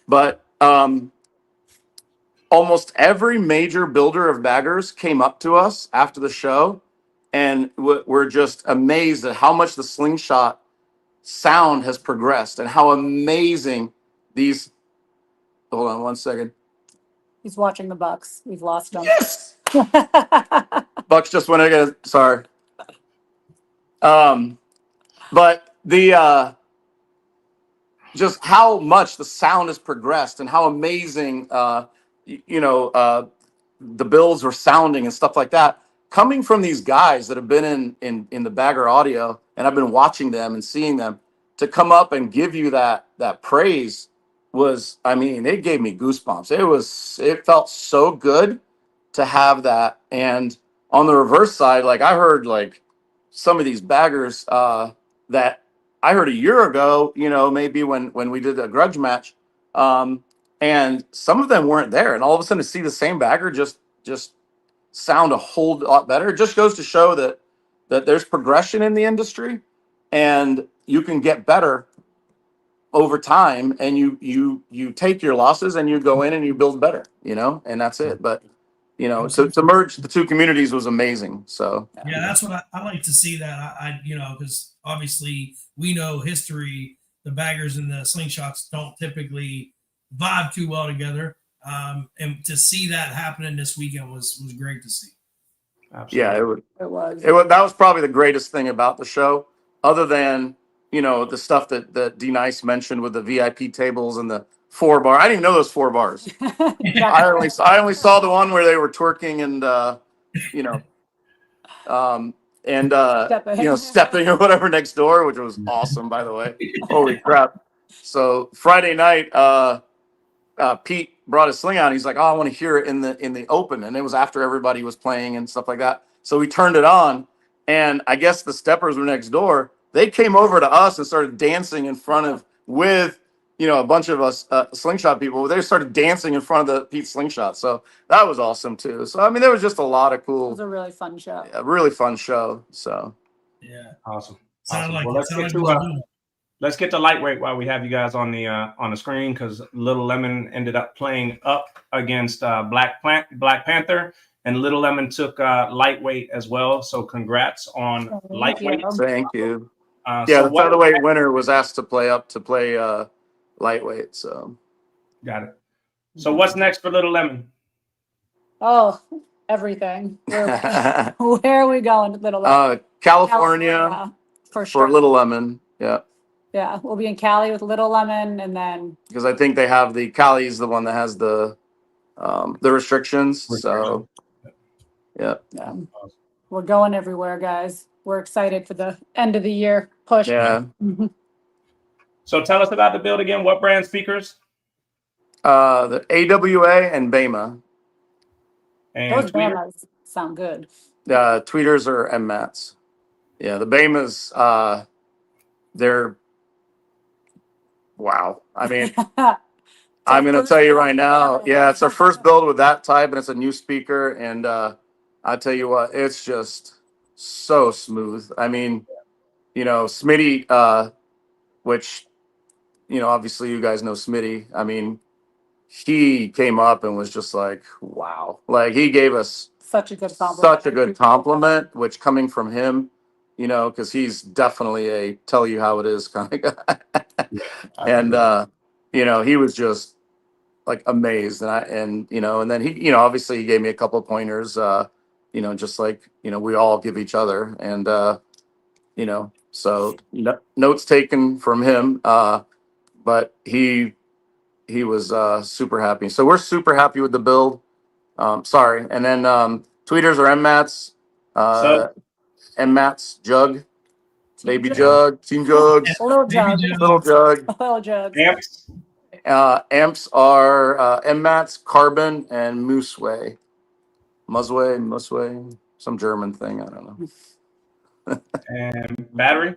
but almost every major builder of baggers came up to us after the show, and we're just amazed at how much the Slingshot sound has progressed and how amazing these. Hold on one second. He's watching the Bucks. We've lost him. Yes. Bucks just went again. Sorry. But the just how much the sound has progressed and how amazing the builds were sounding and stuff like that, coming from these guys that have been in the bagger audio, and I've been watching them and seeing them, to come up and give you that praise was, it gave me goosebumps. It felt so good to have that. And on the reverse side, like I heard like some of these baggers that I heard a year ago, maybe when we did a grudge match, and some of them weren't there, and all of a sudden to see the same bagger just sound a whole lot better. It just goes to show that there's progression in the industry, and you can get better over time, and you take your losses and you go in and you build better, and that's it. But so to merge the two communities was amazing. So yeah, that's what I like to see. That I because obviously we know history, the baggers and the Slingshots don't typically vibe too well together. And to see that happening this weekend was great to see. Absolutely. Yeah, it was. That was probably the greatest thing about the show, other than the stuff that D-Nyce mentioned with the VIP tables and the 4 bar. I didn't even know those 4 bars. I only saw the one where they were twerking and stepping or whatever next door, which was awesome, by the way. Holy crap! So Friday night, Pete brought his Sling out. He's like, "Oh, I want to hear it in the open," and it was after everybody was playing and stuff like that. So we turned it on, and I guess the steppers were next door. They came over to us and started dancing in front of with a bunch of us Slingshot people. They started dancing in front of the Pete Slingshot. So that was awesome too. So there was just a lot of cool. It was a really fun show. A really fun show. So yeah, awesome. Like well, let's get to lightweight while we have you guys on the screen, because Little Lemon ended up playing up against Black Panther, and Little Lemon took lightweight as well. So congrats on lightweight. Thank you. The featherweight winner was asked to play lightweight. So got it. So what's next for Little Lemon? Oh, everything. Where are we going, Little Lemon? California for sure. Little Lemon. Yeah. Yeah, we'll be in Cali with Little Lemon, and then Because I think they have Cali's the one that has the restrictions. So yeah. We're going everywhere, guys. We're excited for the end of the year push. Yeah. So tell us about the build again. What brand speakers? The AWA and BEMA. And those BEMAs sound good. Tweeters are MMATs. Yeah, the BEMAs, they're wow. I mean, I'm going to tell you right now. Yeah, it's our first build with that type, and it's a new speaker. And I tell you what, it's just so smooth. I mean, Smitty, which, obviously you guys know Smitty. I mean, he came up and was just like, wow. Like, he gave us such a good compliment. Which coming from him, because he's definitely a tell you how it is kind of guy. And, he was just like amazed. And then he, obviously he gave me a couple of pointers, just like, we all give each other. And, so notes taken from him. But he was super happy. So we're super happy with the build. Sorry. And then tweeters are MMATs, MMATs, Jug, Baby Jug, Team Jugs, Little Jug. Little Jug. Little Jug. Amps. Amps are MMATs, Carbon, and Mooseway. Musway, some German thing. I don't know. And battery?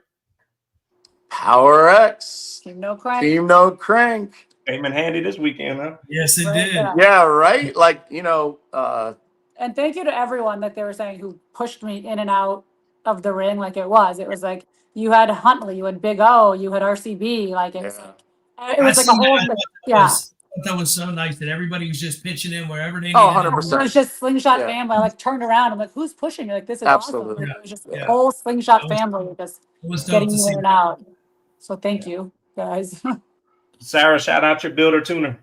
Power X. Team No Crank. Team No Crank. Came in handy this weekend, huh? Yes, it did. Yeah, right? Like, and thank you to everyone that they were saying who pushed me in and out of the ring like it was. It was like you had Huntley, you had Big O, you had RCB. Like it was like a whole That was so nice that everybody was just pitching in wherever they needed. 100%. It was just Slingshot family. I like turned around. I'm like, who's pushing? You're like, this is awesome. Like, it was just the whole Slingshot family just getting you in and out. So thank you, guys. Sarah, shout out your builder tuner.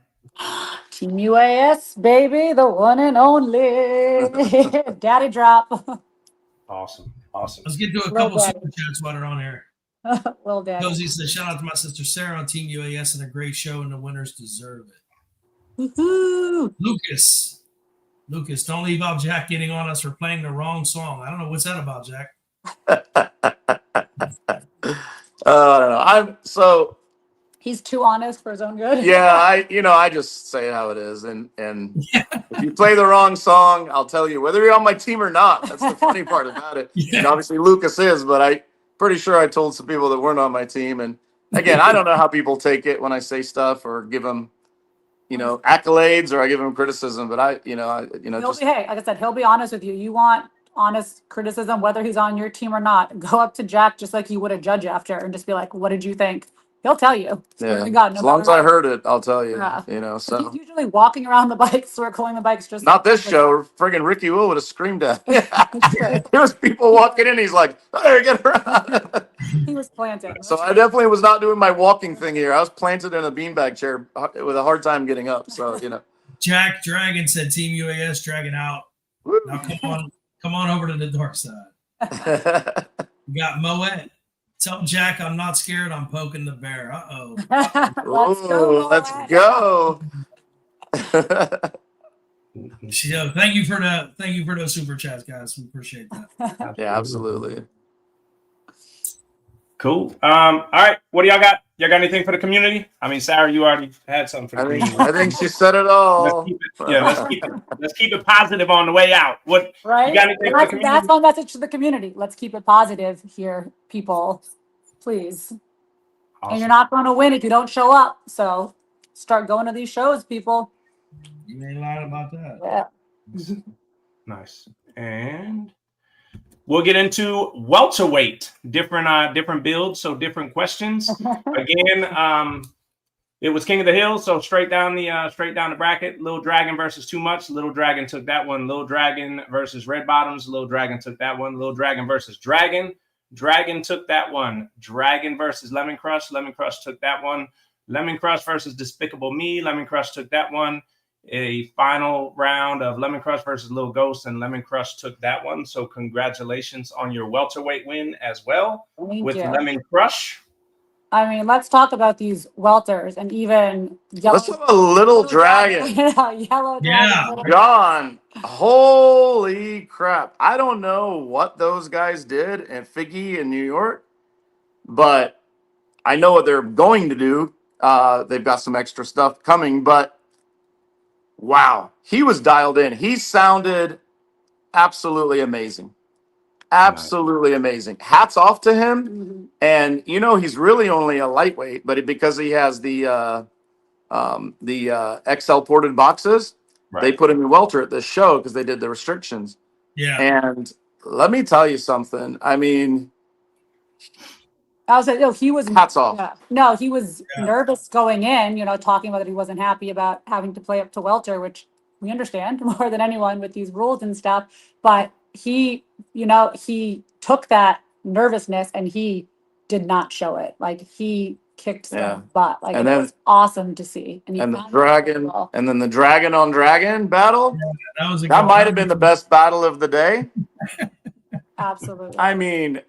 Team UAS, baby, the one and only. Daddy drop. Awesome. Let's get to a couple super chats while they're on here. Well, Daddy. Cozy says, shout out to my sister Sarah on Team UAS and a great show, and the winners deserve it. Woo-hoo. Lucas, don't leave out Jack getting on us for playing the wrong song. I don't know what's that about, Jack. I don't know. He's too honest for his own good. Yeah, I just say it how it is. And if you play the wrong song, I'll tell you whether you're on my team or not. That's the funny part about it. Yeah. And obviously Lucas is, but I'm pretty sure I told some people that weren't on my team. And again, I don't know how people take it when I say stuff or give them, accolades or I give them criticism. But hey, like I said, he'll be honest with you. You want honest criticism, whether he's on your team or not. Go up to Jack just like you would a judge after and just be like, what did you think? He'll tell you. Yeah. God, as long as I heard it, I'll tell you. Yeah. So he's usually walking around the bikes, circling the bikes. Just not this show. Friggin' Ricky Will would have screamed at me. There was people walking in. He's like, "Hey, get around." He was planted. So I definitely was not doing my walking thing here. I was planted in a beanbag chair with a hard time getting up. So Jack Dragon said Team UAS dragging out. Woo. Now come on over to the dark side. You got Moet. Tell Jack I'm not scared. I'm poking the bear. Let's go. So thank you for those super chats, guys. We appreciate that. Yeah, absolutely. Cool. All right. What do y'all got? Y'all got anything for the community? I mean, Sarah, you already had something for the community. I think she said it all. Let's keep it positive on the way out. What? Right? You got anything for the community? That's my message to the community. Let's keep it positive here, people. Please. Awesome. And you're not going to win if you don't show up. So start going to these shows, people. You ain't lying about that. Yeah. Nice. And we'll get into welterweight, different builds, so different questions. Again, it was King of the Hill, so straight down the bracket. Little Dragon versus Too Much. Little Dragon took that one. Little Dragon versus Red Bottoms. Little Dragon took that one. Little Dragon versus Dragon. Dragon took that one. Dragon versus Lemon Crush. Lemon Crush took that one. Lemon Crush versus Despicable Me. Lemon Crush took that one. a final round of Lemon Crush versus Lil Ghost, and Lemon Crush took that one. So congratulations on your welterweight win as well. Thank with you. Lemon Crush. I mean, let's talk about these welters and even Let's have a little dragon. Yellow dragon. John, holy crap. I don't know what those guys did at Figgy in New York, but I know what they're going to do. They've got some extra stuff coming, but wow, he was dialed in. He sounded absolutely amazing. Absolutely amazing. Hats off to him. And you know, he's really only a lightweight, but because he has the XL ported boxes, they put him in welter at this show because they did the restrictions. Yeah. And let me tell you something. I mean, I was like, no, he was hats off. Yeah. No, he was nervous going in, you know, talking about that he wasn't happy about having to play up to welter, which we understand more than anyone with these rules and stuff. But he, you know, he took that nervousness and he did not show it. Like he kicked some butt. Like And it then- was awesome to see. And, he And the found it dragon, really well. and then the dragon on dragon battle. That was That might have been the best battle of the day. Absolutely. I mean,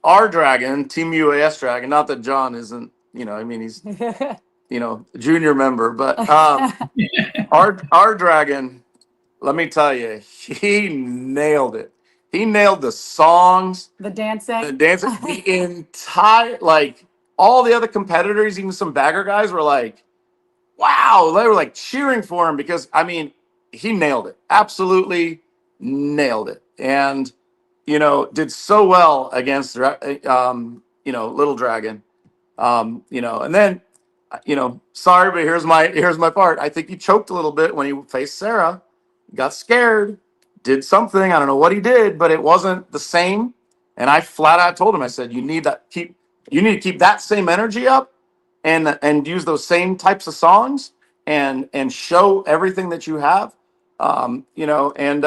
our dragon, Team UAS dragon, not that John isn't, you know, I mean, he's, you know, a junior member, but our dragon, let me tell you, he nailed it. He nailed the songs, The dancing. the entire, like, all the other competitors, even some bagger guys were like, wow, they were like cheering for him because, I mean, he nailed it. Absolutely nailed it. And, you know, did so well against, you know, Little Dragon. You know, and then, you know, sorry, but here's my part. I think he choked a little bit when he faced Sarah, got scared, did something. I don't know what he did, but it wasn't the same. And I flat out told him, I said, you need to keep that same energy up and use those same types of songs and show everything that you have. You know, and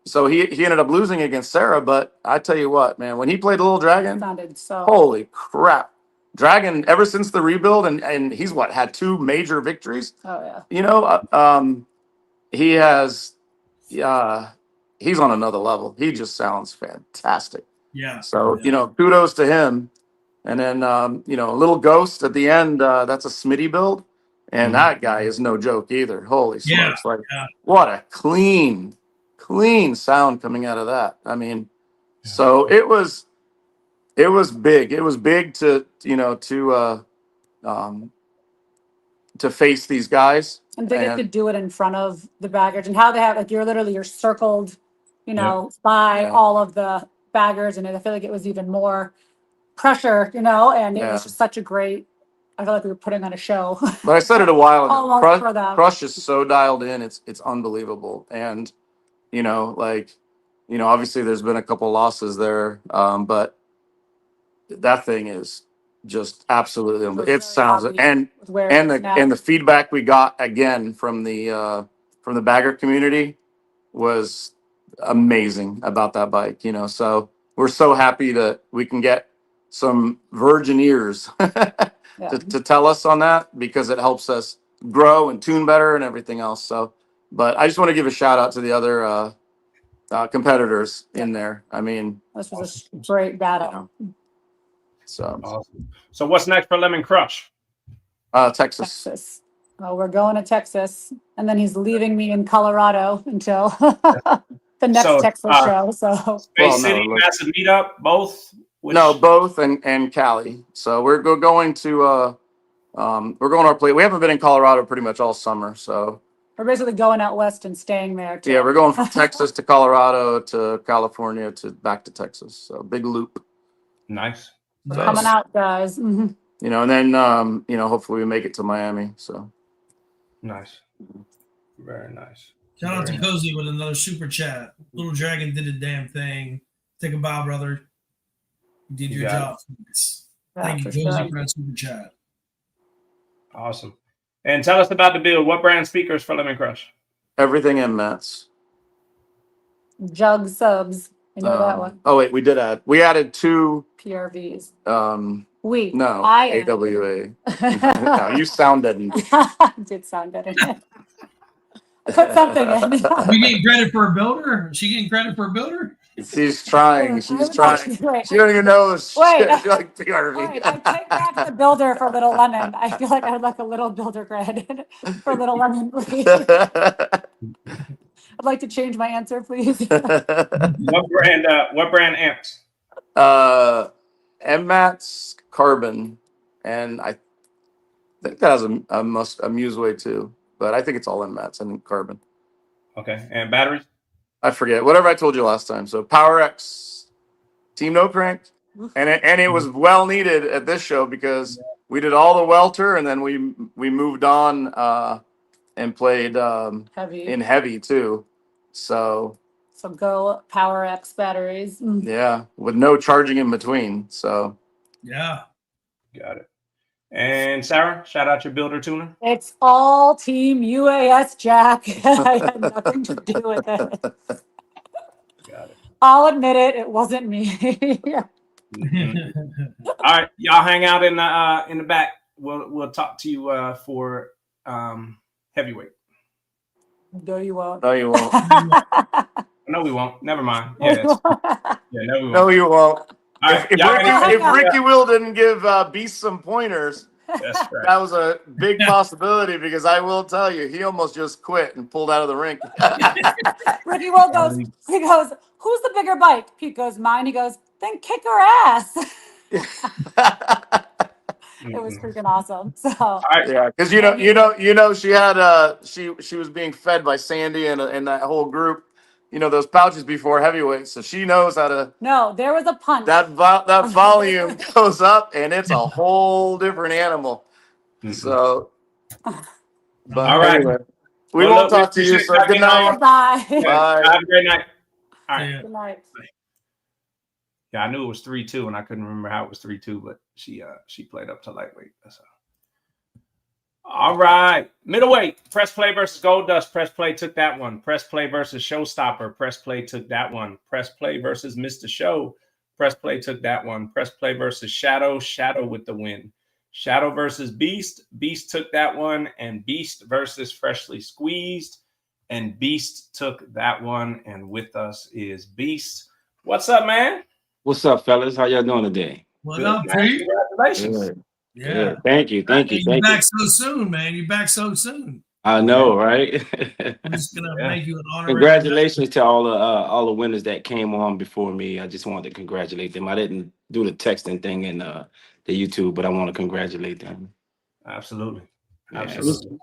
so he ended up losing against Sarah, but I tell you what, man, when he played Little Dragon, Sounded so holy crap. Dragon, ever since the rebuild, and he's had 2 major victories. Oh yeah. You know, he has, he's on another level. He just sounds fantastic. Yeah. So, you know, kudos to him. And then, you know, Little Ghost at the end, that's a Smitty build. And that guy is no joke either. Holy smokes. Like, what a clean sound coming out of that. I mean, so it was big. It was big to, you know, to face these guys. And they get to do it in front of the baggers and how they have, like, you're circled, you know, by all of the baggers. And I feel like it was even more pressure, you know, and it was just such a great, I feel like we were putting on a show. But I said it a while ago. Almost for them. Crush is so dialed in. It's unbelievable. And, you know, like, you know, obviously there's been a couple losses there. But that thing is just absolutely unbelievable. It sounds, and the feedback we got again from the bagger community was amazing about that bike, you know. So we're so happy that we can get some virgin ears to tell us on that, because it helps us grow and tune better and everything else. So, but I just want to give a shout out to the other competitors in there. I mean, this was a great battle. So awesome. So what's next for Lemon Crush? Texas. Oh, we're going to Texas, and then he's leaving me in Colorado until the next Texas show. So Space City, massive meetup, both. No, both and Cali. So we're going to our place. We haven't been in Colorado pretty much all summer. So we're basically going out west and staying there too. Yeah, we're going from Texas to Colorado to California to back to Texas. So big loop. Nice. Coming out, guys. Mm-hmm. You know, and then you know, hopefully we make it to Miami. So nice. Very nice. Shout out to Cozy with another super chat. Little Dragon did a damn thing. Take a bow, brother. You did your job. Thank you, Cozy, for that super chat. Awesome. And tell us about the build. What brand speakers for Lemon Crush? Everything in Mets. Jug subs. I know that one. Oh wait, we added 2 PRVs. No, I AWA. No, you sounded. Did sound better. Put something in. You getting credit for a builder? Is she getting credit for a builder? She's trying. She's trying. She don't even know. Wait. She like PRV. Wait, I take back the builder for Little Lemon. I feel like I would like a little builder credit for Little Lemon, please. I'd like to change my answer, please. What brand amps? MMAT's Carbon, and I think that has a Museway too, but I think it's all MMAT's and Carbon. Okay, and batteries? I forget, whatever I told you last time. So PowerX, Team No Crank, and it was well needed at this show because we did all the welter and then we moved on and played Heavy. in heavy too. So Go PowerX batteries. yeah, with no charging in between. So yeah, got it. And Sarah, shout out your builder tuner. It's all Team UAS Jack. I had nothing to do with it. Got it. I'll admit it. It wasn't me. All right, y'all hang out in the back. We'll talk to you for heavyweight. No, you won't. No, you won't. No, we won't. Never mind. Yeah, no, we won't. No, you won't. All right, If Ricky Will didn't give Beast some pointers, that's right. that was a big possibility because I will tell you, he almost just quit and pulled out of the rink. Ricky Will goes, who's the bigger bike? Pete goes, mine. He goes, then kick her ass. It was freaking awesome. So yeah, because you know, she had she was being fed by Sandy and that whole group. You know, those pouches before heavyweights, so she knows how to. No, there was a punch. That volume goes up, and it's a whole different animal. So, but all right, anyway, we won't talk to you. So good night. Bye. Bye. Have a great night. All right. Good night. Yeah, I knew it was 3-2, and I couldn't remember how it was 3-2, but she played up to lightweight. So. All right, middleweight, Press Play versus Gold Dust. Press Play took that one. Press Play versus Showstopper. Press Play took that one. Press Play versus Mr. Show. Press Play took that one. Press Play versus Shadow. Shadow with the win. Shadow versus Beast. Beast took that one. And Beast versus Freshly Squeezed. And Beast took that one. And with us is Beast. What's up, man? What's up, fellas? How y'all doing today? What up, Pete? Congratulations. Good. Yeah. Good. Thank you. You're back so soon, man. You're back so soon. I know, right? I'm just gonna make you an honorary. Congratulations to all the winners that came on before me. I just wanted to congratulate them. I didn't do the texting thing in the YouTube, but I want to congratulate them. Absolutely. Yeah, Absolutely.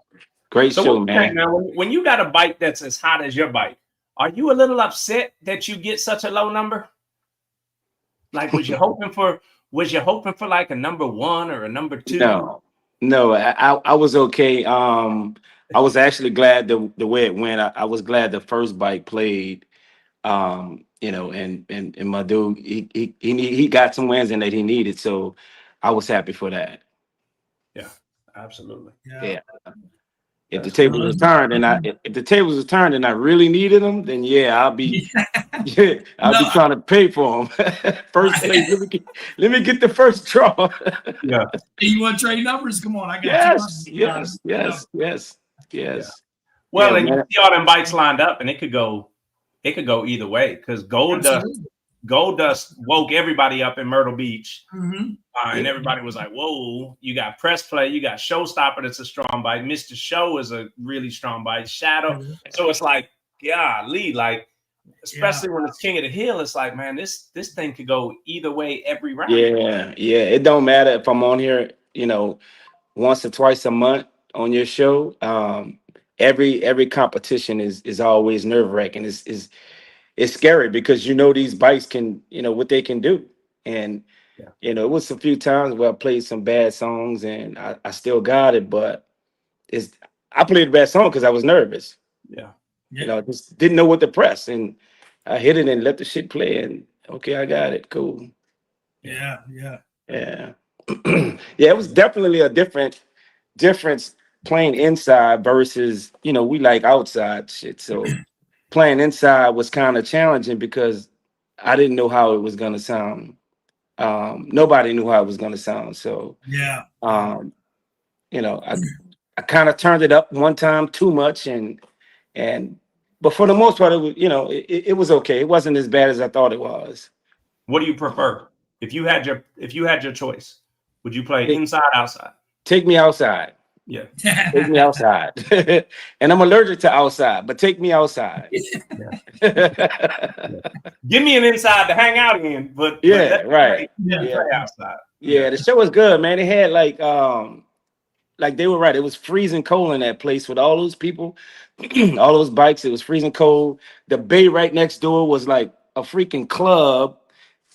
Great So show, what you man. think, man, when you got a bike that's as hot as your bike, are you a little upset that you get such a low number? Like, was you hoping for like a number 1 or a number 2? No, I was okay. I was actually glad the way it went. I was glad the first bike played. You know, and my dude, he got some wins in that he needed, so I was happy for that. Yeah, absolutely. Yeah. If the tables was turned and I really needed them, then yeah, I'll be be trying to pay for them. First place, let me get the first draw. Yeah. You want to trade numbers? Come on, I got Yes. Yeah. Well, Yeah, and you man. see all them bikes lined up, and it could go either way because Gold Dust woke everybody up in Myrtle Beach. Mm-hmm. And everybody was like, whoa, you got Press Play, you got Showstopper, that's a strong bike. Mr. Show is a really strong bike. Shadow. So it's like, golly, like, especially when it's King of the Hill, it's like, man, this thing could go either way every round. Yeah. It don't matter if I'm on here, you know, once or twice a month on your show. Every competition is always nerve-wracking. It's scary because you know these bikes can, you know, what they can do. And you know, it was a few times where I played some bad songs and I still got it, but I played a bad song because I was nervous. Yeah. You know, just didn't know what to press. And I hit it and let the shit play. And okay, I got it. Cool. Yeah. Yeah. Yeah, it was definitely a difference playing inside versus, you know, we like outside shit. So playing inside was kind of challenging because I didn't know how it was gonna sound. Nobody knew how it was gonna sound. So yeah. You know, I kind of turned it up one time too much, and But for the most part, it was, it was okay. It wasn't as bad as I thought it was. What do you prefer? If you had your choice, would you play inside, outside? Take me outside. Yeah. Take me outside. And I'm allergic to outside, but take me outside. Give me an inside to hang out in, but right. Play outside. Yeah, the show was good, man. They had like they were right. It was freezing cold in that place with all those people, all those bikes. It was freezing cold. The bay right next door was like a freaking club.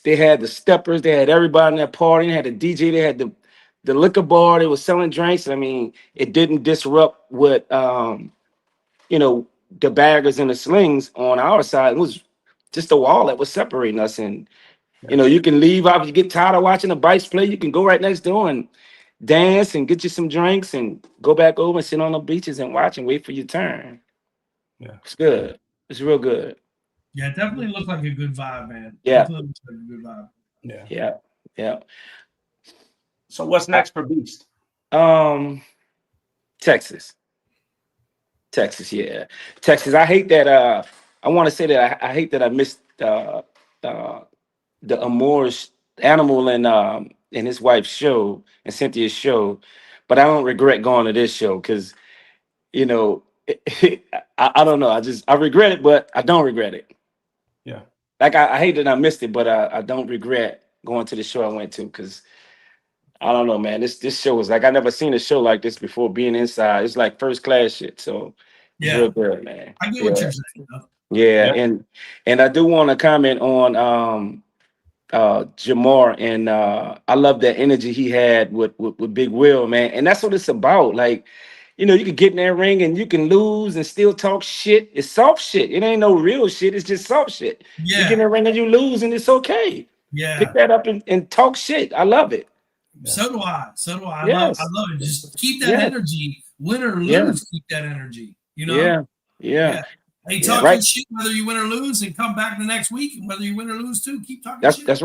They had the steppers. They had everybody in that party. They had the DJ. They had the liquor bar. They were selling drinks. I mean, it didn't disrupt what the baggers and the slings on our side. It was just a wall that was separating us. And you can leave out if you get tired of watching the bikes play. You can go right next door and dance and get you some drinks and go back over and sit on the beaches and watch and wait for your turn. Yeah, it's good. It's real good. Yeah, it definitely looked like a good vibe, man. Yeah. Definitely looks like a good vibe. Yeah. So what's next for Beast? Texas. Yeah. Texas. I hate that. I want to say that I hate that I missed the Amour's Animal and his wife's show and Cynthia's show, but I don't regret going to this show because I don't know. I regret it, but I don't regret it. Yeah. Like I hate that I missed it, but I don't regret going to the show I went to because I don't know, man. This show was like I never seen a show like this before. Being inside, it's like first class shit. So it's real good, man. I get what you're saying. Though. Yeah, and I do want to comment on Jamar, and I love that energy he had with Big Will, man. And that's what it's about. Like, you can get in that ring and you can lose and still talk shit. It's soft shit. It ain't no real shit. It's just soft shit. Yeah. You get in the ring and you lose, and it's okay. Yeah. Pick that up and talk shit. I love it. So do I. Yes. I love it. Just keep that energy. Win or lose, keep that energy. Yeah. Hey, talking shit whether you win or lose, and come back the next week, and whether you win or lose too, keep talking shit. That's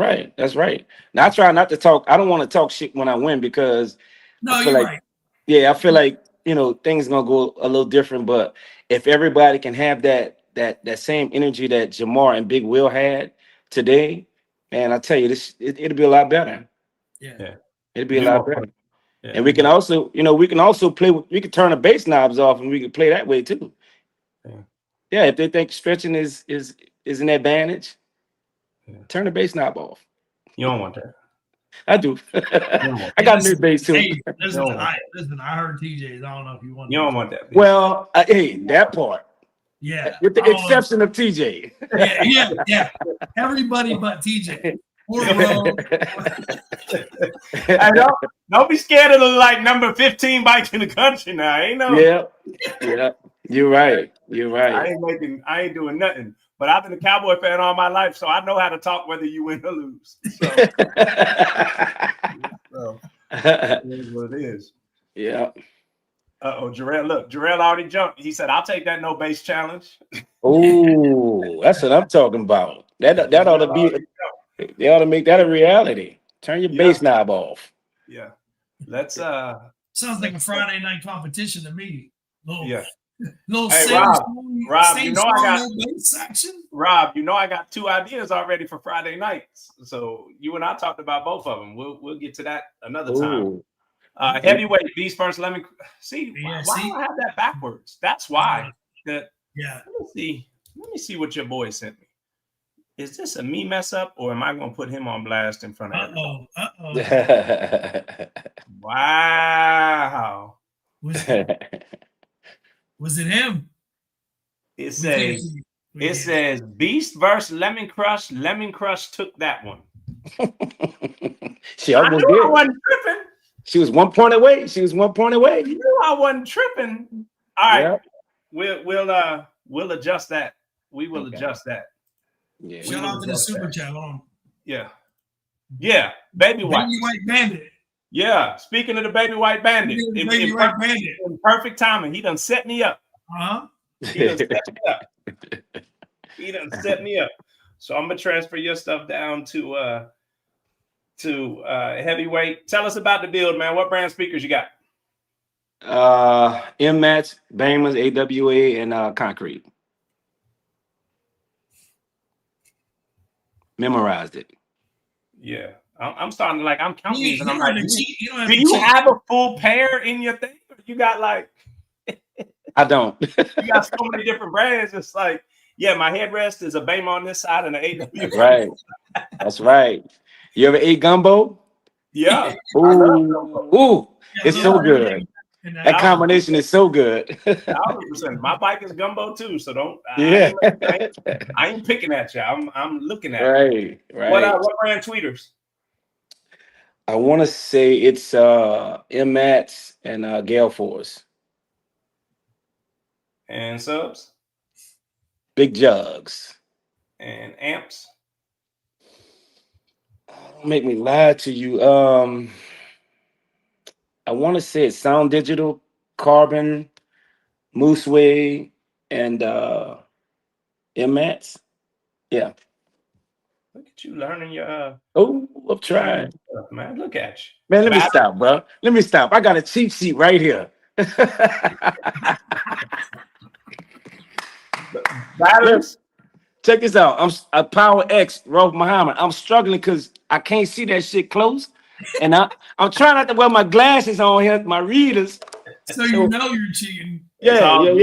right. Now I try not to talk. I don't want to talk shit when I win because you're right. Yeah, I feel like things gonna go a little different. But if everybody can have that same energy that Jamar and Big Will had today, man, I tell you, it'll be a lot better. Yeah. It'll be a lot better. Yeah. And we can also play. We can turn the bass knobs off, and we can play that way too. Yeah, if they think stretching is an advantage, turn the bass knob off. You don't want that. I do. I got mid bass too. Hey, listen, I heard TJ's. I don't know if you want. You don't want that. Well, hey, that part. Yeah. With the exception of TJ. Yeah. Everybody but TJ. Hey, don't be scared of the number 15 bike in the country now. Ain't no. Yeah. You're right. I ain't doing nothing. But I've been a Cowboy fan all my life, so I know how to talk whether you win or lose. So, it is what it is. Yeah. Jarrell, look, Jarrell already jumped. He said, "I'll take that no base challenge." Oh, that's what I'm talking about. That ought to be. They ought to make that a reality. Turn your bass knob off. Yeah. Let's sounds like a Friday night competition to me. Little hey, Rob, you know I got two ideas already for Friday nights. So you and I talked about both of them. We'll get to that another time. Heavyweight Beast versus Lemon. See, why do I have that backwards? That's why. Let me see what your boy sent me. Is this a me mess up, or am I going to put him on blast in front of everybody? Wow. Was it him? It says Beast versus Lemon Crush. Lemon Crush took that one. She almost did. I wasn't tripping. She was 1 point away. You knew I wasn't tripping. All right. Yep. We'll adjust that. We will adjust that. Yeah. Shout out to the super chat on. Yeah. Baby White Bandit. Yeah. Speaking of the Baby White Bandit, in perfect timing, he done set me up. He done set me up. So I'm gonna transfer your stuff down to heavyweight. Tell us about the build, man. What brand speakers you got? M-Mats, Bamers, AWA, and Concrete. Memorized it. Yeah. I'm starting to like, I'm counting these and I'm don't like, have to cheat. You don't have do to you cheat. have a full pair in your thing? Or you got like, I don't. you got so many different brands. It's like, yeah, my headrest is a Bama on this side and an AW. That's right. That's right. You ever ate gumbo? Yeah. Ooh, it's so good. That combination is so good. 100%. My bike is gumbo too, so don't. Yeah. I ain't picking at you. I'm looking at you. Right. What brand tweeters? I want to say it's M-Mats and Gale Force. And subs? Big Jugs. And amps? Don't make me lie to you. I want to say it's Sound Digital, Carbon, Mooseway, and M-Mats. Yeah. Look at you learning your I'm trying. stuff, man. Look at you. Man, let me stop, bro. Let me stop. I got a cheat sheet right here. Balance. Check this out. I'm a Power X, Rolf Muhammad. I'm struggling because I can't see that shit close. And I'm trying not to wear my glasses on here, my readers. So you know you're cheating. Yeah. It's all good.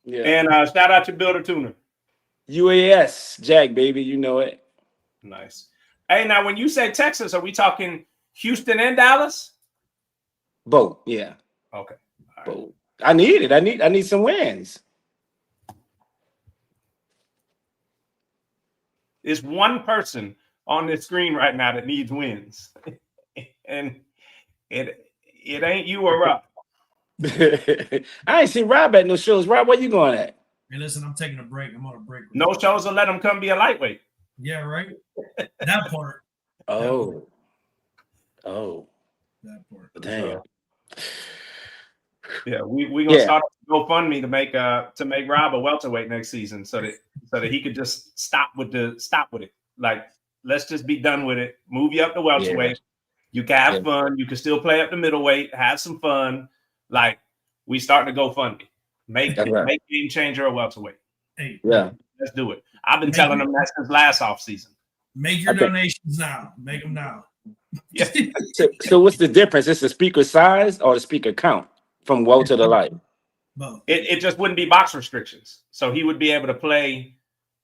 Yeah. And shout out to Builder Tuner. UAS, Jack, baby. You know it. Nice. Hey, now when you say Texas, are we talking Houston and Dallas? Both, yeah. Okay. Both. I need it. I need some wins. There's one person on this screen right now that needs wins. And it ain't you or Rob. I ain't seen Rob at no shows. Rob, where you going at? Hey, listen, I'm taking a break. I'm on a break. No shows will let him come be a lightweight. Yeah, right. That part. Oh. That part. Damn. Yeah, we gonna start a GoFundMe to make Rob a welterweight next season, so that he could just stop with it. Like, let's just be done with it. Move you up to welterweight. Yeah. You can have fun. You can still play up to middleweight. Have some fun. Like, we starting to GoFundMe. Make Game Changer a welterweight. Hey, let's do it. I've been telling them that since last offseason. Make your donations now. Make them now. Yeah. So what's the difference? It's the speaker size or the speaker count from welter to light? It just wouldn't be box restrictions. So he would be able to play,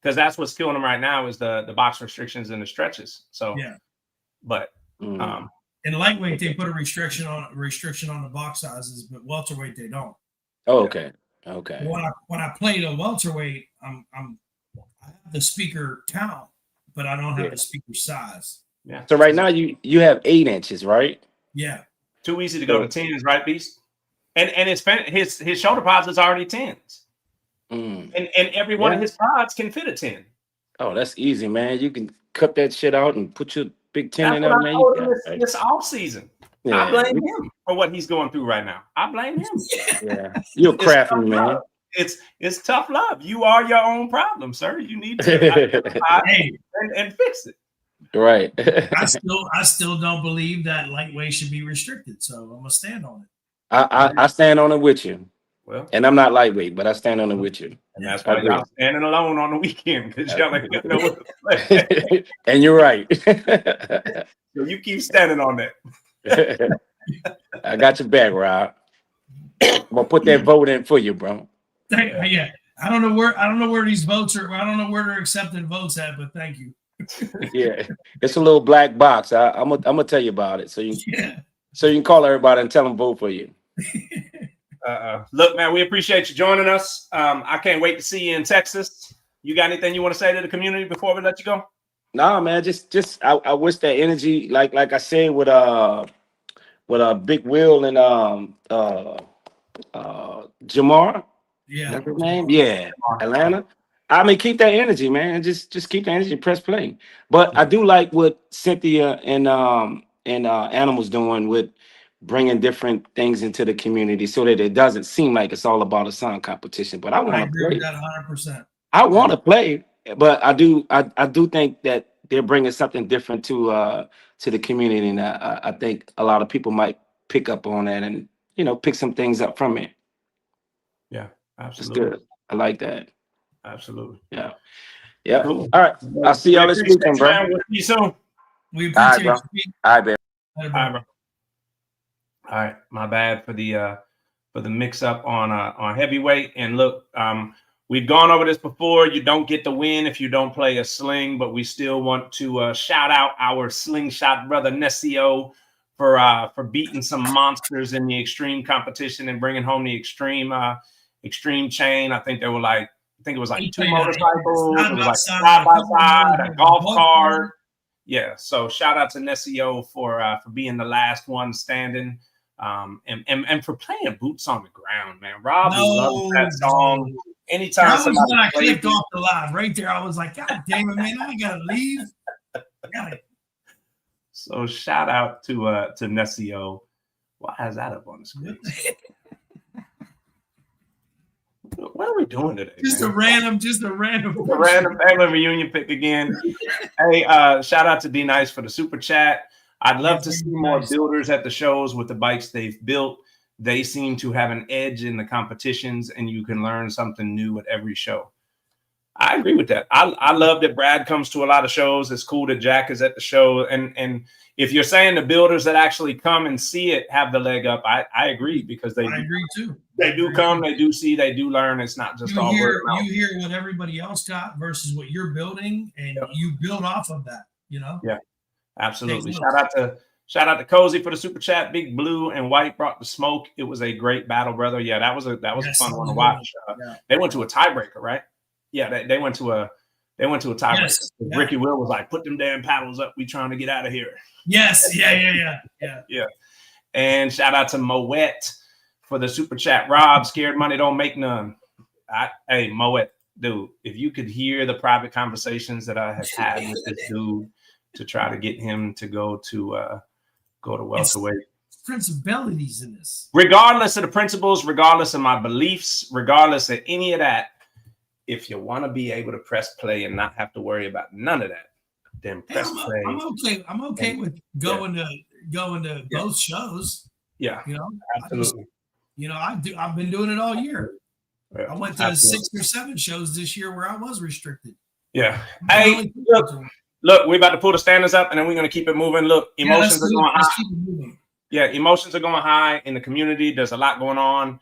because that's what's killing him right now is the box restrictions and the stretches. So but in lightweight they put a restriction on the box sizes, but welterweight they don't. Oh, okay. Okay. When I played a welterweight, I have the speaker count, but I don't have the speaker size. Yeah. So right now you have 8 inches, right? Yeah. Too easy to go to 10s, right, Beast? And his shoulder pods is already 10s. And every one of his pods can fit a 10. Oh, that's easy, man. You can cut that shit out and put your big 10 in there, man. This off season. Yeah. I blame him for what he's going through right now. I blame him. Yeah. You're crafting, man. Love. It's tough love. You are your own problem, sir. You need to and fix it. Right. I still don't believe that lightweight should be restricted. So I'm gonna stand on it. I stand on it with you. Well, and I'm not lightweight, but I stand on it with you. And that's why y'all standing alone on the weekend, because y'all ain't gonna know what to play. And you're right. So you keep standing on that. I got your back, Rob. I'm gonna put that vote in for you, bro. Yeah. I don't know where these votes are. I don't know where they're accepting votes at, but thank you. Yeah, it's a little black box. I'm gonna tell you about it, so you can call everybody and tell them vote for you. Look, man, we appreciate you joining us. I can't wait to see you in Texas. You got anything you want to say to the community before we let you go? Nah, man, just I wish that energy, like I said with Big Will and Jamar. Yeah. That's his name? Yeah. Atlanta. I mean, keep that energy, man. Just keep the energy, press play. But I do like what Cynthia and Animal's doing with bringing different things into the community so that it doesn't seem like it's all about a song competition. But I want to play. That 100%. I want to play, but I do think that they're bringing something different to the community, and I think a lot of people might pick up on that and, you know, pick some things up from it. Yeah, It's absolutely. good. I like that. Absolutely. Yeah. Yeah. Cool. All right. I'll see y'all this appreciate weekend, you, bro. man. We'll see you soon. We All right, appreciate bro. you. All right, babe. All right, bro. All right, my bad for the mix up on heavyweight. And look, we've gone over this before. You don't get the win if you don't play a sling, but we still want to shout out our slingshot brother Nessio for beating some monsters in the extreme competition and bringing home the extreme chain. I think it was like 2 motorcycles. It was like side by side, a golf cart. Yeah, so shout out to Nessio for being the last one standing, and for playing Boots on the Ground, man. Rob loves that song. Anytime that was somebody when I plays clicked off the live right there. I was like, God damn it, man! I gotta leave. So shout out to Nessio. Why is that up on the screen? What are we doing today? Just a random family reunion pick again. Hey, shout out to D-Nyce for the super chat. I'd love to see more builders at the shows with the bikes they've built. They seem to have an edge in the competitions, and you can learn something new at every show. I agree with that. I love that Brad comes to a lot of shows. It's cool that Jack is at the show. And if you're saying the builders that actually come and see it have the leg up, I agree, because I agree too. They do come, they do see, they do learn. It's not just all word of mouth. You hear what everybody else got versus what you're building, and you build off of that, you know? Yeah, absolutely. Shout out to Cozy for the super chat. Big Blue and White brought the smoke. It was a great battle, brother. Yeah, that was a fun one to watch. They went to a tiebreaker, right? Yeah, they went to a tiebreaker. Yes. Yeah. Ricky Will was like, "Put them damn paddles up. We trying to get out of here." Yes. Yeah. And shout out to Moet for the super chat. Rob, scared money don't make none. Hey, Moet, dude, if you could hear the private conversations that I have had with this dude to try to get him to go to welterweight. Principalities in this. Regardless of the principles, regardless of my beliefs, regardless of any of that, if you want to be able to press play and not have to worry about none of that, then press play. I'm okay with going to both shows. Yeah, you know, absolutely. I've been doing it all year. Yeah, I went to 6 or 7 shows this year where I was restricted. Yeah. Hey, look, we're about to pull the standards up, and then we're going to keep it moving. Look, emotions are going high. Yeah, emotions are going high in the community. There's a lot going on.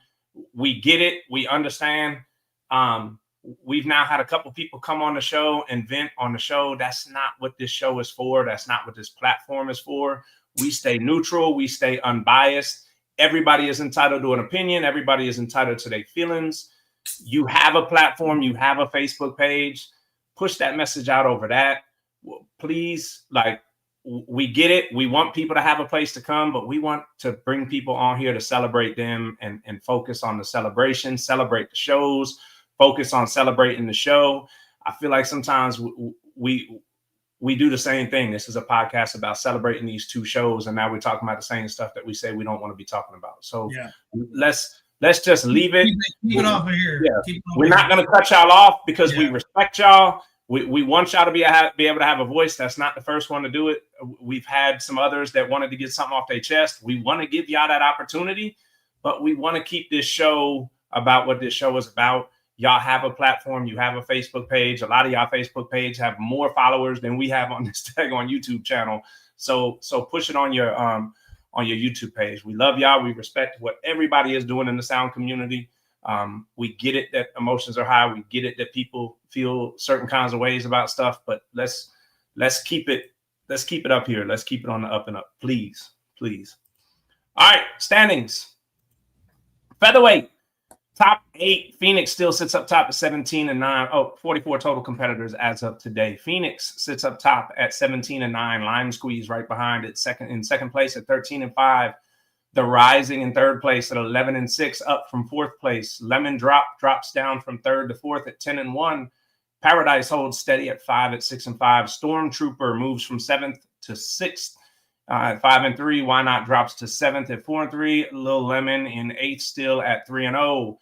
We get it. We understand. We've now had a couple people come on the show and vent on the show. That's not what this show is for. That's not what this platform is for. We stay neutral. We stay unbiased. Everybody is entitled to an opinion. Everybody is entitled to their feelings. You have a platform. You have a Facebook page. Push that message out over that. Please, we get it. We want people to have a place to come, but we want to bring people on here to celebrate them and focus on the celebration, celebrate the shows, focus on celebrating the show. I feel like sometimes we do the same thing. This is a podcast about celebrating these 2 shows, and now we're talking about the same stuff that we say we don't want to be talking about. So let's just leave it. Keep it off of here. Yeah. We're not going to cut y'all off because we respect y'all. We want y'all to be able to have a voice. That's not the first one to do it. We've had some others that wanted to get something off their chest. We want to give y'all that opportunity, but we want to keep this show about what this show is about. Y'all have a platform. You have a Facebook page. A lot of y'all Facebook page have more followers than we have on this tag on YouTube channel. So push it on your YouTube page. We love y'all. We respect what everybody is doing in the sound community. We get it that emotions are high. We get it that people feel certain kinds of ways about stuff, but let's keep it up here. Let's keep it on the up and up. Please. All right, standings. Featherweight. Top 8, Phoenix still sits up top at 17-9. 44 total competitors as of today. Phoenix sits up top at 17-9. Lime Squeeze right behind it. In second place at 13-5. The Rising in third place at 11-6, up from 4th place. Lemon drops down from 3rd to 4th at 10-1. Paradise holds steady at 5 at 6-5. Stormtrooper moves from 7th to 6th. At 5-3, Why Not drops to 7th at 4-3. Lil Lemon in 8th still at 3-0.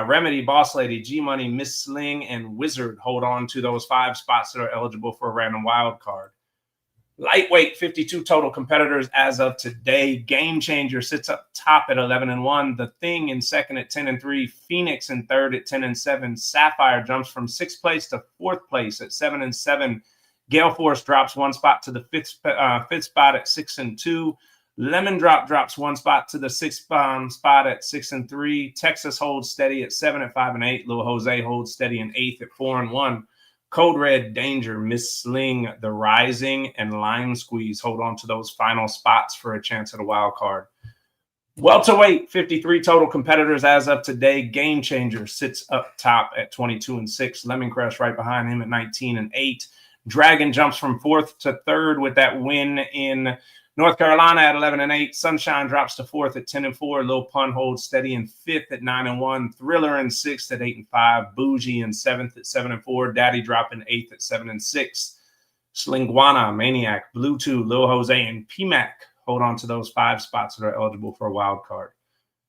Remedy, Boss Lady, G Money, Miss Sling, and Wizard hold on to those 5 spots that are eligible for a random wild card. Lightweight, 52 total competitors as of today. Game Changer sits up top at 11-1. The Thing in second at 10-3. Phoenix in third at 10-7. Sapphire jumps from 6th place to 4th place at 7-7. Gale Force drops 1 spot to the fifth spot at 6-2. Lemon Drop drops 1 spot to the 6th spot at 6-3. Texas holds steady at 7 at 5-8. Lil Jose holds steady in 8th at 4-1. Code Red, Danger, Miss Sling, The Rising, and Line Squeeze hold on to those final spots for a chance at a wild card. Welterweight, 53 total competitors as of today. Game Changer sits up top at 22-6. Lemon Crush right behind him at 19-8. Dragon jumps from 4th to 3rd with that win in North Carolina at 11-8. Sunshine drops to 4th at 10-4. Lil Pun holds steady in 5th at 9-1. Thriller in 6th at 8-5. Bougie in 7th at 7-4. Daddy drop in 8th at 7-6. Slingwana, Maniac, Bluetooth, Lil Jose, and PMAC hold on to those 5 spots that are eligible for a wild card.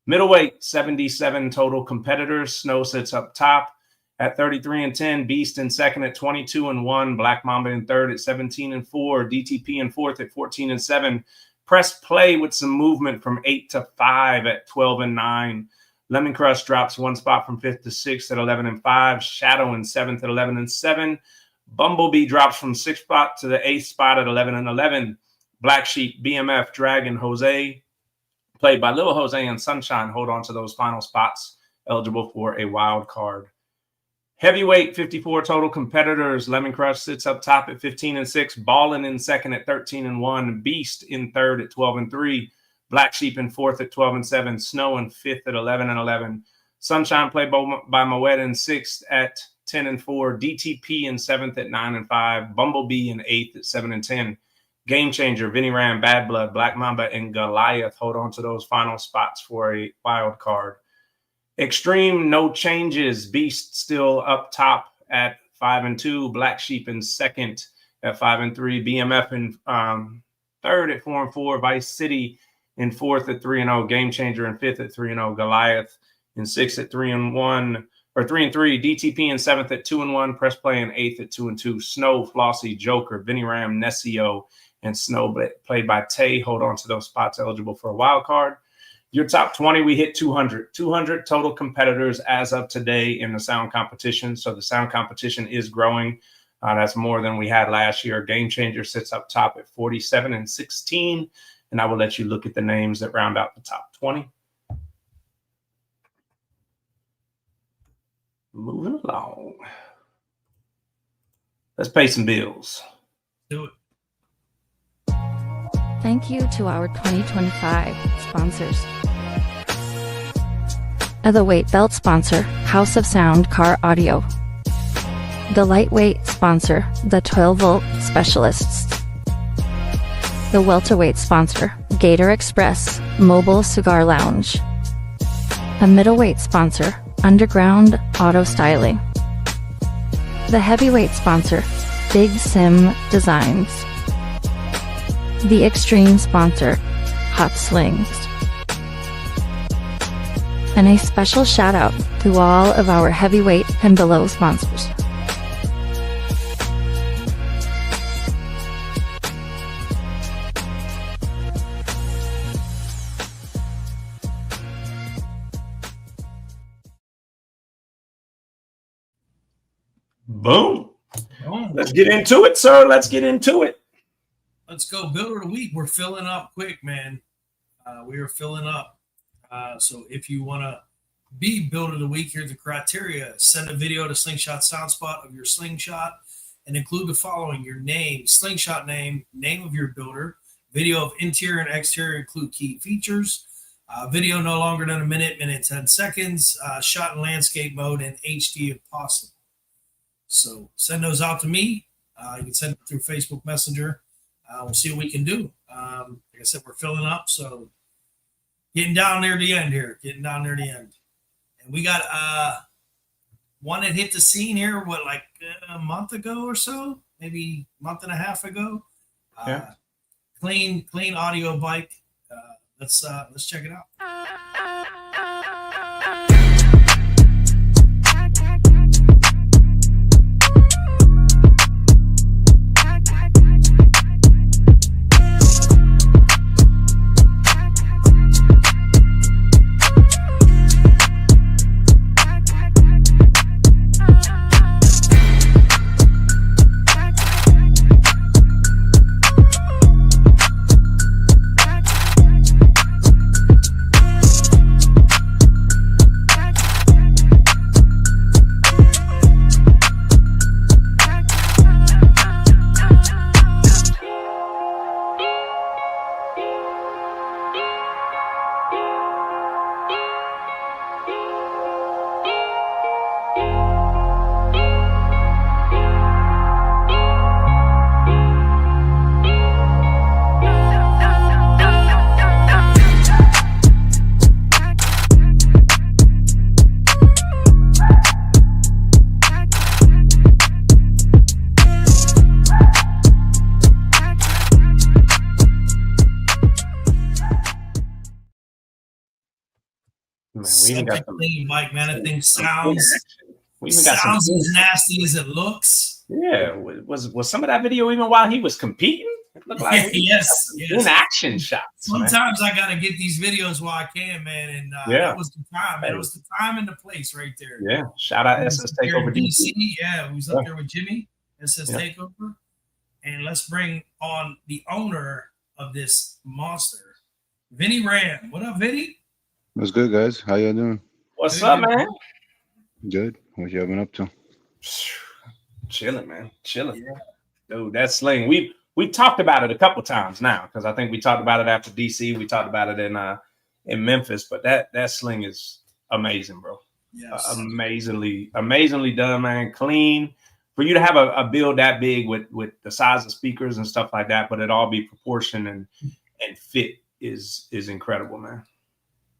Middleweight, 77 total competitors. Snow sits up top at 33-10. Beast in second at 22-1. Black Mamba in third at 17-4. DTP in fourth at 14-7. Press Play with some movement from 8-5 at 12-9. Lemon Crush drops 1 spot from 5th to 6th at 11-5. Shadow in 7th at 11-7. Bumblebee drops from 6th spot to the 8th spot at 11-11. Black Sheep, BMF, Dragon, Jose, played by Lil Jose and Sunshine, hold on to those final spots, eligible for a wild card. Heavyweight, 54 total competitors. Lemon Crush sits up top at 15-6. Ballin in second at 13-1. Beast in third at 12-3. Black Sheep in fourth at 12-7. Snow in fifth at 11-11. Sunshine played by Moet in sixth at 10-4. DTP in seventh at 9-5. Bumblebee in eighth at 7-10. Game Changer, Vinnie Ram, Bad Blood, Black Mamba, and Goliath hold on to those final spots for a wild card. Extreme, no changes. Beast still up top at 5-2. Black Sheep in second at 5-3. BMF in third at 4-4. Vice City in fourth at 3-0. Game Changer in fifth at 3-0. Goliath in sixth at 3-1 or 3-3. DTP in seventh at 2-1. Press Play in eighth at 2-2. Snow, Flossie, Joker, Vinnie Ram, Nessio, and Snow played by Tay hold on to those spots eligible for a wild card. Your top 20, we hit 200 total competitors as of today in the sound competition. So the sound competition is growing. That's more than we had last year. Game Changer sits up top at 47-16. And I will let you look at the names that round out the top 20. Moving along. Let's pay some bills. Do it. Thank you to our 2025 sponsors. The weight belt sponsor, House of Sound Car Audio. The lightweight sponsor, the 12-volt specialists. The welterweight sponsor, Gator Express Mobile Cigar Lounge. The middleweight sponsor, Underground Auto Styling. The heavyweight sponsor, Big Sim Designs. The extreme sponsor, Hot Slings. And a special shout out to all of our heavyweight and below sponsors. Boom. Let's get into it, sir. Let's get into it. Let's go. Builder of the week. We're filling up quick, man. We are filling up. So if you want to be Builder of the Week, here's the criteria. Send a video to Slingshot Soundspot of your slingshot and include the following: your name, slingshot name, name of your builder, video of interior and exterior, include key features, video no longer than a minute 10 seconds, shot in landscape mode, and HD if possible. So send those out to me. You can send it through Facebook Messenger. We'll see what we can do. Like I said, we're filling up, so getting down near the end here. And we got one that hit the scene here, like a month ago or so, maybe a month and a half ago. Yeah. Clean audio bike. Let's check it out. even such got a some clean bike, man. That thing some sounds action. We even got some as nasty as it looks. Yeah, was some of that video even while he was competing? It looked like yes. in action shots. Sometimes I gotta get these videos while I can, man. And that was the time, man. It was the time and the place right there. Yeah, shout out SS Takeover DC. Yeah, we was up there with Jimmy, SS Yeah. Takeover. And let's bring on the owner of this monster, Vinnie Ram. What up, Vinnie? What's good, guys? How y'all doing? What's up, man? Good. What y'all been up to? Chilling, man. Chilling. Yeah. Dude, that Sling. We talked about it a couple times now because I think we talked about it after DC. We talked about it in Memphis, but that Sling is amazing, bro. Yes. Amazingly done, man. Clean. For you to have a build that big with the size of speakers and stuff like that, but it all be proportioned and fit is incredible, man.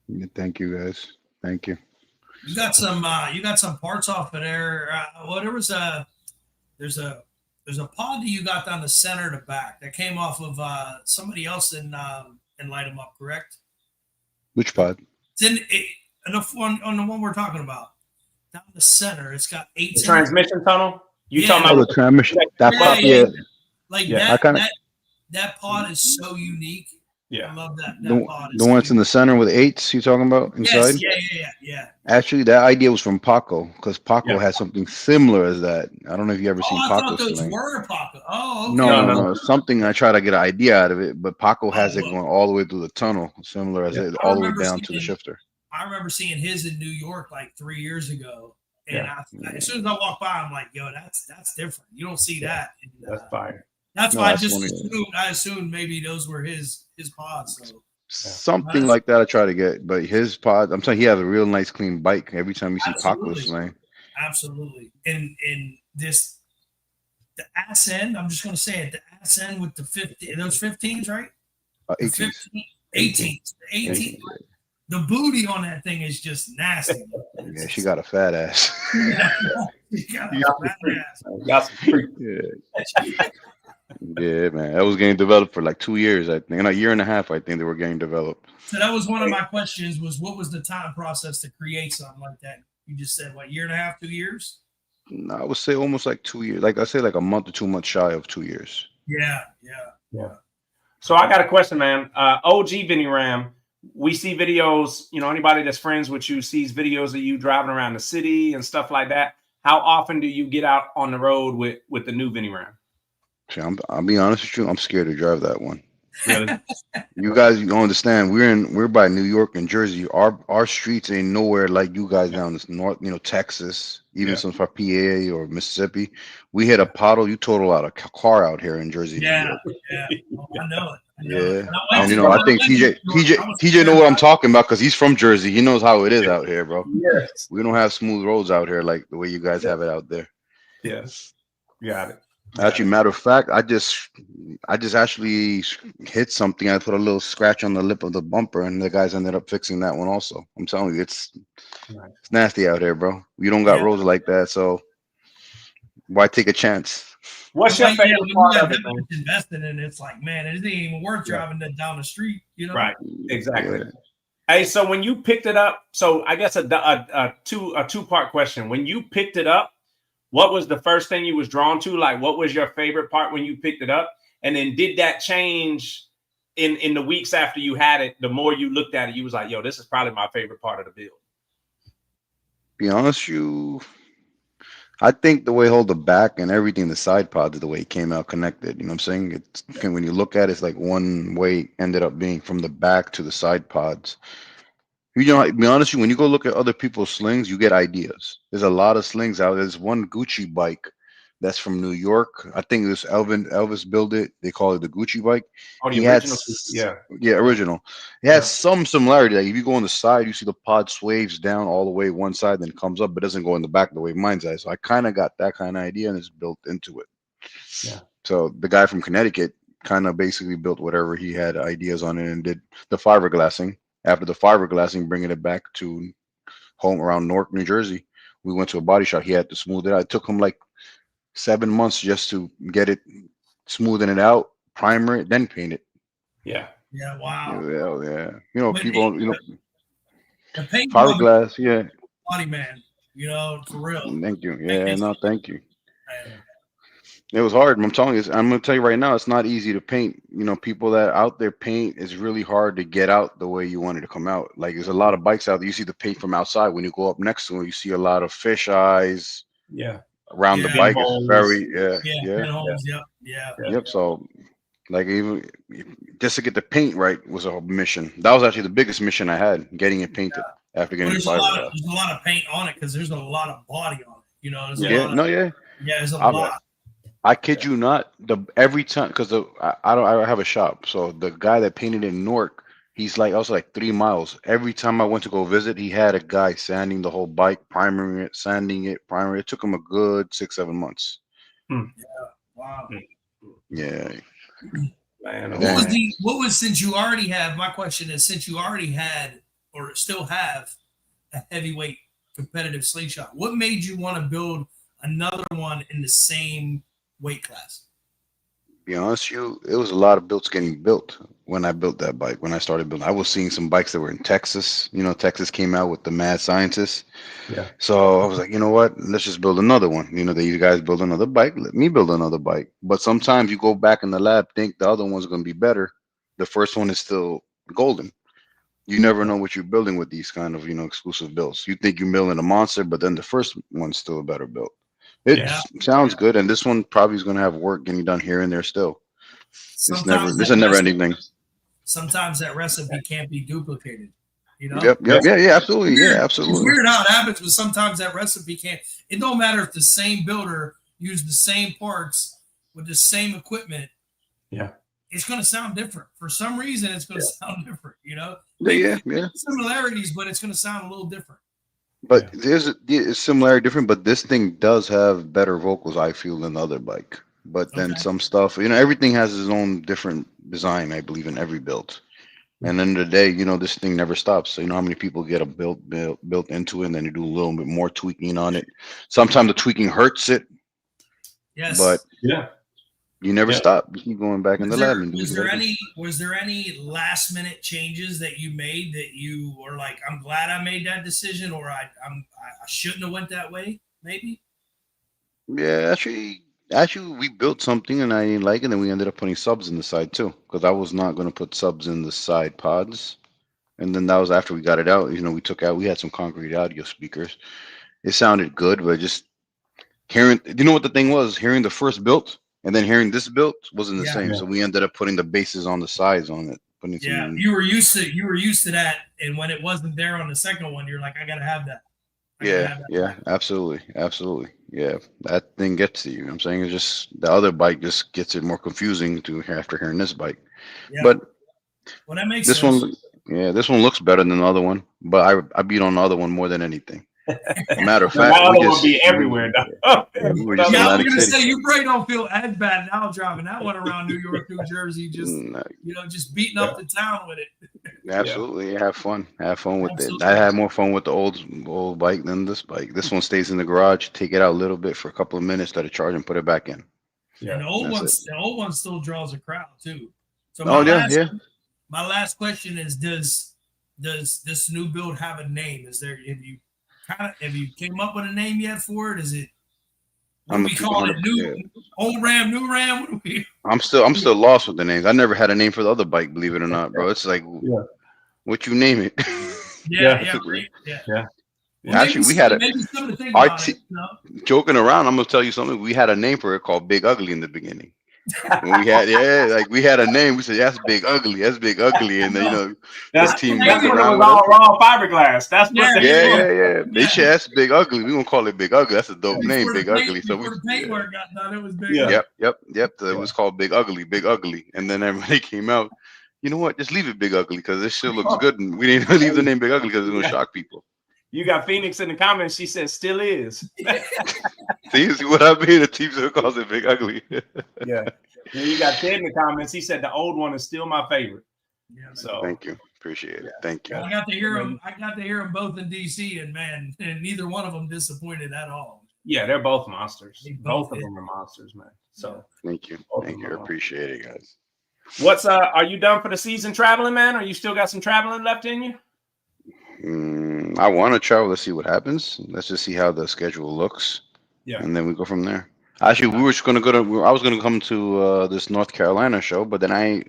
Yeah, thank you, guys. Thank you. You got some parts off of there. There's a pod that you got down the center to back that came off of somebody else in Light 'em Up, correct? Which pod? It's on the one we're talking about. Down the center, it's got 8 transmission tunnel. You talking Oh, about the transmission? That pod, yeah. Like Yeah. that pod is so unique. Yeah, I love that. The ones in the center with 8s you talking about inside? Yes, yeah. Actually, that idea was from Paco because Paco had something similar as that. I don't know if you ever seen I Paco thought those Sling. were Paco. Oh, okay. No. Something I try to get an idea out of it, but Paco has it going all the way through the tunnel, similar as it all the way down to the shifter. I remember seeing his in New York like 3 years ago, and as soon as I walk by, I'm like, "Yo, that's different. You don't see that." And, that's fire. That's why I assumed maybe those were his pods. So. Something like that I try to get, but his pod, I'm telling you, he has a real nice clean bike every time you see Paco Sling. Absolutely. And this the ass end, I'm just gonna say it, the ass end with the 50, those 15s, right? 18s. 18s. The 18. The booty on that thing is just nasty. Yeah, she got a fat ass. She got a fat ass. Got some freak. Yeah, man. That was getting developed for like 2 years, I think. In a year and a half, I think they were getting developed. So that was one of my questions was what was the time process to create something like that? You just said what, year and a half, 2 years? No, I would say almost like 2 years. Like I say, like a month or 2 months shy of 2 years. Yeah. So I got a question, man. OG Vinnie Ram, we see videos, anybody that's friends with you sees videos of you driving around the city and stuff like that. How often do you get out on the road with the new Vinnie Ram? See, I'll be honest with you, I'm scared to drive that one. Really? You guys, you understand, we're by New York and Jersey. Our streets ain't nowhere like you guys down this north, Texas, even some for PA or Mississippi. We hit a puddle, you total out a car out here in Jersey. Yeah. Oh, I know it. Yeah, and I think TJ know what I'm talking about because he's from Jersey. He knows how it is out here, bro. Yes. We don't have smooth roads out here like the way you guys have it out there. Yes, got it. Actually, matter of fact, I just actually hit something. I put a little scratch on the lip of the bumper, and the guys ended up fixing that one also. I'm telling you, it's nasty out here, bro. We don't got roads like that, so why take a chance? What's your favorite part of it? Invested in it's like, man, it ain't even worth driving down the street, Right, exactly. Yeah. Hey, so when you picked it up, so I guess a two-part question. When you picked it up, what was the first thing you was drawn to? Like, what was your favorite part when you picked it up? And then did that change in the weeks after you had it? The more you looked at it, you was like, yo, this is probably my favorite part of the build. Be honest, I think the way hold the back and everything, the side pods, the way it came out connected. You know what I'm saying? When you look at it, it's like one way ended up being from the back to the side pods. To be honest, when you go look at other people's slings, you get ideas. There's a lot of slings out there. There's one Gucci bike that's from New York. I think it was Elvis built it. They call it the Gucci bike. Oh, the original. Yeah, original. It has some similarity. Like if you go on the side, you see the pod swaves down all the way one side, then comes up, but doesn't go in the back the way mine's does. So I kind of got that kind of idea, and it's built into it. Yeah. So the guy from Connecticut kind of basically built whatever he had ideas on it and did the fiberglassing. After the fiberglassing, bringing it back to home around Newark, New Jersey, we went to a body shop. He had to smooth it out. It took him like 7 months just to get it, smoothing it out, primer it, then paint it. Yeah. Yeah. Wow. Yeah. People. The paint job Fiberglass, yeah. body, man. You know, for real. Thank you. Yeah, no, thank you. Man. It was hard. I'm telling you, I'm gonna tell you right now, it's not easy to paint. You know, people that out there paint, it's really hard to get out the way you want it to come out. Like there's a lot of bikes out there. You see the paint from outside. When you go up next to it, you see a lot of fish eyes. Yeah. Around the bike. It's very Pinholes, Yep. So like even just to get the paint right was a mission. That was actually the biggest mission I had, getting it painted after getting There's the a lot fiberglass. of paint on it because there's a lot of body on it. You know, there's a Yeah, lot of, no, yeah. yeah, there's a lot. I kid you not. Every time, because I have a shop, so the guy that painted in Newark, he's like also like 3 miles. Every time I went to go visit, he had a guy sanding the whole bike, priming it, sanding it, priming it. It took him a good 6-7 months. Yeah. Wow. Yeah. Man, What was since you already have? My question is, since you already had or still have a heavyweight competitive slingshot, what made you want to build another one in the same weight class? Be honest with you, it was a lot of builds getting built when I built that bike. When I started building, I was seeing some bikes that were in Texas. You know, Texas came out with the mad scientists. Yeah. So I was like, you know what? Let's just build another one. You know, you guys build another bike. Let me build another bike. But sometimes you go back in the lab, think the other one's going to be better. The first one is still golden. You never know what you're building with these kind of, you know, exclusive builds. You think you're building a monster, but then the first one's still a better build. It sounds good, and this one probably is going to have work getting done here and there still. It's a never ending thing. Sometimes that recipe can't be duplicated. You know? Yep. Yeah, absolutely. Yeah, absolutely. It's weird how it happens, but sometimes that recipe can't. It don't matter if the same builder used the same parts with the same equipment. Yeah. It's going to sound different. For some reason, it's going to sound different, you know? Yeah. Similarities, but it's going to sound a little different. But there's a similarity different, but this thing does have better vocals, I feel, than the other bike. But then some stuff, you know, everything has its own different design, I believe, in every build. And then the day, you know, this thing never stops. So you know how many people get a built into it, and then you do a little bit more tweaking on it. Sometimes the tweaking hurts it. Yes. But you never stop. You keep going back in the lab and do was there any last minute changes that you made that you were like, I'm glad I made that decision, or I shouldn't have went that way, maybe? Yeah, actually we built something and I didn't like it, and then we ended up putting subs in the side too, because I was not going to put subs in the side pods. And then that was after we got it out. You know, we had some concrete audio speakers. It sounded good, but just hearing, you know what the thing was? Hearing the first build and then hearing this build wasn't the same. So we ended up putting the bases on the sides on it. You were used to that, and when it wasn't there on the second one, you're like, I gotta have that. Yeah, absolutely. Yeah, that thing gets to you. You know what I'm saying, it's just the other bike just gets it more confusing after hearing this bike. Yeah. But well, that makes this sense. this one looks better than the other one, but I beat on the other one more than anything. Matter of The fact, other one would be everywhere. we were just in I was Atlantic gonna City. say you probably don't feel as bad now driving that one around New York, New Jersey, just beating up the town with it. Absolutely, have fun with it. I had more fun with the old bike than this bike. This one stays in the garage. Take it out a little bit for a couple of minutes, let it charge, and put it back in. And the old one still draws a crowd too. So my last question is: Does this new build have a name? Have you came up with a name yet for it? Is it? What do we call it? Old Ram, new Ram? What do we? I'm still lost with the names. I never had a name for the other bike, believe it or not, bro. It's like, what you name it? Yeah. Actually, we had joking around. I'm gonna tell you something. We had a name for it called Big Ugly in the beginning. When we had a name. We said that's Big Ugly, and then, you know, that's the team when it around was all raw fiberglass. That's what They said that's Big Ugly. We gonna call it Big Ugly. That's a dope name, Big Ugly. So the paint work got done, it was Big Yep. So it was called Big Ugly, and then everybody came out. You know what? Just leave it Big Ugly because this shit looks good, and we didn't leave the name Big Ugly because it's gonna shock people. You got Phoenix in the comments. She says still is. See what I mean? The team still calls it Big Ugly. Yeah. Then you got Ted in the comments. He said the old one is still my favorite. Yeah. So thank you. Appreciate it. Thank you. I got to hear them both in DC, and man, and neither one of them disappointed at all. Yeah, they're both monsters. Both of them are monsters, man. So thank you. Appreciate it, guys. Are you done for the season traveling, man? Or you still got some traveling left in you? I want to travel to see what happens. Let's just see how the schedule looks, Yeah. and then we go from there. Actually, we were just gonna go to. I was gonna come to this North Carolina show, but then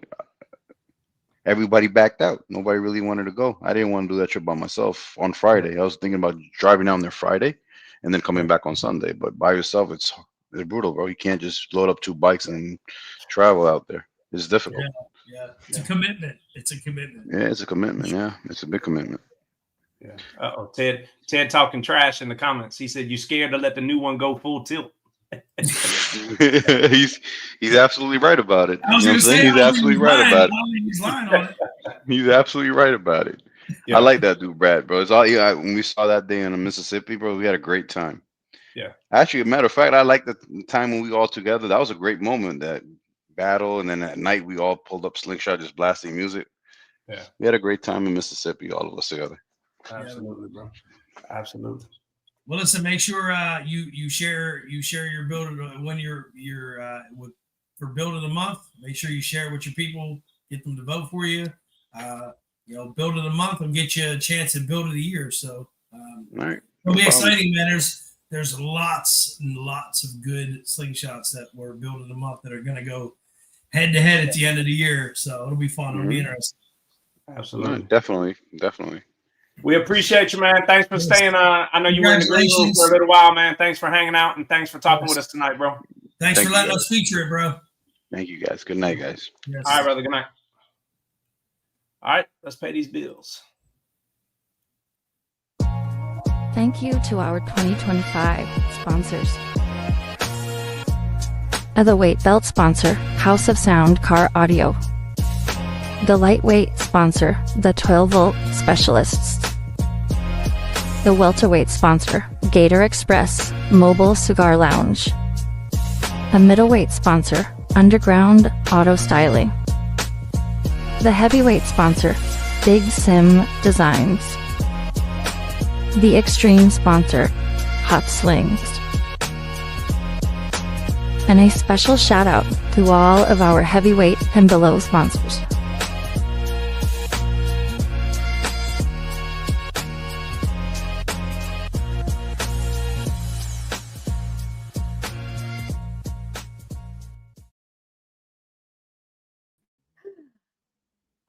everybody backed out. Nobody really wanted to go. I didn't want to do that trip by myself on Friday. I was thinking about driving down there Friday, and then coming back on Sunday. But by yourself, it's brutal, bro. You can't just load up 2 bikes and travel out there. It's difficult. Yeah. It's a commitment. It's a commitment. Yeah, it's a commitment. Yeah, it's a big commitment. Yeah. Uh-oh. Ted talking trash in the comments. He said, "You scared to let the new one go full tilt?" he's absolutely right about it. You know what I'm saying? He's absolutely right about it. He's lying on it. He's absolutely right about it. Yeah. I like that dude, Brad, bro. It's all when we saw that day in Mississippi, bro. We had a great time. Yeah. Actually, a matter of fact, I like the time when we all together. That was a great moment. That battle, and then at night we all pulled up Slingshot, just blasting music. Yeah. We had a great time in Mississippi, all of us together. Absolutely, bro. Absolutely. Well, listen. Make sure you share your build when you're for build of the month. Make sure you share it with your people. Get them to vote for you. Build of the month will get you a chance at build of the year. So all right. It'll be exciting, man. There's lots and lots of good slingshots that were built in the month that are going to go head to head at the end of the year. So it'll be fun. It'll be interesting. Absolutely. Definitely. We appreciate you, man. Thanks for staying. I know you were in the green room for a little while, man. Thanks for hanging out and thanks for talking with us tonight, bro. Thanks for letting us feature it, bro. Thank you, guys. Good night, guys. Yes. All right, brother. Good night. All right, let's pay these bills. Thank you to our 2025 sponsors. The weight belt sponsor, House of Sound Car Audio. The lightweight sponsor, the 12-volt specialists. The welterweight sponsor, Gator Express Mobile Cigar Lounge. A middleweight sponsor, Underground Auto Styling. The heavyweight sponsor, Big Sim Designs. The extreme sponsor, Hot Slings. And a special shout out to all of our heavyweight and below sponsors.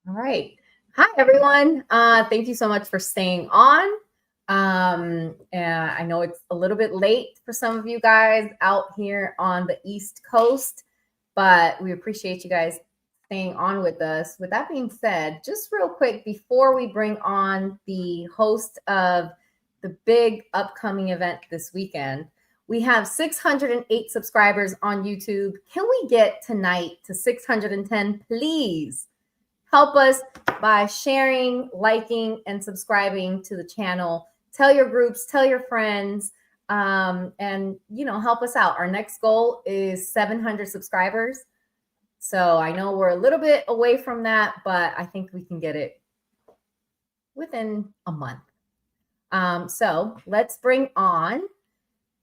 All right. Hi, everyone. Thank you so much for staying on. And I know it's a little bit late for some of you guys out here on the East Coast, but we appreciate you guys staying on with us. With that being said, just real quick, before we bring on the host of the big upcoming event this weekend, we have 608 subscribers on YouTube. Can we get tonight to 610, please? Help us by sharing, liking, and subscribing to the channel. Tell your groups, tell your friends, and help us out. Our next goal is 700 subscribers. So I know we're a little bit away from that, but I think we can get it within a month. So let's bring on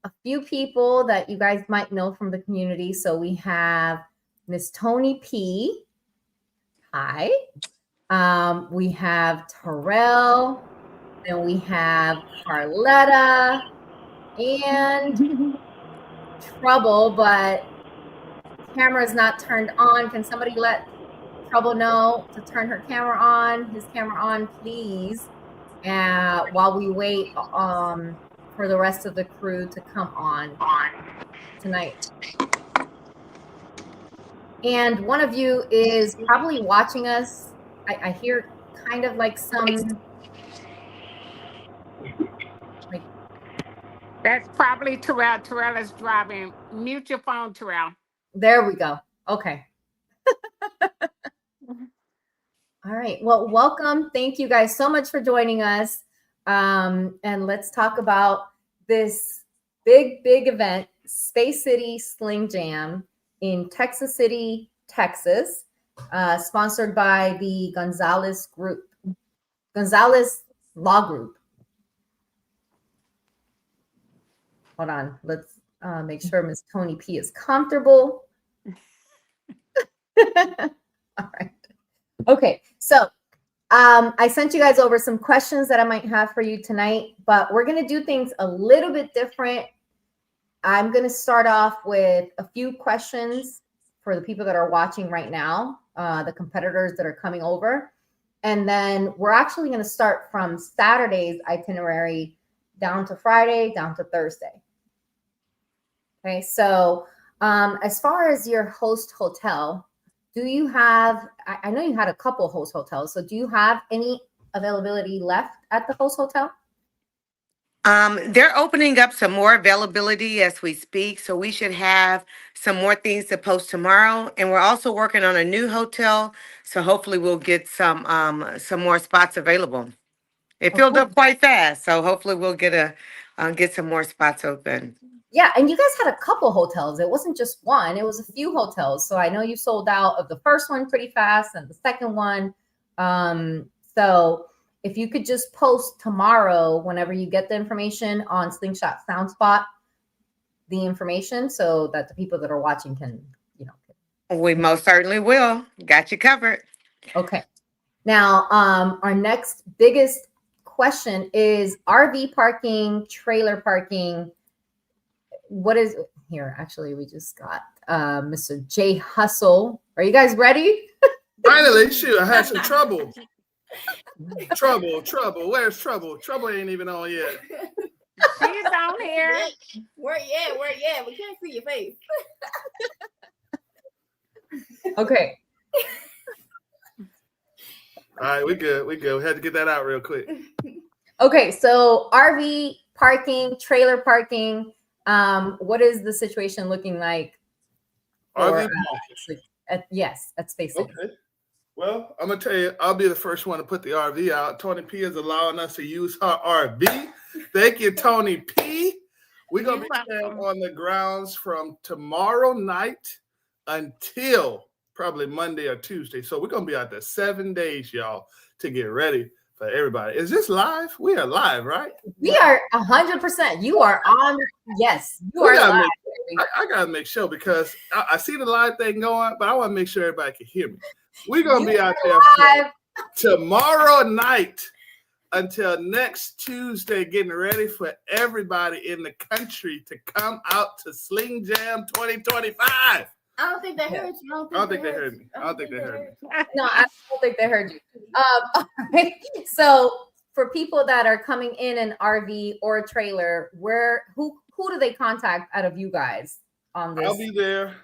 a few people that you guys might know from the community. So we have Miss Tony P. Hi. We have Terrell. Then we have Carletta and Trouble, but camera is not turned on. Can somebody let Trouble know to turn his camera on, please? While we wait for the rest of the crew to come on tonight. And one of you is probably watching us. I hear kind of like some. That's probably Terrell. Terrell is driving. Mute your phone, Terrell. There we go. Okay. All right. Well, welcome. Thank you guys so much for joining us. And let's talk about this big event, Space City Sling Jam in Texas City, Texas, sponsored by the Gonzalez Law Group. Hold on. Let's make sure Miss Tony P is comfortable. All right. Okay. So I sent you guys over some questions that I might have for you tonight, but we're going to do things a little bit different. I'm going to start off with a few questions for the people that are watching right now, the competitors that are coming over. And then we're actually going to start from Saturday's itinerary down to Friday, down to Thursday. Okay, so as far as your host hotel, do you have, I know you had a couple host hotels, so do you have any availability left at the host hotel? They're opening up some more availability as we speak, so we should have some more things to post tomorrow. And we're also working on a new hotel, so hopefully we'll get some more spots available. It filled up quite fast, so hopefully we'll get some more spots open. Yeah, and you guys had a couple hotels. It wasn't just one. It was a few hotels. So I know you sold out of the first one pretty fast and the second one. So if you could just post tomorrow, whenever you get the information on Slingshot Soundspot, the information so that the people that are watching can, you know. We most certainly will. Got you covered. Okay. Now, our next biggest question is RV parking, trailer parking. What is here? Actually, we just got Mr. J Hustle. Are you guys ready? Finally, shoot, I had some trouble. Trouble. Where's trouble? Trouble ain't even on yet. She's on here. Where yet? We can't see your face. Okay. All right, we good. We had to get that out real quick. Okay, so RV parking, trailer parking. What is the situation looking like? RV at Space City. Okay. Well, I'm gonna tell you, I'll be the first one to put the RV out. Tony P is allowing us to use her RV. Thank you, Tony P. We're gonna be staying on the grounds from tomorrow night until probably Monday or Tuesday. So we're gonna be out there 7 days, y'all, to get ready for everybody. Is this live? We are live, right? We are 100%. You are on. Yes, you are live. I gotta make sure because I see the live thing going, but I want to make sure everybody can hear me. We're gonna be out there tomorrow night until next Tuesday, getting ready for everybody in the country to come out to Sling Jam 2025. I don't think they heard you. I don't think they heard me. No, I don't think they heard you. So for people that are coming in an RV or a trailer, who do they contact out of you guys on this? I'll be there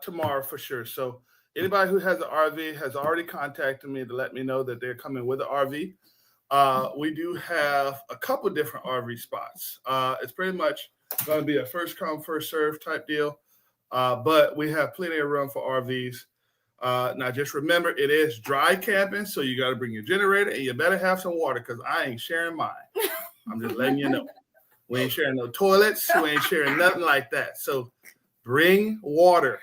tomorrow for sure. So anybody who has an RV has already contacted me to let me know that they're coming with an RV. We do have a couple different RV spots. It's pretty much going to be a first come, first serve type deal. But we have plenty of room for RVs. Now, just remember, it is dry camping, so you got to bring your generator, and you better have some water because I ain't sharing mine. I'm just letting you know. We ain't sharing no toilets. We ain't sharing nothing like that. So bring water.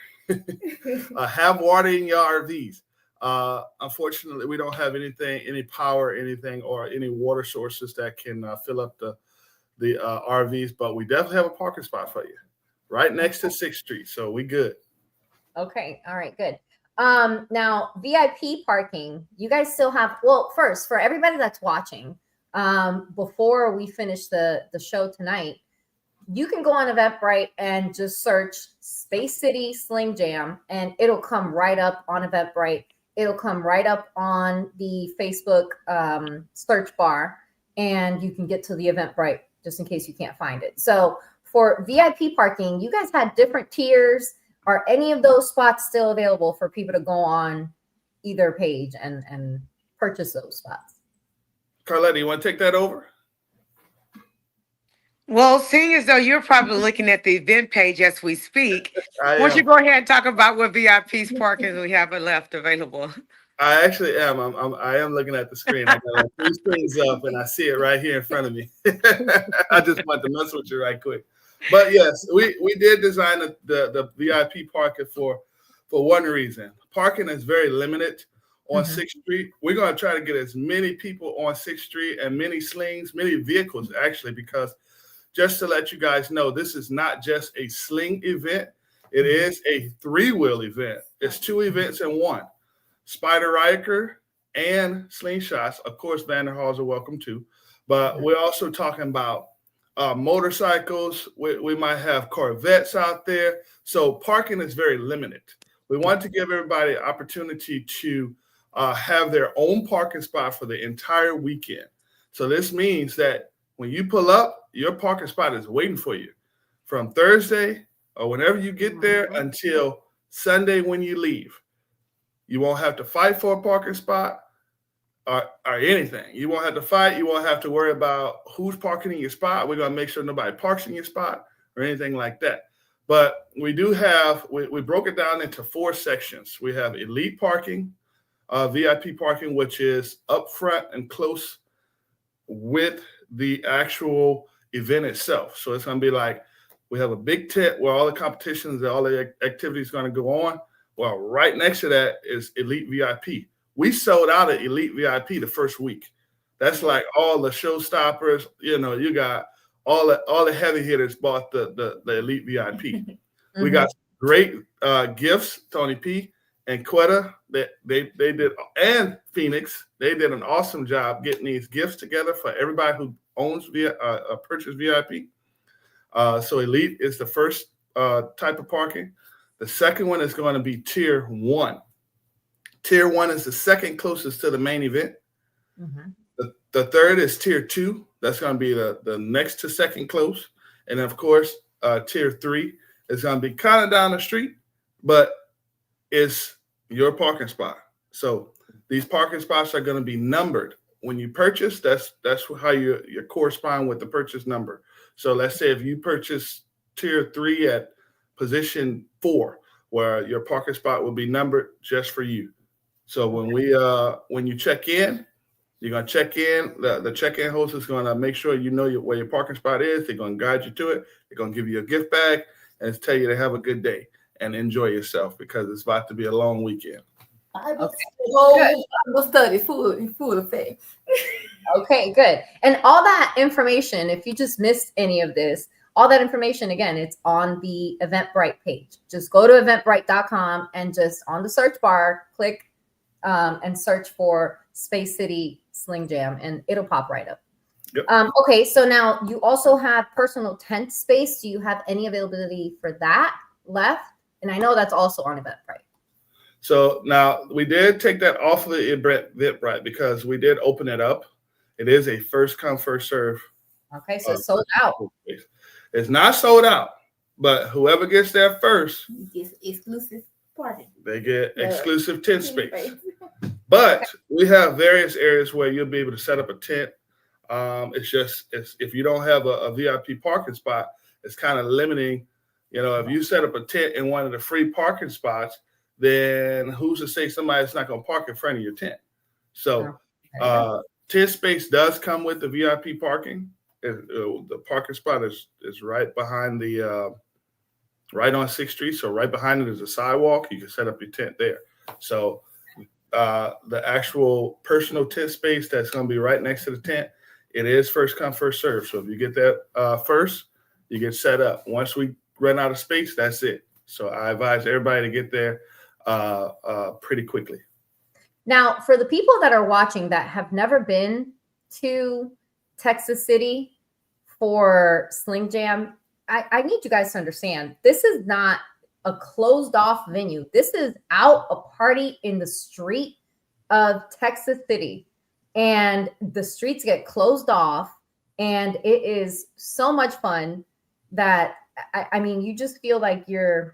Have water in your RVs. Unfortunately, we don't have any power, or any water sources that can fill up the RVs, but we definitely have a parking spot for you right next to 6th Street. So we good. Okay. All right, good. Now VIP parking, you guys still have, well, first for everybody that's watching, before we finish the show tonight, you can go on Eventbrite and just search Space City Sling Jam and it'll come right up on Eventbrite. It'll come right up on the Facebook search bar and you can get to the Eventbrite just in case you can't find it. So for VIP parking, you guys had different tiers. Are any of those spots still available for people to go on either page and purchase those spots? Carletta, you want to take that over? Well, seeing as though you're probably looking at the event page as we speak, why don't you go ahead and talk about what VIP's parking we have left available? I actually am. I am looking at the screen. I got 3 screens up and I see it right here in front of me. I just want to mess with you right quick. But yes, we did design the VIP parking for one reason. Parking is very limited on 6th Street. We're going to try to get as many people on 6th Street and many slings, many vehicles actually, because just to let you guys know, this is not just a sling event. It is a 3-wheel event. It's 2 events in one. Spider Riker and slingshots. Of course, Vanderhalls are welcome too. But we're also talking about motorcycles. We might have Corvettes out there. So parking is very limited. We want to give everybody an opportunity to have their own parking spot for the entire weekend. So this means that when you pull up, your parking spot is waiting for you from Thursday or whenever you get there until Sunday when you leave. You won't have to fight for a parking spot or anything. You won't have to fight. You won't have to worry about who's parking in your spot. We're going to make sure nobody parks in your spot or anything like that. But we do have, we broke it down into 4 sections. We have elite parking, VIP parking, which is up front and close with the actual event itself. So it's going to be like, we have a big tent where all the competitions and all the activities are going to go on. Well, right next to that is elite VIP. We sold out of elite VIP the first week. That's like all the showstoppers. You know, you got all the heavy hitters bought the elite VIP. We got great gifts. Tony P and Quetta, they did, and Phoenix, they did an awesome job getting these gifts together for everybody who owns purchased VIP. So elite is the first type of parking. The second one is going to be tier 1. Tier 1 is the second closest to the main event. The third is tier 2. That's going to be the next to second close. And of course, tier 3 is going to be kind of down the street, but it's your parking spot. So these parking spots are going to be numbered. When you purchase, that's how you correspond with the purchase number. So let's say if you purchase tier 3 at position 4, where your parking spot will be numbered just for you. So when you check in, you're going to check in. The check-in host is going to make sure you know where your parking spot is. They're going to guide you to it. They're going to give you a gift bag and tell you to have a good day and enjoy yourself because it's about to be a long weekend. Study food effect. Okay, good. And all that information, if you just missed any of this, all that information, again, it's on the Eventbrite page. Just go to eventbrite.com and just on the search bar, click and search for Space City Sling Jam, and it'll pop right up. Yep. Okay, so now you also have personal tent space. Do you have any availability for that left? And I know that's also on Eventbrite. So now we did take that off of the Eventbrite because we did open it up. It is a first come, first serve. Okay, so it's sold out. It's not sold out, but whoever gets there first gets exclusive party. They get exclusive tent space. But we have various areas where you'll be able to set up a tent. It's if you don't have a VIP parking spot, it's kind of limiting. You know, if you set up a tent in one of the free parking spots, then who's to say somebody's not going to park in front of your tent? So tent space does come with the VIP parking. The parking spot is right behind right on 6th Street. So right behind it is a sidewalk. You can set up your tent there. So the actual personal tent space that's going to be right next to the tent, it is first come, first serve. So if you get that first, you get set up. Once we run out of space, that's it. So I advise everybody to get there pretty quickly. Now, for the people that are watching that have never been to Texas City for Sling Jam, I need you guys to understand, this is not a closed off venue. This is out a party in the street of Texas City, and the streets get closed off, and it is so much fun that I mean, you just feel like I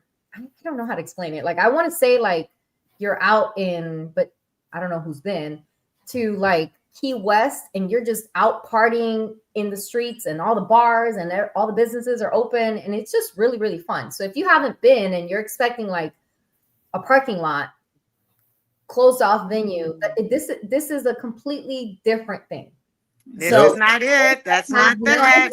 don't know how to explain it. Like, I want to say like you're out but I don't know who's been to like Key West and you're just out partying in the streets and all the bars and all the businesses are open and it's just really, really fun. So if you haven't been and you're expecting like a parking lot, closed off venue, this is a completely different thing. That's not it. That's not that.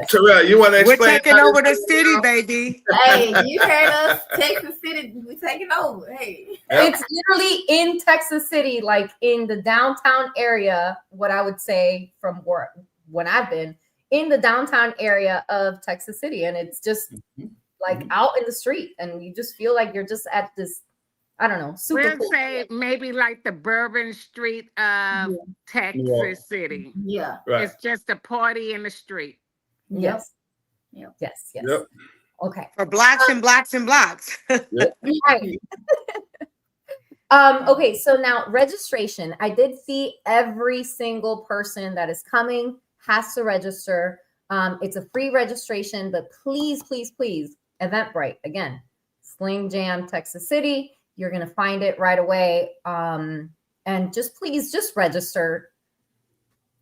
Terrell, you want to explain? We're taking over the city, baby. Hey, you heard us. Texas City, we're taking over. Hey, it's literally in Texas City, like in the downtown area. What I would say from when I've been in the downtown area of Texas City, and it's just like out in the street, and you just feel like you're just at this I don't know, super We'll cool. say maybe like the Bourbon Street of Texas City. Yeah. Right. It's just a party in the street. Yes. Yep. Yes. Yes. Yep. Okay. For blocks and blocks and blocks. Yep. Right. Okay, so now registration. I did see every single person that is coming has to register. It's a free registration, but please, please, please, Eventbrite. Again, Sling Jam, Texas City. You're going to find it right away. And just please, just register.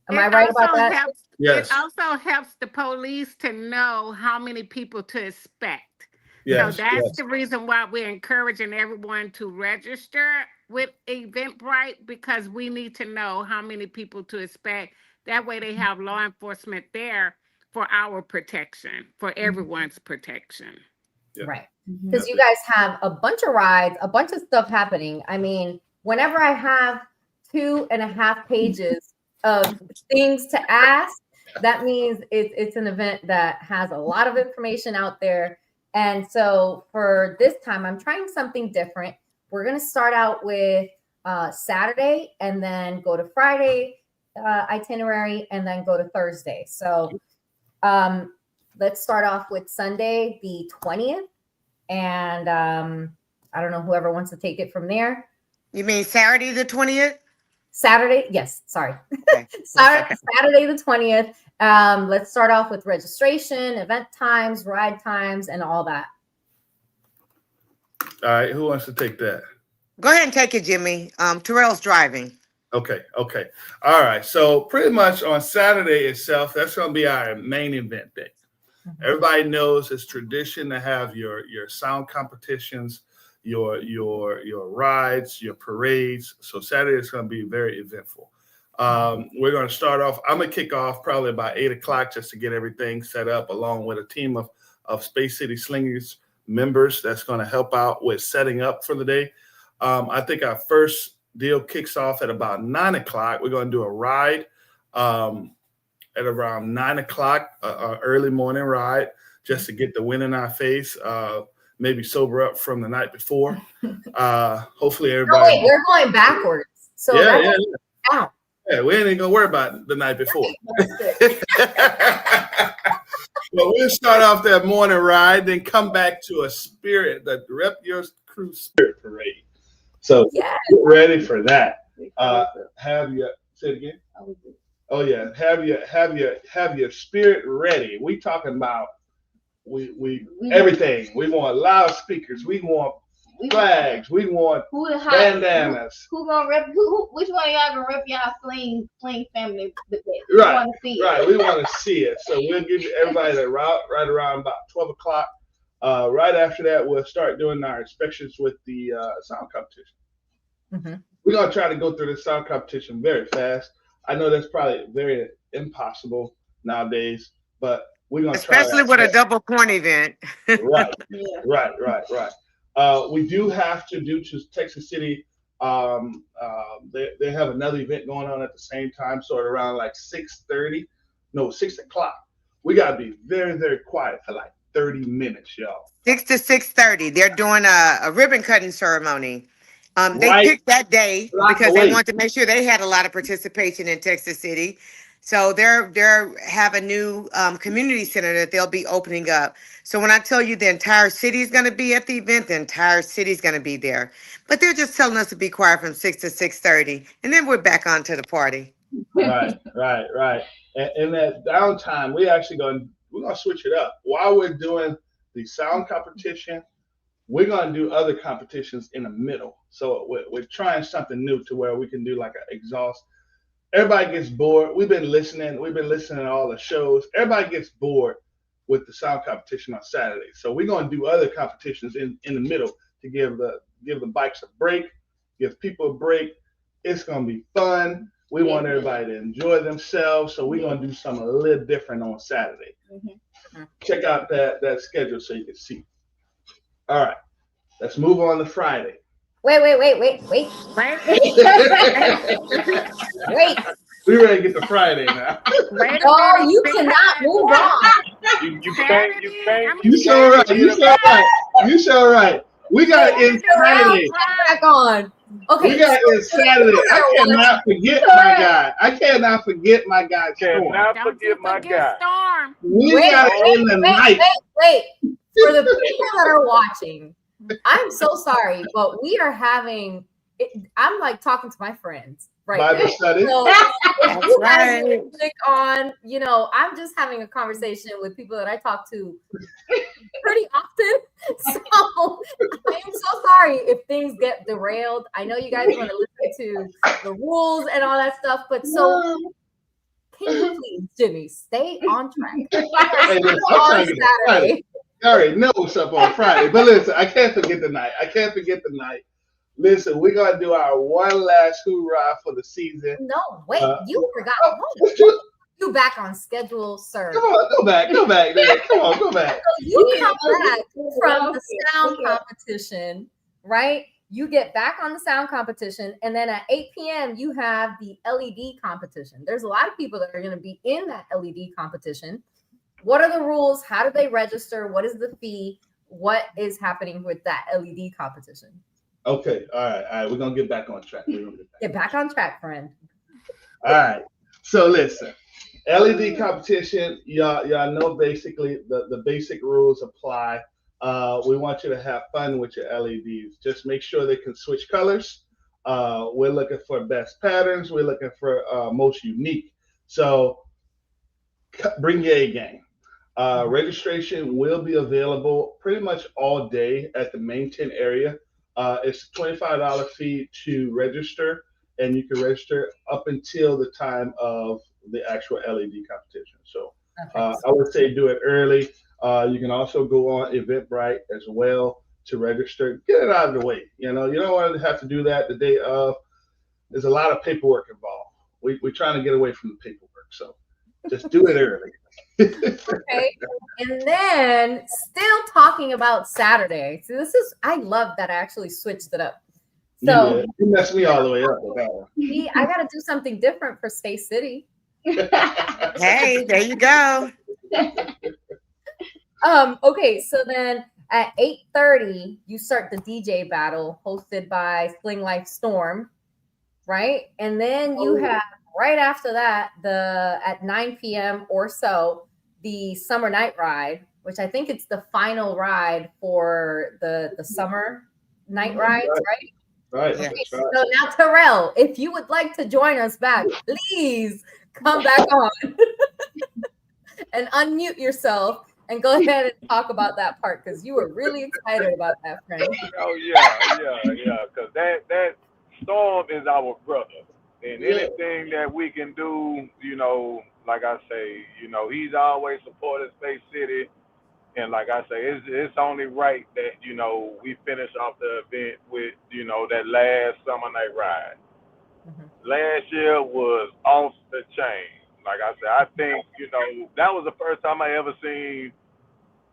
Am I right about that? Yes. It also helps the police to know how many people to expect. Yes, So that's yes. the reason why we're encouraging everyone to register with Eventbrite, because we need to know how many people to expect. That way they have law enforcement there for our protection, for everyone's protection. Right. Because you guys have a bunch of rides, a bunch of stuff happening. I mean, whenever I have 2.5 pages of things to ask, that means it's an event that has a lot of information out there. And so for this time, I'm trying something different. We're going to start out with Saturday and then go to Friday itinerary and then go to Thursday. So let's start off with Sunday, the 20th. And I don't know, whoever wants to take it from there. You mean Saturday the 20th? Saturday, yes, sorry. Okay. Saturday the 20th. Let's start off with registration, event times, ride times, and all that. All right. Who wants to take that? Go ahead and take it, Jimmy. Terrell's driving. Okay. Okay. All right. So pretty much on Saturday itself, that's going to be our main event day. Everybody knows it's tradition to have your sound competitions, your rides, your parades. So Saturday is going to be very eventful. We're going to start off. I'm going to kick off probably about 8 o'clock just to get everything set up, along with a team of Space City Slingers members that's going to help out with setting up for the day. I think our first deal kicks off at about 9 o'clock. We're going to do a ride at around 9 o'clock, early morning ride, just to get the wind in our face, maybe sober up from the night before. Hopefully everybody. No, wait, we're going backwards. So yeah. Yeah, we ain't gonna worry about the night before. But we'll start off that morning ride, then come back to a spirit, the Rep Your Crew Spirit Parade. So get ready for that. Have your say it again. Oh yeah, have your spirit ready. We talking about we everything. We want loudspeakers. We want flags. We want bandanas. Who gonna rep? Which one of y'all gonna rep y'all Sling family the best? Right, right. We want to see it. So we'll give everybody the route right around about 12 o'clock. Right after that, we'll start doing our inspections with the sound competition. We're gonna try to go through the sound competition very fast. I know that's probably very impossible nowadays, but we're gonna especially try with a double point event. Right, right. We do have to, due to Texas City, they have another event going on at the same time, so at around like 6 o'clock. We gotta be very, very quiet for like 30 minutes, y'all. 6 to 6:30. They're doing a ribbon cutting ceremony. They picked that day because they wanted to make sure they had a lot of participation in Texas City. So they're have a new community center that they'll be opening up. So when I tell you the entire city is going to be at the event, the entire city is going to be there. But they're just telling us to be quiet from 6 to 6:30, and then we're back on to the party. Right. And that downtime, we're gonna switch it up while we're doing the sound competition. We're going to do other competitions in the middle. So we're trying something new to where we can do like an exhaust. Everybody gets bored. We've been listening to all the shows. Everybody gets bored with the sound competition on Saturday. So we're going to do other competitions in the middle to give the bikes a break, give people a break. It's going to be fun. We want everybody to enjoy themselves. So we're going to do something a little different on Saturday. Check out that schedule so you can see. All right, let's move on to Friday. Wait. We ready to get to Friday now. Oh, you cannot move on. You so right. We got it in Saturday. Back on. Okay. We got it in Saturday. I cannot forget my guy. I cannot forget my guy. Cannot forget my guy. Storm. We got it in the night. Wait. For the people that are watching, I'm so sorry, but we are having. I'm like talking to my friends right Bible now. study. So if you guys click on, I'm just having a conversation with people that I talk to pretty often. So I'm so sorry if things get derailed. I know you guys want to listen to the rules and all that stuff, but so can you please, Jimmy, stay on track? Hey, listen, I'm trying to get Friday. You already know what's up on Friday. But listen, I can't forget the night. Listen, we're going to do our one last hoorah for the season. No, wait, you forgot. You back on schedule, sir. Come on, go back. Man. Come on, go back. So you come back from the sound competition, right? You get back on the sound competition, and then at 8 p.m. you have the LED competition. There's a lot of people that are going to be in that LED competition. What are the rules? How do they register? What is the fee? What is happening with that LED competition? Okay, all right. We're going to get back on track. Get back on track, friend. All right. So listen, LED competition, y'all know basically the basic rules apply. We want you to have fun with your LEDs. Just make sure they can switch colors. We're looking for best patterns. We're looking for most unique. So bring your A game. Registration will be available pretty much all day at the main tent area. It's a $25 fee to register, and you can register up until the time of the actual LED competition. So I would say do it early. You can also go on Eventbrite as well to register. Get it out of the way. You don't want to have to do that the day of. There's a lot of paperwork involved. We're trying to get away from the paperwork. So just do it early. Okay. And then still talking about Saturday. So I love that I actually switched it up. So you messed me all the way up with that one. See, I got to do something different for Space City. Hey, there you go. Okay, so then at 8:30 you start the DJ battle hosted by Sling Life Storm, right? And then you have right after that at 9 p.m. or so the Summer Night Ride, which I think it's the final ride for the summer night rides, right? Right. Okay, so now Terrell, if you would like to join us back, please come back on and unmute yourself and go ahead and talk about that part because you were really excited about that, friend. Oh yeah. Because that Storm is our brother, and anything that we can do, like I say, he's always supported Space City. And like I say, it's only right that, we finish off the event with, that last summer night ride. Last year was off the chain. Like I said, I think, that was the first time I ever seen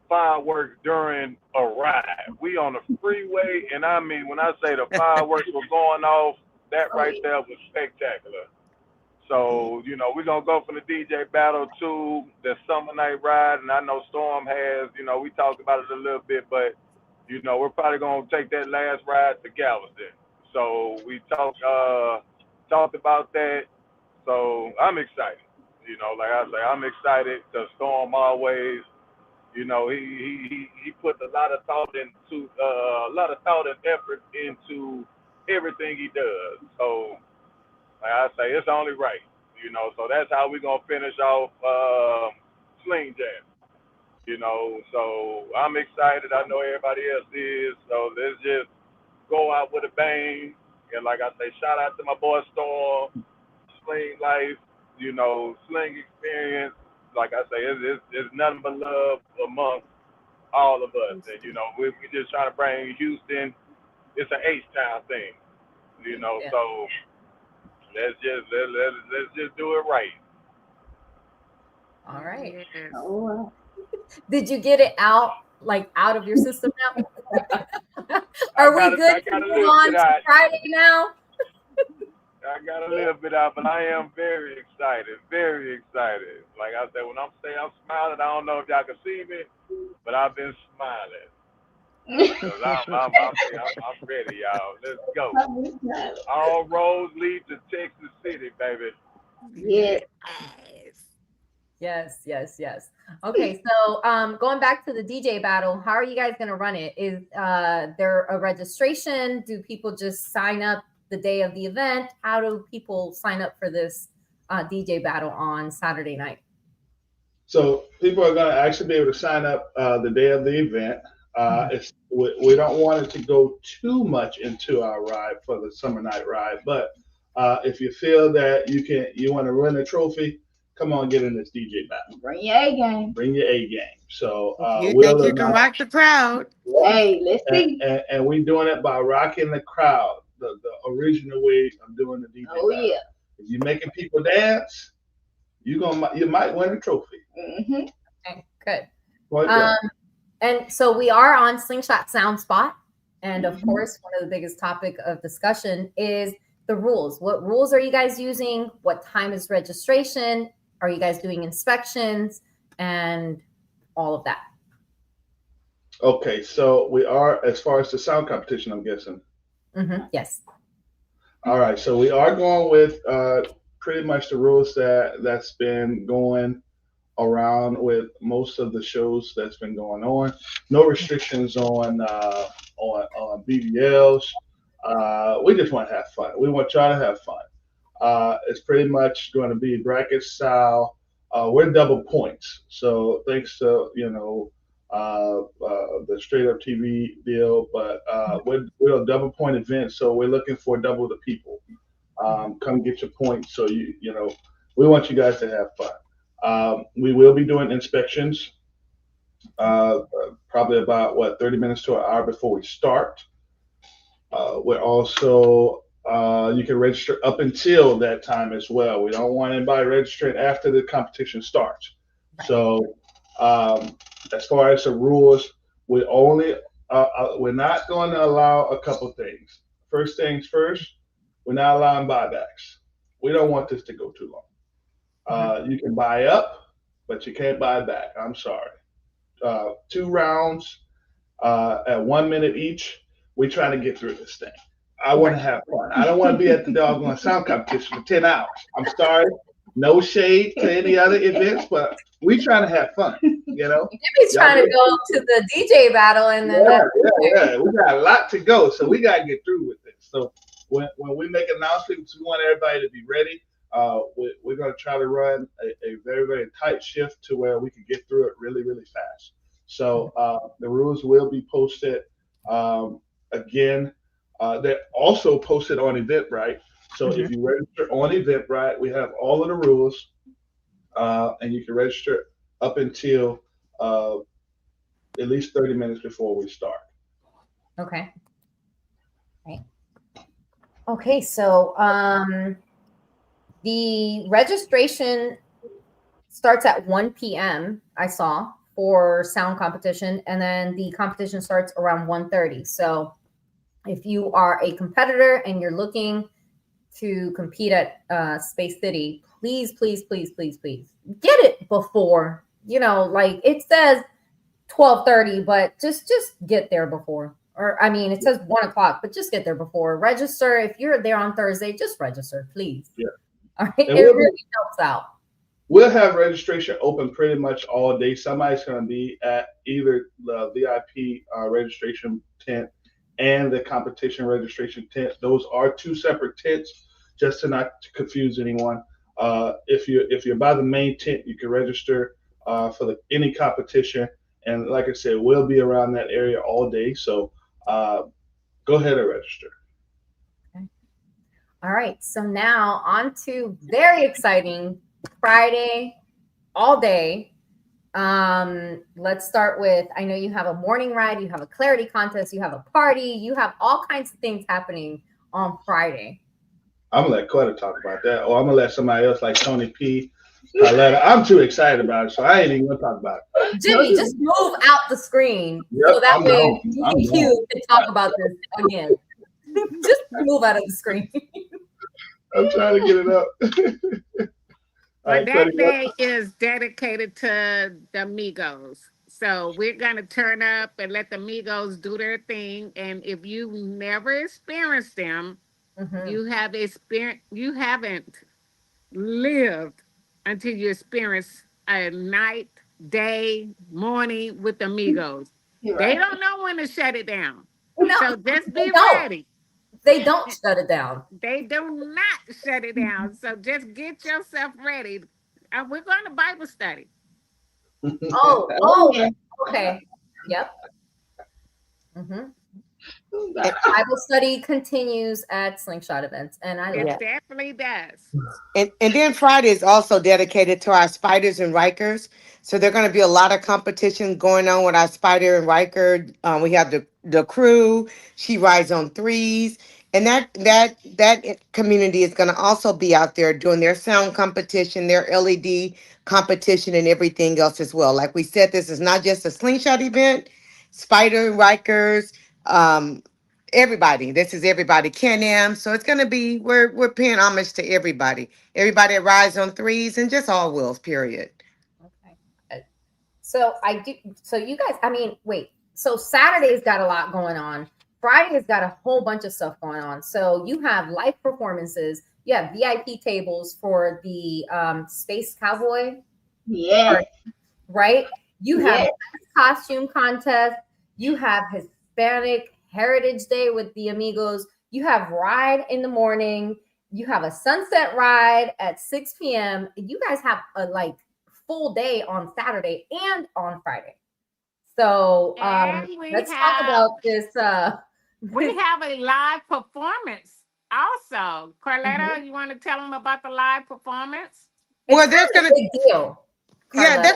fireworks during a ride. We on the freeway, and I mean, when I say the fireworks were going off, that right there was spectacular. So, we're going to go from the DJ battle to the summer night ride. And I know Storm has, we talked about it a little bit, but, we're probably going to take that last ride to Galveston. So we talked about that. So I'm excited. Like I say, I'm excited because Storm always, he puts a lot of thought and effort into everything he does. So, like I say, it's only right, so that's how we're going to finish off Sling Jam, so I'm excited. I know everybody else is, so let's just go out with a bang. And like I say, shout out to my boy Storm, Sling Life, Sling Experience. Like I say, it's nothing but love amongst all of us. And, we just trying to bring Houston, it's an H-Town thing, so let's just do it right. All right. Yes. Did you get it out of your system now? Are we good to move on to Friday now? I got a little bit out, but I am very excited. Very excited. Like I said, when I'm saying I'm smiling, I don't know if y'all can see me, but I've been smiling. I'm ready, y'all. Let's go. All roads lead to Texas City, baby. Yeah. Yes. Okay, so going back to the DJ battle, how are you guys going to run it? Is there a registration? Do people just sign up the day of the event? How do people sign up for this DJ battle on Saturday night? So people are going to actually be able to sign up the day of the event. We don't want it to go too much into our ride for the summer night ride, but if you feel that you want to win a trophy, come on, get in this DJ battle. Bring your A game. Bring your A game. So you think you can rock the crowd? Hey, let's see. And we're doing it by rocking the crowd, the original way of doing the DJ battle. Yeah. If you're making people dance, you might win a trophy. Mm-hmm. Okay, good. And so we are on Slingshot Sound Spot, and of course, one of the biggest topic of discussion is the rules. What rules are you guys using? What time is registration? Are you guys doing inspections and all of that? Okay, so we are, as far as the sound competition, I'm guessing. Mm-hmm. Yes. All right, so we are going with pretty much the rules that's been going around with most of the shows that's been going on. No restrictions on BBLs. We just want to have fun. We want y'all to have fun. It's pretty much going to be bracket style. We're double points, so thanks to the straight up TV deal, but we're a double point event, so we're looking for double the people. Come get your points. So we want you guys to have fun. We will be doing inspections, probably about 30 minutes to an hour before we start. We're also you can register up until that time as well. We don't want anybody registering after the competition starts. Right. So as far as the rules, we're not going to allow a couple things. First things first, we're not allowing buybacks. We don't want this to go too long. You can buy up, but you can't buy back. I'm sorry. 2 rounds at 1 minute each. We're trying to get through this thing. I want to have fun. I don't want to be at the doggone sound competition for 10 hours. I'm sorry. No shade to any other events, but we trying to have fun, Jimmy's trying to go to the DJ battle, and then yeah. We got a lot to go, so we got to get through with this. So when we make announcements, we want everybody to be ready. We're going to try to run a very, very tight shift to where we can get through it really, really fast. So the rules will be posted. Again, they're also posted on Eventbrite. So if you register on Eventbrite, we have all of the rules, and you can register up until at least 30 minutes before we start. Okay. Right. Okay, so the registration starts at 1 p.m. I saw for sound competition, and then the competition starts around 1:30. So if you are a competitor and you're looking to compete at Space City, please get it before, like it says 12:30, but just get there before. Or it says 1 o'clock, but just get there before. Register. If you're there on Thursday, just register, please. Yeah. All right. It really helps out. We'll have registration open pretty much all day. Somebody's going to be at either the VIP registration tent and the competition registration tent. Those are 2 separate tents, just to not confuse anyone. If you're by the main tent, you can register for any competition. And like I said, we'll be around that area all day. So go ahead and register. Okay. All right. So now on to very exciting Friday all day. Let's start with, I know you have a morning ride, you have a clarity contest, you have a party, you have all kinds of things happening on Friday. I'm gonna let Carter talk about that, or I'm gonna let somebody else like Tony P. I'm too excited about it, so I ain't even gonna talk about it. Jimmy, just move out the screen, so that way you can talk about this again. Just move out of the screen. I'm trying to get it up. But that day is dedicated to the Migos. So we're gonna turn up and let the Migos do their thing. And if you never experienced them, you have experience. You haven't lived until you experience a night, day, morning with the Migos. You're They right. don't know when to shut it down. No, So just they be don't. ready. They don't shut it down. They do not shut it down. So just get yourself ready. We're going to Bible study. Oh, okay. Yep. Bible study continues at Slingshot events, and I love It it. definitely does. And then Friday is also dedicated to our spiders and Rikers. So there are going to be a lot of competition going on with our spider and Riker. We have the crew. She rides on threes, and that community is going to also be out there doing their sound competition, their LED competition, and everything else as well. Like we said, this is not just a Slingshot event. Spider Rikers. Everybody. This is everybody. Can-Am. So it's gonna be we're paying homage to everybody. Everybody that rides on threes and just all wheels, period. So I do. So you guys, I mean, wait. So Saturday's got a lot going on. Friday's got a whole bunch of stuff going on. So you have live performances. You have VIP tables for the Space Cowboy. Yeah. Right. You have Yes. costume contest. You have Hispanic Heritage Day with the Amigos. You have ride in the morning. You have a sunset ride at 6 p.m. You guys have a full day on Saturday and on Friday. So let's talk about this. We have a live performance also. Carletta, you want to tell them about the live performance? Well, there's gonna big deal. Yeah, there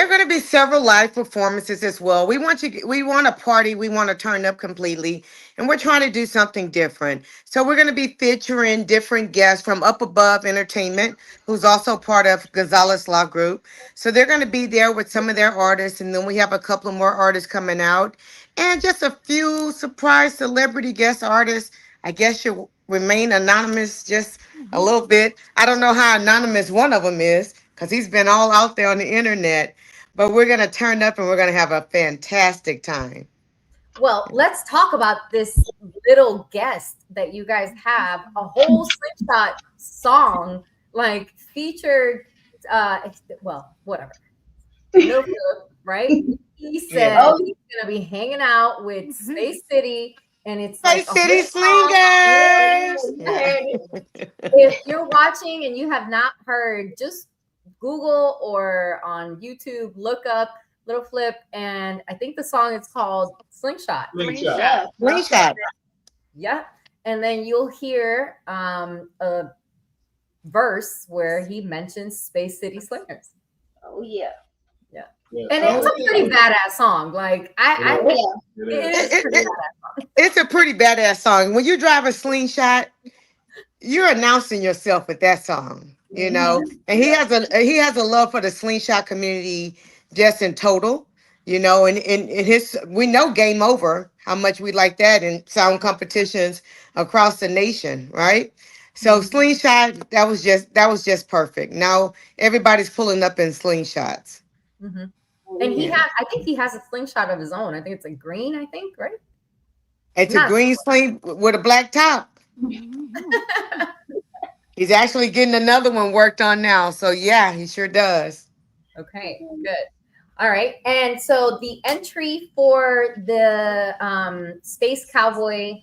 are gonna be several live performances as well. We want to party, we want to turn up completely, and we're trying to do something different. So we're gonna be featuring different guests from Up Above Entertainment, who's also part of Gonzalez Law Group. So they're gonna be there with some of their artists, and then we have a couple of more artists coming out, and just a few surprise celebrity guest artists. I guess you'll remain anonymous just a little bit. I don't know how anonymous one of them is, because he's been all out there on the internet. But we're going to turn up and we're going to have a fantastic time. Well, let's talk about this little guest that you guys have. A whole Slingshot song, featured, well, whatever. No good, right? He said he's going to be hanging out with Space City. And it's Space like City Slingers. If you're watching and you have not heard, just Google or on YouTube, look up Little Flip, and I think the song is called Slingshot. Slingshot. Yeah. And then you'll hear a verse where he mentions Space City Slingers. Oh yeah. Yeah. And it's a pretty badass song. It's a pretty badass song. When you drive a Slingshot, you're announcing yourself with that song, you know. And he has a love for the Slingshot community just in total, you know. And we know Game Over how much we like that in sound competitions across the nation, right? So Slingshot, that was just perfect. Now everybody's pulling up in Slingshots. Mm-hmm. And I think he has a Slingshot of his own. I think it's a green, right? It's a green sling with a black top. He's actually getting another one worked on now. So yeah, he sure does. Okay, good. All right. And so the entry for the Space Cowboy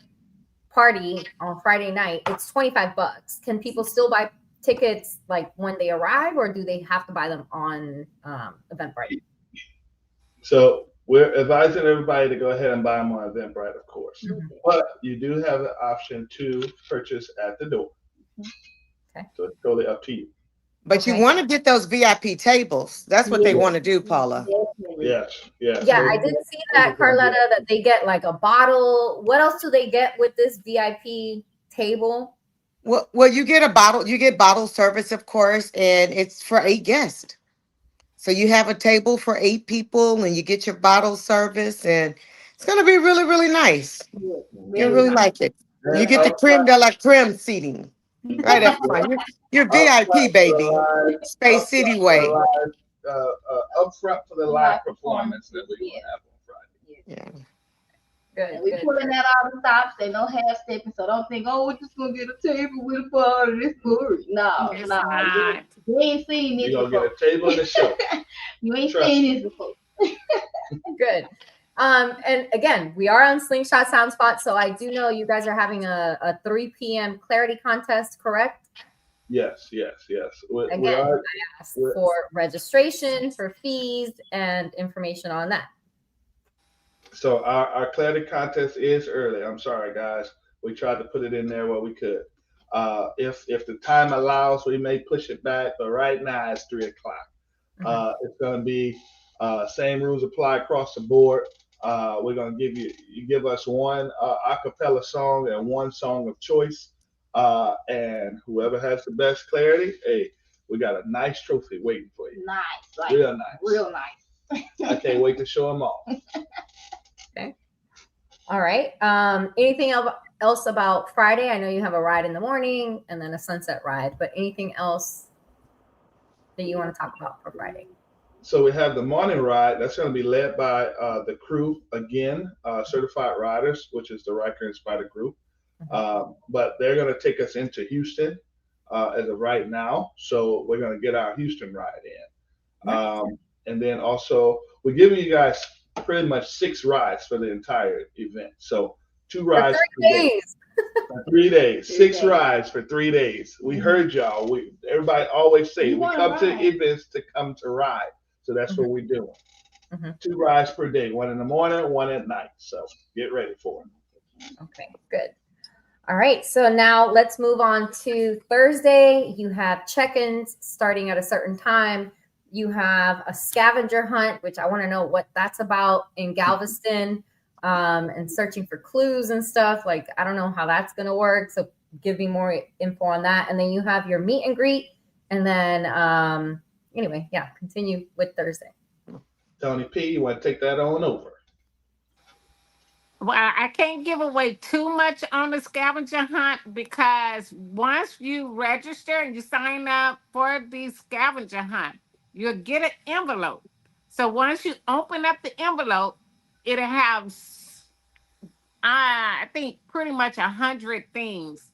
party on Friday night, it's $25. Can people still buy tickets when they arrive, or do they have to buy them on Eventbrite? So we're advising everybody to go ahead and buy them on Eventbrite, of course. But you do have the option to purchase at the door. Okay. So it's totally up to you. But you want to get those VIP tables. That's what they want to do, Paula. Yes. Yeah, I did see that, Carletta, that they get a bottle. What else do they get with this VIP table? Well, you get a bottle. You get bottle service, of course, and it's for 8 guests. So you have a table for 8 people, and you get your bottle service, and it's gonna be really, really nice. You'll really like it. You get the creme de la creme seating right up front. You're VIP, baby. Space City way. up front for the live performance that we're going to have on Friday. Yeah. Good. And we pulling that all the stops and no half stepping. So don't think, oh, we're just gonna get a table with a bar and it's good. No, It's no. not. You ain't seen this We're before. going to get a table and a show. You ain't Trust seen me. this before. Good. And again, we are on Slingshot Sound Spot, so I do know you guys are having a 3 p.m. clarity contest, correct? Yes. We Again, are, I asked for registration, for fees, and information on that. so our clarity contest is early. I'm sorry, guys. We tried to put it in there where we could. If the time allows, we may push it back, but right now it's 3 o'clock. It's going to be same rules apply across the board. We're going to give us one a cappella song and one song of choice. And whoever has the best clarity, hey, we got a nice trophy waiting for you. Nice. Like, Real nice. Real nice. I can't wait to show them all. Okay. All right. Anything else about Friday? I know you have a ride in the morning and then a sunset ride, but anything else that you want to talk about for Friday? So we have the morning ride that's going to be led by the crew again, certified riders, which is the Riker Inspired group. But they're going to take us into Houston as of right now. So we're going to get our Houston ride in. And then also we're giving you guys pretty much 6 rides for the entire event. So 2 rides for 3 days. For 3 days. 6 rides for 3 days. We heard y'all. Everybody always say we come to events to come to ride. So that's what we're doing. 2 rides per day, 1 in the morning, 1 at night. So get ready for it. Okay, good. All right, so now let's move on to Thursday. You have check-ins starting at a certain time. You have a scavenger hunt, which I want to know what that's about in Galveston, and searching for clues and stuff. Like, I don't know how that's going to work. So give me more info on that. And then you have your meet and greet. And then, anyway, yeah, continue with Thursday. Tony P, you want to take that on over? Well, I can't give away too much on the scavenger hunt because once you register and you sign up for the scavenger hunt, you'll get an envelope. So once you open up the envelope, it'll have, I think, pretty much 100 things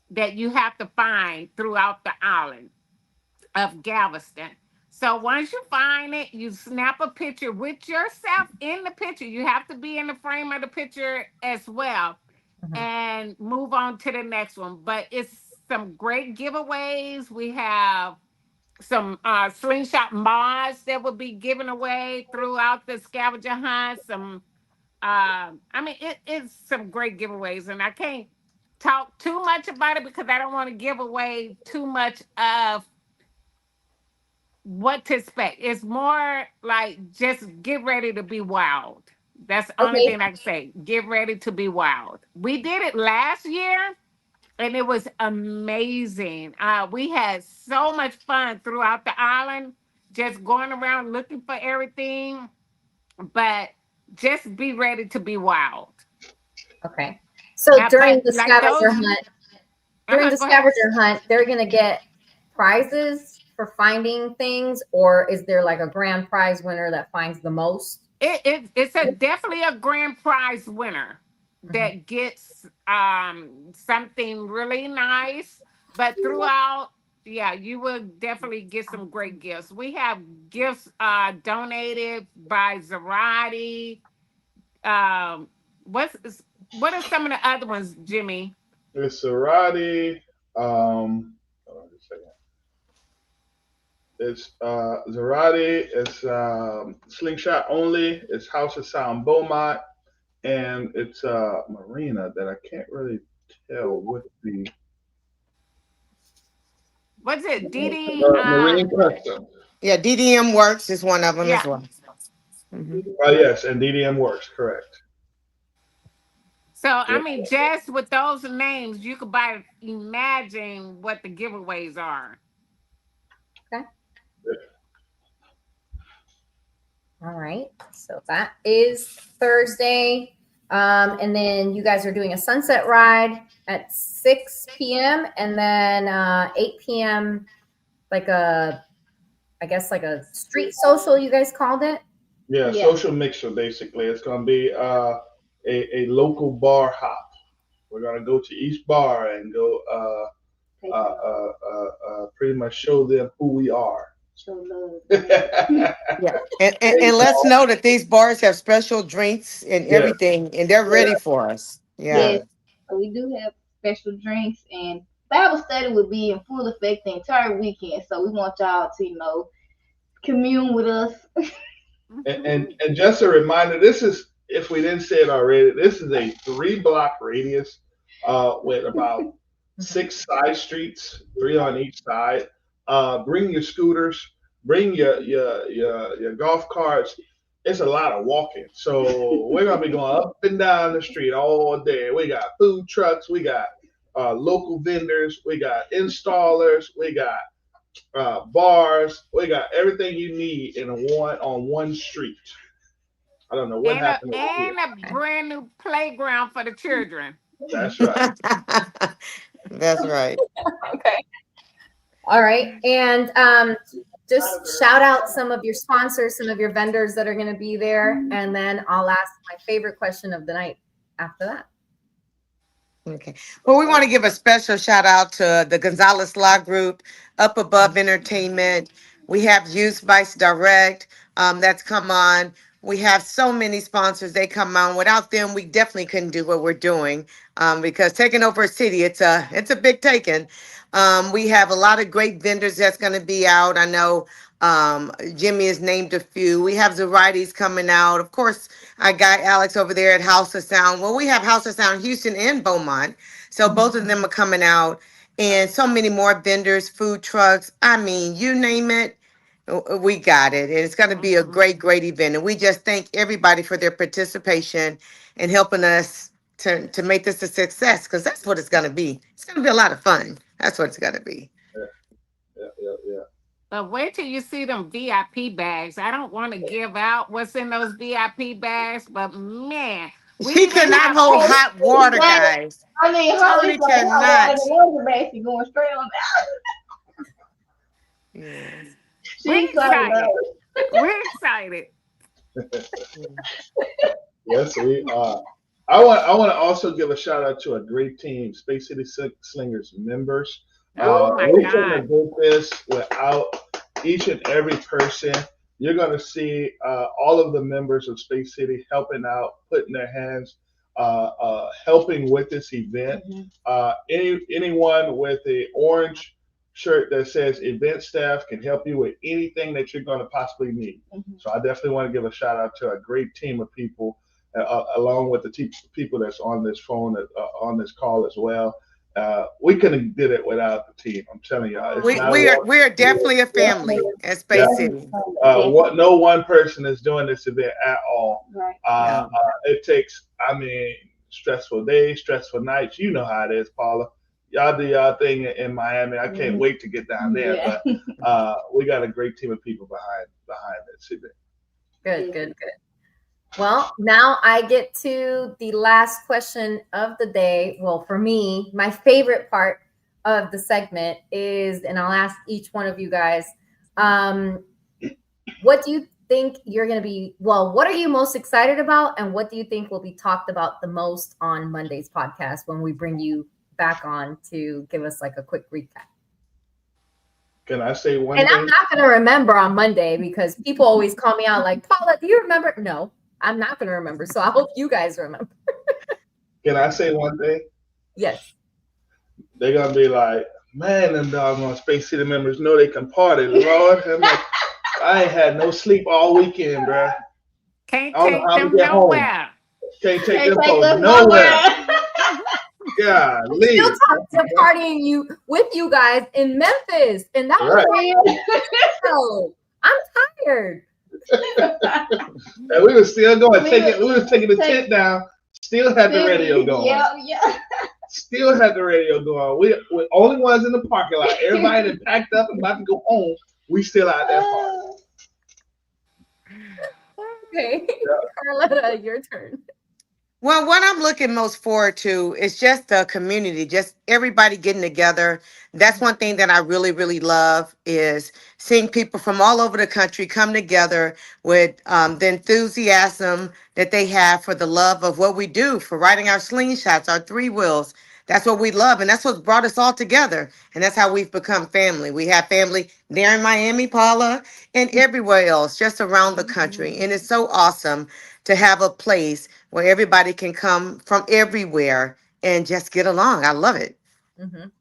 that you have to find throughout the island of Galveston. So once you find it, you snap a picture with yourself in the picture. You have to be in the frame of the picture as well, and move on to the next one. But it's some great giveaways. We have some slingshot mods that will be given away throughout the scavenger hunt. Some, it's some great giveaways, and I can't talk too much about it because I don't want to give away too much of what to expect. It's more like just get ready to be wild. That's the only thing I can say. Get ready to be wild. We did it last year and it was amazing. We had so much fun throughout the island, just going around looking for everything. But just be ready to be wild. Okay. So during the scavenger hunt, they're going to get prizes for finding things, or is there like a grand prize winner that finds the most? It's definitely a grand prize winner that gets something really nice. But throughout, yeah, you will definitely get some great gifts. We have gifts donated by Zarati. What are some of the other ones, Jimmy? It's Zarati. Hold on just a second. It's Zarati, it's Slingshot Only, it's House of Sound Beaumont, and it's Marina that I can't really tell what the... What's it? DD? Marine Custom. Yeah, DDM Works is one of them as well. Yes, and DDM Works, correct. So, I mean, just with those names, you could imagine what the giveaways are. Okay. All right. So that is Thursday. And then you guys are doing a sunset ride at 6 p.m. and then 8 p.m. like a I guess like a street social, you guys called it? Yeah, social mixer basically. It's gonna be a local bar hop. We're gonna go to each bar and go pretty much show them who we are. Show love. Yeah, and let's know that these bars have special drinks and everything, and they're ready for us. Yeah. Yes, so we do have special drinks, and Bible study will be in full effect the entire weekend. So we want y'all to, commune with us. and just a reminder, this is, if we didn't say it already, this is a 3-block radius with about 6 side streets, 3 on each side. Bring your scooters, bring your golf carts. It's a lot of walking. So we're going to be going up and down the street all day. We got food trucks. We got local vendors. We got installers. We got bars. We got everything you need on one street. I don't know what happened. And a brand new playground for the children. That's right. That's right. Okay. All right. And just shout out some of your sponsors, some of your vendors that are going to be there. And then I'll ask my favorite question of the night after that. Okay. Well, we want to give a special shout out to the Gonzalez Law Group, Up Above Entertainment. We have Youth Vice Direct that's come on. We have so many sponsors. They come on. Without them, we definitely couldn't do what we're doing because taking over a city, it's a big taking. We have a lot of great vendors that's going to be out. I know Jimmy has named a few. We have Zaraitis coming out. Of course, I got Alex over there at House of Sound. Well, we have House of Sound Houston and Beaumont. So both of them are coming out. And so many more vendors, food trucks. I mean, you name it, we got it. And it's going to be a great, great event. And we just thank everybody for their participation and helping us to make this a success, because that's what it's going to be. It's going to be a lot of fun. That's what it's going to be. Yeah. But wait till you see them VIP bags. I don't want to give out what's in those VIP bags, but man, She cannot hold hot water, guys. I mean, Totally cannot. The water basically going straight on down. Yes. We're excited. We're excited. Yes, we are. I want to also give a shout out to a great team, Space City Slingers members. Oh my we God. couldn't do this without each and every person. You're going to see all of the members of Space City helping out, putting their hands, helping with this event. Anyone with an orange shirt that says event staff can help you with anything that you're going to possibly need. So I definitely want to give a shout out to a great team of people, along with the people that's on this phone, on this call as well. We couldn't have did it without the team. I'm telling y'all. We are definitely a family at Space City. No one person is doing this event at all. Right. It takes, stressful days, stressful nights. You know how it is, Paula. Y'all do y'all thing in Miami. I can't wait to get down there. But we got a great team of people behind this event. Good. Well, now I get to the last question of the day. Well, for me, my favorite part of the segment is, and I'll ask each one of you guys, what do you think you're going to be, what are you most excited about? And what do you think will be talked about the most on Monday's podcast when we bring you back on to give us like a quick recap? Can I say one thing? And I'm not going to remember on Monday because people always call me out like, Paula, do you remember? No. I'm not going to remember, so I hope you guys remember. Can I say one thing? Yes. They're going to be like, man, them doggone Space City members know they can party, Lord. I'm like, I ain't had no sleep all weekend, bro. Can't take them nowhere. Can't take them nowhere. Golly. Still talking to partying with you guys in Memphis, and that was right. I'm tired. And we were still going. We was taking the tent down. Still had the radio going. Yeah. Still had the radio going. We're only ones in the parking lot. Everybody that packed up and about to go home. We still out there partying. Okay, Carletta, your turn. Well, what I'm looking most forward to is just the community, just everybody getting together. That's one thing that I really, really love is seeing people from all over the country come together with the enthusiasm that they have for the love of what we do, for riding our slingshots, our three wheels. That's what we love, and that's what's brought us all together. And that's how we've become family. We have family there in Miami, Paula, and everywhere else, just around the country. And it's so awesome to have a place where everybody can come from everywhere and just get along. I love it. Mhm.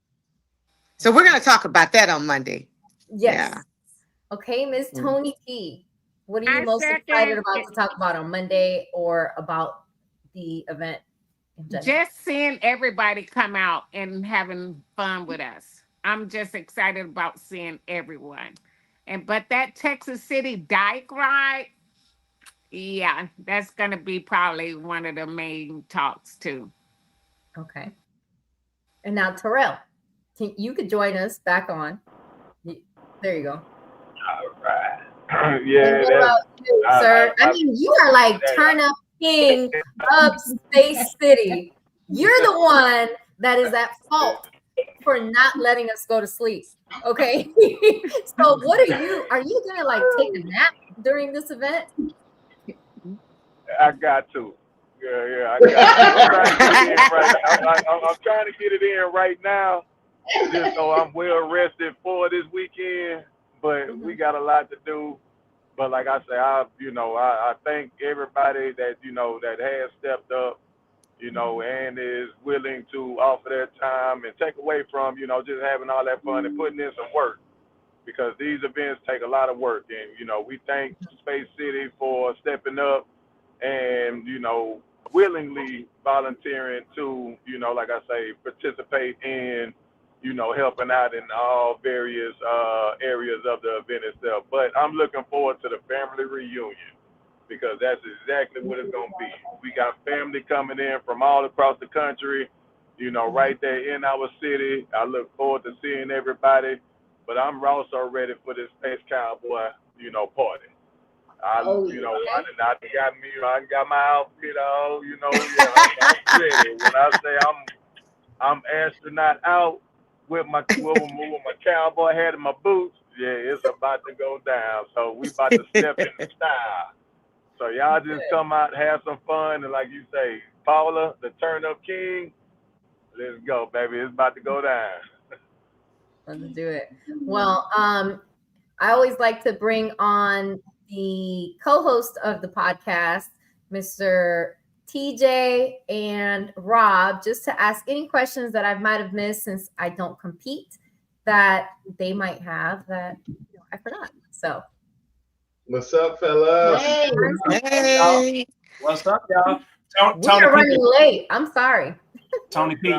So we're going to talk about that on Monday. Yes. Yeah. Okay, Miss Mm. Tony P. What are you I most excited second about it. to talk about on Monday or about the event in general? Just seeing everybody come out and having fun with us. I'm just excited about seeing everyone. But that Texas City Dyke ride, yeah, that's gonna be probably one of the main talks too. Okay. And now Terrell, you could join us back on. There you go. All right. And Yeah, what that's about you, sir? I mean, you are like turn up king of Space City. You're the one that is at fault for not letting us go to sleep. Okay. So what are you gonna like take a nap during this event? I got to. Yeah, I got to. I'm trying to get it in right now. I'm trying to get it in right now, just so I'm well rested for this weekend. But we got a lot to do. But like I say, I thank everybody that that has stepped up, and is willing to offer their time and take away from just having all that fun and putting in some work, because these events take a lot of work. And we thank Space City for stepping up and willingly volunteering to like I say, participate in helping out in all various areas of the event itself. But I'm looking forward to the family reunion, because that's exactly what it's going to be. We got family coming in from all across the country, right there in our city. I look forward to seeing everybody, but I'm also ready for this Space Cowboy party. I got my outfit on, I'm ready. When I say I'm astronaut out with my cowboy hat and my boots, yeah, it's about to go down. So we about to step in style. So y'all just come out, have some fun, and like you say, Paula, the turn up king, let's go, baby. It's about to go down. Let's do it. Well, I always like to bring on the co-host of the podcast, Mr. TJ and Rob, just to ask any questions that I might have missed, since I don't compete, that they might have that I forgot. So what's up, fellas? Hey. What's up, y'all? We are running late. I'm sorry. Tony P,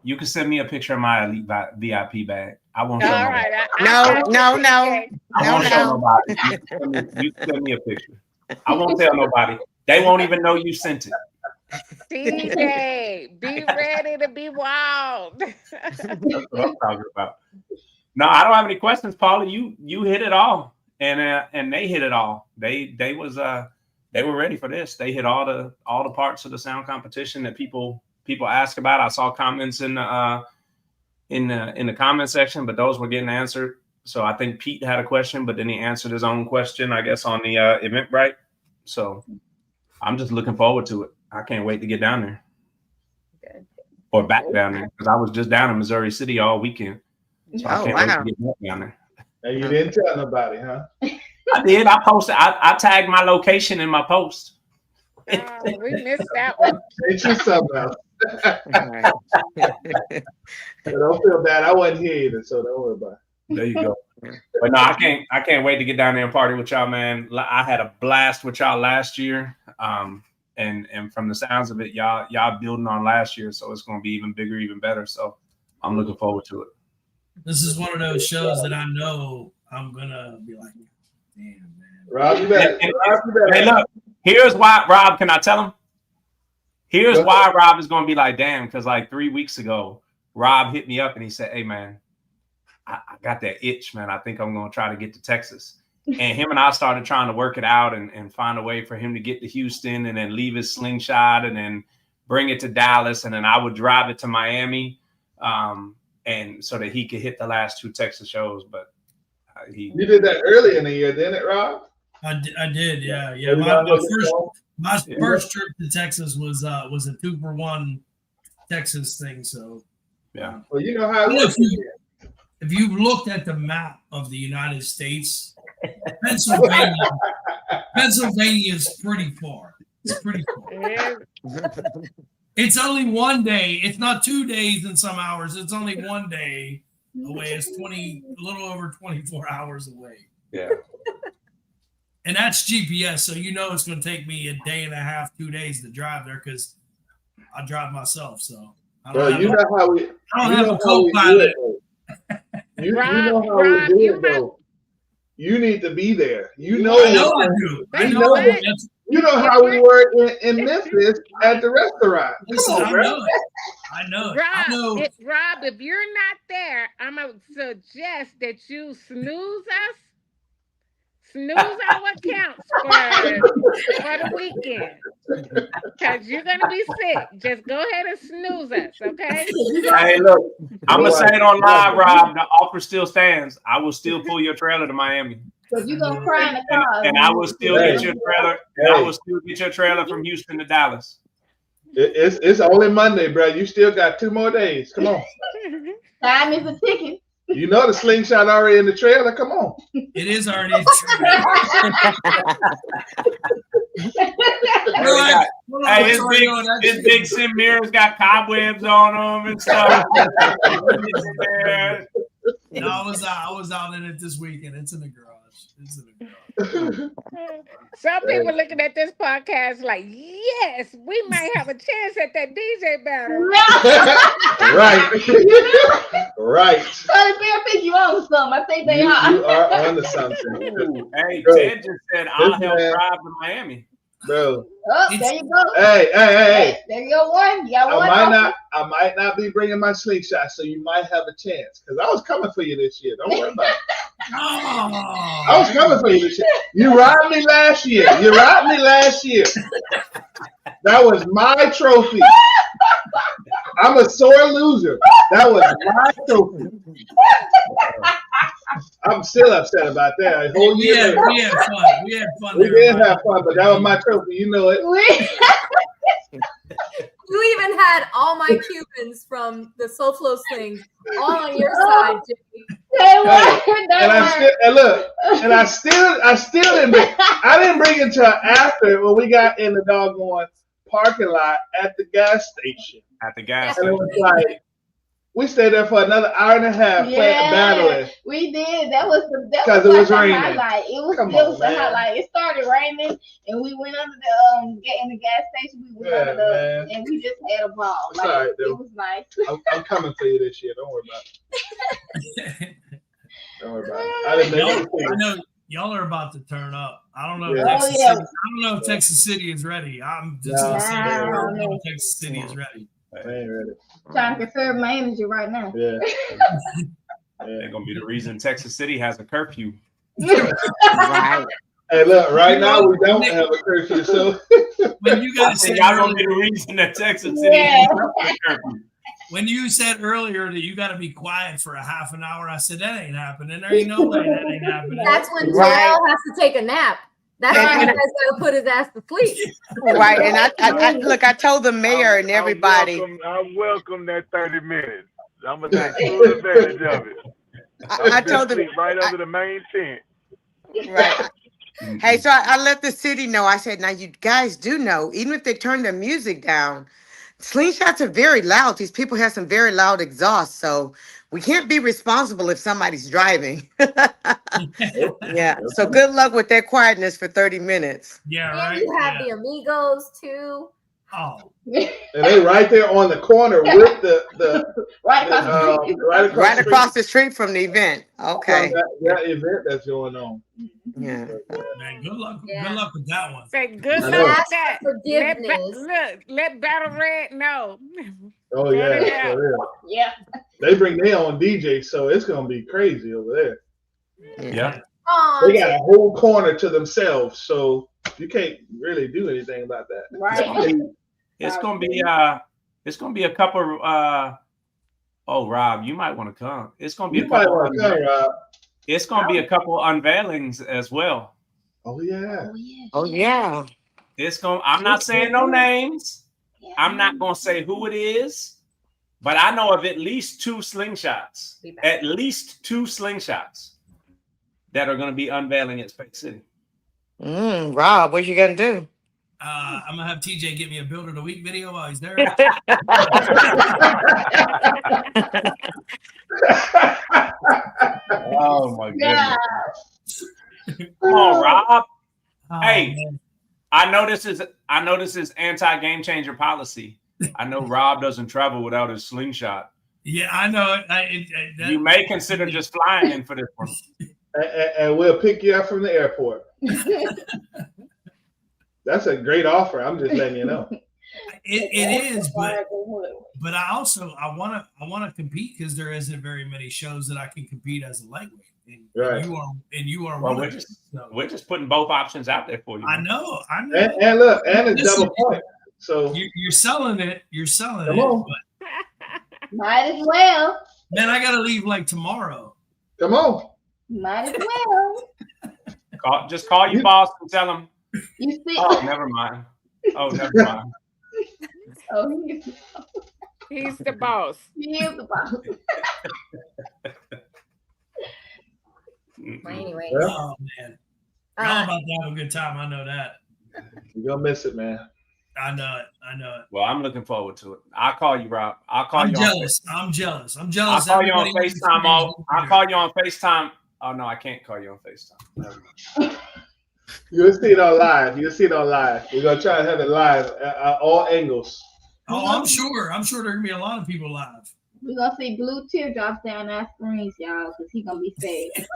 you can send me a picture of my Elite VIP bag. I won't show All nobody. right. I won't show nobody. You can send me a picture. I won't tell nobody. They won't even know you sent it. DJ, be ready to be wild. That's what I'm talking about. No, I don't have any questions, Paula. You hit it all, and they hit it all. They were ready for this. They hit all the parts of the sound competition that people ask about. I saw comments in the comment section, but those were getting answered. So I think Pete had a question, but then he answered his own question, I guess, on the Eventbrite. So I'm just looking forward to it. I can't wait to get down there. Good. Or back down there, because I was just down in Missouri City all weekend. So I can't wait to get back down there. And you didn't tell nobody, huh? I did. I posted. I tagged my location in my post. We missed that one. It's just something else. Don't feel bad. I wasn't here either, so don't worry about it. There you go. But no, I can't wait to get down there and party with y'all, man. I had a blast with y'all last year. And from the sounds of it, y'all building on last year, so it's gonna be even bigger, even better. So I'm looking forward to it. This is one of those shows that I know I'm gonna be like, damn, man. Rob, you better. Hey, look, here's why, Rob, can I tell him? Here's why Rob is gonna be like, damn, because like 3 weeks ago, Rob hit me up and he said, hey man, I got that itch, man. I think I'm gonna try to get to Texas. And him and I started trying to work it out and find a way for him to get to Houston and then leave his slingshot and then bring it to Dallas. And then I would drive it to Miami, and so that he could hit the last 2 Texas shows. But you did that early in the year, didn't it, Rob? I did, yeah. My first trip to Texas was a 2-for-1 Texas thing. So yeah. Well, you know how it works. If you've looked at the map of the United States, Pennsylvania is pretty far. It's pretty far. It's only one day. It's not 2 days and some hours. It's only one day away. It's a little over 24 hours away. Yeah. And that's GPS, so you know it's going to take me a day and a half, 2 days to drive there because I drive myself. So I don't have a co-pilot. You know how we do it, though. You need to be there. You know. I know I do. You know how we were in Memphis at the restaurant. Listen, Come on, I know. Rob, if you're not there, I'm going to suggest that you snooze us. Snooze our accounts for the weekend. Because you're going to be sick. Just go ahead and snooze us, okay? Hey, look, I'm going to say it on live, Rob. The offer still stands. I will still pull your trailer to Miami. Because you're going to cry in the car. And I will still get your trailer. And I will still get your trailer from Houston to Dallas. It's only Monday, bro. You still got 2 more days. Come on. Time is a ticket. You know the slingshot already in the trailer. Come on. It is already in the trailer. Hey, his big sim mirrors got cobwebs on them and stuff. No, I was out in it this weekend. It's in the garage. Some people looking at this podcast like, yes, we might have a chance at that DJ battle. Right. Sorry, Bear, think you on something. I think they are. You are on to something. Hey, Ted just said I'll help drive to Miami. Bro. Oh, there you go. Hey. There you go, one. You got one. I might not be bringing my slingshot, so you might have a chance. Because I was coming for you this year. Don't worry about it. I was coming for you this year. You robbed me last year. That was my trophy. I'm a sore loser. That was my trophy. I'm still upset about that. We had fun. We did have fun, but that was my trophy. You know it. You even had all my Cubans from the SoFlo Sling all on your side, Jimmy. I still didn't bring it till after when we got in the doggone parking lot at the gas station. And it was like, we stayed there for another hour and a half battling. We did. That was because it was raining. Highlight. It was the highlight. It started raining, and we went under in the gas station. We went under and we just had a ball. It's all right, it was nice. I'm coming for you this year. Don't worry about it. Don't worry about it. I know y'all are about to turn up. I don't know if Texas City is ready. I'm just gonna say I don't know if Texas City is ready. I ain't ready. Trying to conserve my energy right now. Yeah. They're gonna be the reason Texas City has a curfew. Right. Hey, look, right now we don't have a curfew, so when you guys said y'all gonna be the reason that Texas City has a curfew. When you said earlier that you got to be quiet for a half an hour, I said that ain't happening. There ain't no way that ain't happening. That's when Terrell has to take a nap. That's why he has got to put his ass to sleep. Right, and I told the mayor and everybody. I welcome that 30 minutes. I'm gonna take full advantage of it. I told them right under the main tent. Right. Hey, so I let the city know. I said, now you guys do know, even if they turn their music down, slingshots are very loud. These people have some very loud exhaust, so we can't be responsible if somebody's driving. Yeah. So good luck with that quietness for 30 minutes. Yeah, right. And you have the Amigos too. Oh. And they right there on the corner with the right across the street from the event. Okay. That event that's going on. Yeah. Man, good luck. Yeah. Good luck with that one. Say good luck with that. Forgiveness. Let Battle Red know. Oh yeah, for real. Yeah. They bring their own DJ, so it's gonna be crazy over there. Yeah. Oh, they got a whole corner to themselves, so you can't really do anything about that. Right. It's gonna be a couple. Oh, Rob, you might want to come. It's gonna be You a might couple. want to come, Rob. It's gonna be a couple unveilings as well. Oh yeah. Oh yeah. It's gonna. I'm not saying no names. I'm not gonna say who it is, but I know of at least 2 slingshots. At least 2 slingshots that are gonna be unveiling at Space City. Rob, what you gonna do? I'm gonna have TJ get me a Builder of the Week video while he's there. Oh my goodness! Come on, Rob. Hey, man. I know this is anti-game changer policy. I know Rob doesn't travel without his slingshot. Yeah, I know. You may consider just flying in for this one. And we'll pick you up from the airport. That's a great offer. I'm just letting you know. It is, but I want to compete because there isn't very many shows that I can compete as a lightweight. Right. You are Well, one of them. we're just putting both options out there for you. I know. And look, and it's double point. So you're selling it. You're selling Come it. on. But, Might as well. man, I gotta leave like tomorrow. Come on. Might as well. Just call your boss and tell him. You see? Oh, never mind. Oh, never mind. Oh, He's the boss. He is the boss. Well, anyway. Oh man, y'all about to have a good time. I know that. You're gonna miss it, man. I know it. I know it. Well, I'm looking forward to it. I'll call you, Rob. I'll call I'm you. jealous. I'm jealous. I'm I'll jealous. call you on Everybody FaceTime. wants I'll call you on FaceTime. Oh no, I can't call you on FaceTime. You'll see it on live. You'll see it on live. We're gonna try to have it live at all angles. Oh, I'm sure. I'm sure there are gonna be a lot of people live. We're gonna see blue teardrops down our screens, y'all, because he's gonna be saved.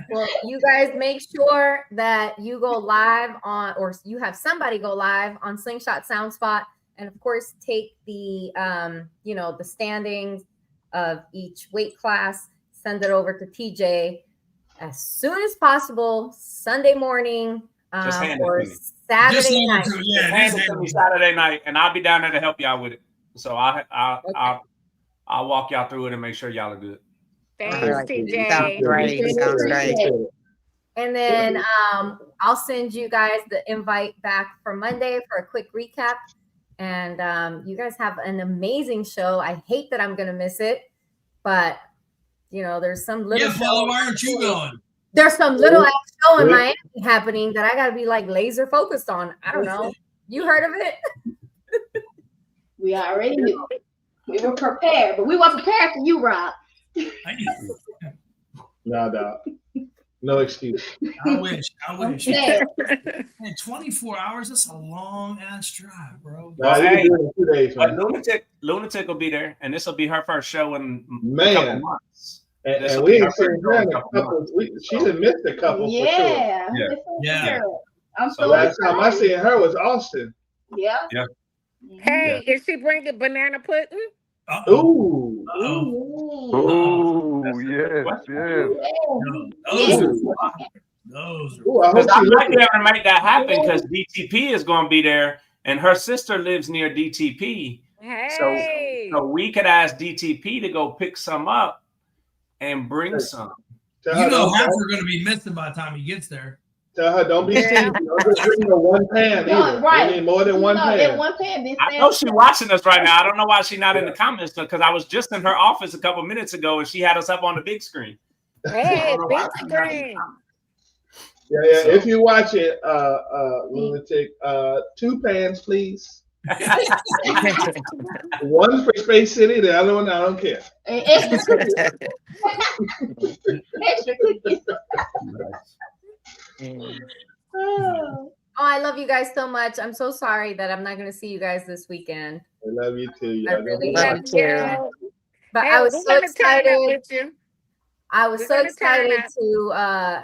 Well, you guys make sure that you go live on, or you have somebody go live on Slingshot Soundspot, and of course take the the standings of each weight class, send it over to TJ as soon as possible, Sunday morning or Saturday night. Hand it to me Saturday night, and I'll be down there to help y'all with it. So I'll walk y'all through it and make sure y'all are good. Thanks, TJ. Sounds great. Sounds great. And then I'll send you guys the invite back for Monday for a quick recap. And you guys have an amazing show. I hate that I'm going to miss it, but there's some little. Yeah, Paula, why aren't you going? There's some little ass show in Miami happening that I got to be like laser focused on. I don't know. You heard of it? We already knew. We were prepared, but we weren't prepared for you, Rob. No excuse. I wish. Yeah. Man, 24 hours, that's a long ass drive, bro. No, you can do it in 2 days, man. Lunatic will be there, and this will be her first show in a Man. couple months. And we ain't seen her in a couple. She done missed a couple Yeah. for sure. Yeah. I'm So so last time I excited. seen her was Austin. Yeah. Yeah. Hey, is she bringing banana pudding? Ooh. Oh, yes, yes. Because I might be able to make that happen because DTP is going to be there, and her sister lives near DTP. Hey. So we could ask DTP to go pick some up and bring some. You know half are going to be missing by the time he gets there. Tell her don't be stingy. Don't just bring her one pan either. Right. We need more than one pan. That one pan I know she's watching us right now. I don't know why she's not in the comments because I was just in her office a couple minutes ago and she had us up on the big screen. Hey, big screen. Yeah. If you watch it, Lunatic, 2 pans, please. One for Space City, the other one I don't care. Extra cookies. Oh, I love you guys so much. I'm so sorry that I'm not going to see you guys this weekend. I love you too. I really love you. But Hey, I was we're so gonna turn up excited. with you. I was We're so gonna turn excited up. to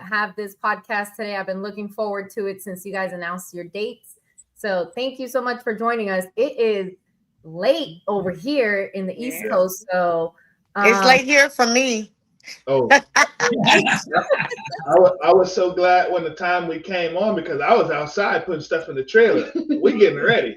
have this podcast today. I've been looking forward to it since you guys announced your dates. So thank you so much for joining us. It is late over here in the East Coast. So It's late here for me. Oh, I was so glad when the time we came on because I was outside putting stuff in the trailer. We getting ready.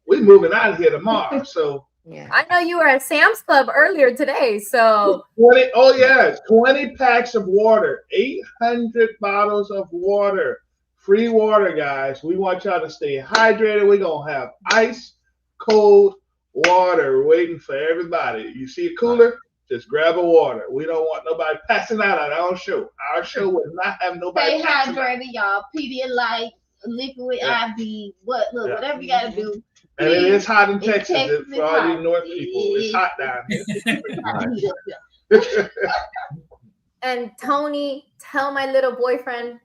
We moving out of here tomorrow. So yeah, I know you were at Sam's Club earlier today. So 20. Oh yeah, 20 packs of water, 800 bottles of water, free water, guys. We want y'all to stay hydrated. We're gonna have ice cold water waiting for everybody. You see a cooler? Just grab a water. We don't want nobody passing out at our show. Our show will not have nobody. Stay hydrated, y'all. Pedialyte, liquid IV, whatever you gotta do. And it is hot in Texas. For all you North people, it's hot down here. And Tony, tell my little boyfriend,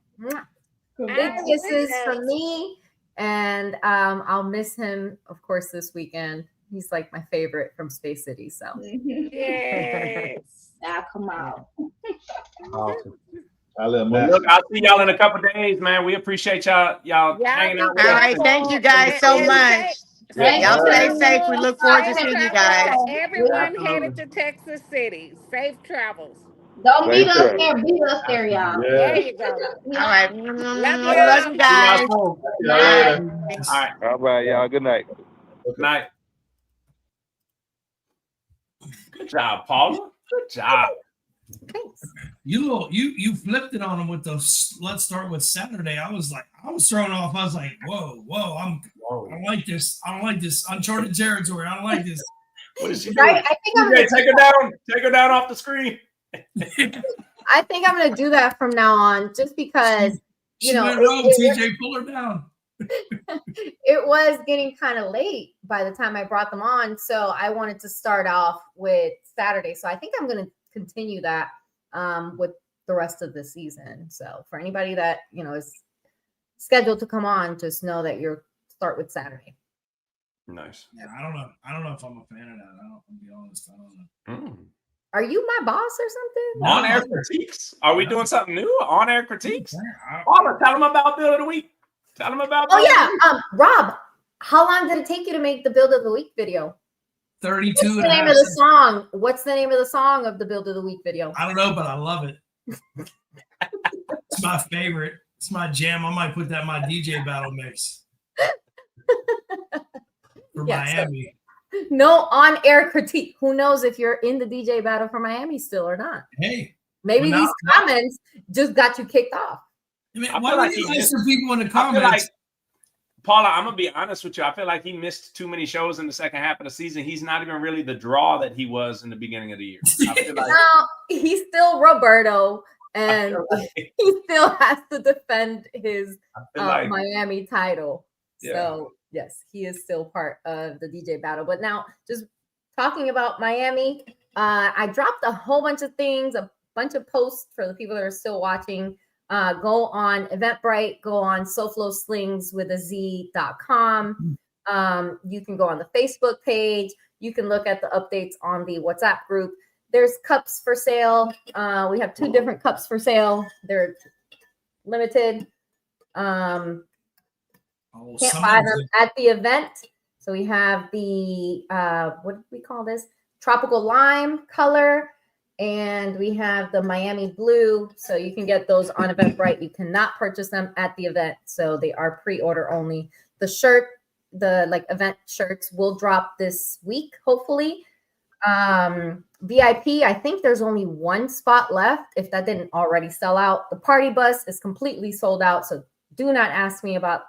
big kisses from me. And I'll miss him, of course, this weekend. He's like my favorite from Space City. So yes, now come out. Awesome. Well, look, I'll see y'all in a couple of days, man. We appreciate y'all hanging out. All right, thank you guys so much. Y'all stay safe. We look forward to seeing you guys. Everyone headed to Texas City. Safe travels. Don't beat us there. Beat us there, y'all. There you go. All right. Love you guys. All right. All right, y'all. Good night. Good night. Good job, Paula. Good job. Thanks. You flipped it on him with the let's start with Saturday. I was thrown off. I was like, whoa, I don't like this. I don't like this uncharted territory. I don't like this. What is she doing? I think I'm gonna take her down. Take her down off the screen. I think I'm gonna do that from now on, just because TJ, pull her down. It was getting kind of late by the time I brought them on, so I wanted to start off with Saturday. So I think I'm gonna continue that with the rest of the season. So for anybody that is scheduled to come on, just know that you're start with Saturday. Nice. Yeah, I don't know if I'm a fan of that. I'll be honest. I don't know. Are you my boss or something? On-air critiques? Are we doing something new? On-air critiques? Paula, tell them about Build of the Week. Tell them about. Oh yeah, Rob. How long did it take you to make the Build of the Week video? 32. What's the name of the song? What's the name of the song of the Build of the Week video? I don't know, but I love it. It's my favorite. It's my jam. I might put that in my DJ battle mix for Miami. No on-air critique. Who knows if you're in the DJ battle for Miami still or not? Hey, maybe these comments just got you kicked off. I mean, why would you answer people in the comments? Paula, I'm gonna be honest with you. I feel like he missed too many shows in the second half of the season. He's not even really the draw that he was in the beginning of the year. I feel like no, he's still Roberto, and he still has to defend his Miami title. Yeah. So yes, he is still part of the DJ battle. But now, just talking about Miami, I dropped a whole bunch of things, a bunch of posts for the people that are still watching. Go on Eventbrite, go on SoFloSlings.com. You can go on the Facebook page. You can look at the updates on the WhatsApp group. There's cups for sale. We have 2 different cups for sale. They're limited. Can't buy them at the event. So we have the, what do we call this? Tropical lime color. And we have the Miami blue. So you can get those on Eventbrite. You cannot purchase them at the event. So they are pre-order only. The shirt, the event shirts will drop this week, hopefully. VIP, I think there's only 1 spot left if that didn't already sell out. The party bus is completely sold out. So do not ask me about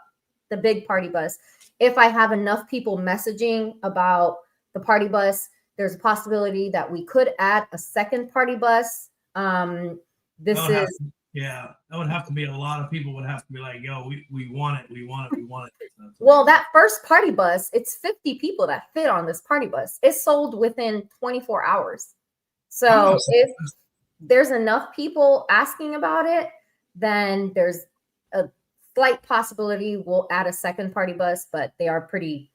the big party bus. If I have enough people messaging about the party bus, there's a possibility that we could add a second party bus. That would have to be a lot of people would have to be like, yo, we want it. Well, that first party bus, it's 50 people that fit on this party bus. It's sold within 24 hours. So if there's enough people asking about it, then there's a slight possibility we'll add a second party bus, but they are pretty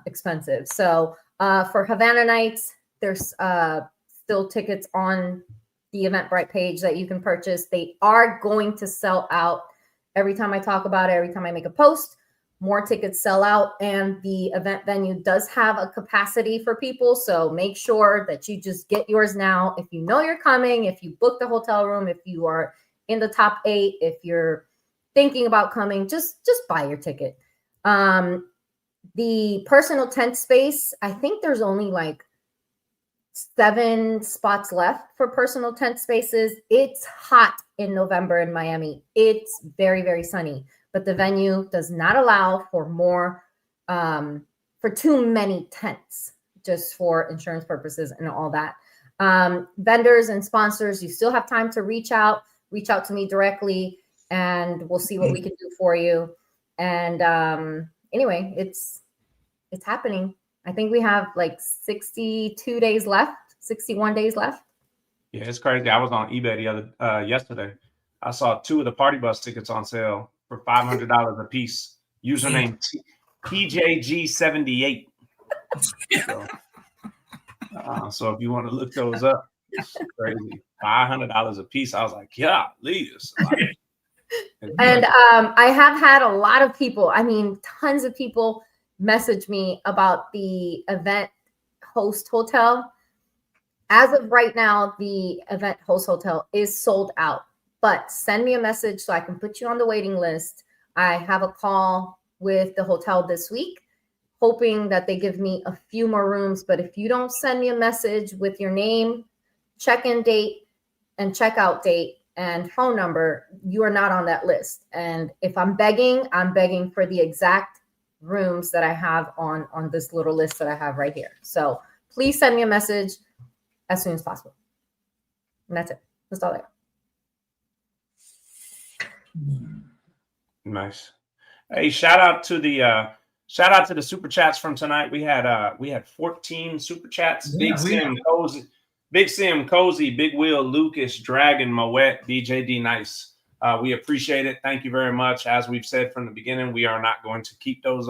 expensive. So for Havana Nights, there's still tickets on the Eventbrite page that you can purchase. They are going to sell out every time I talk about it, every time I make a post. more tickets sell out, and the event venue does have a capacity for people. So make sure that you just get yours now. If you know you're coming, if you booked the hotel room, if you are in the top 8, if you're thinking about coming, just buy your ticket. The personal tent space, I think there's only like 7 spots left for personal tent spaces. It's hot in November in Miami. It's very, very sunny, but the venue does not allow for more, for too many tents, just for insurance purposes and all that. Vendors and sponsors, you still have time to reach out to me directly, and we'll see what we can do for you. And anyway, it's happening. I think we have like 62 days left, 61 days left. Yeah, it's crazy. I was on eBay yesterday. I saw 2 of the party bus tickets on sale for $500 a piece. Username PJG78. So if you want to look those up, it's crazy. $500 a piece. I was like, yeah, leaders. And I have had a lot of people, I mean, tons of people message me about the event host hotel. As of right now, the event host hotel is sold out, but send me a message so I can put you on the waiting list. I have a call with the hotel this week, hoping that they give me a few more rooms. But if you don't send me a message with your name, check-in date, and checkout date, and phone number, you are not on that list. And if I'm begging for the exact rooms that I have on this little list that I have right here. So please send me a message as soon as possible. And that's it. That's all I got. Nice. Hey, shout out to the super chats from tonight. We had 14 super chats. Yeah, Big Sim, Cozy, Big Will, Lucas, Dragon, Moet, DJ D-Nyce. We appreciate it. Thank you very much. As we've said from the beginning, we are not going to keep those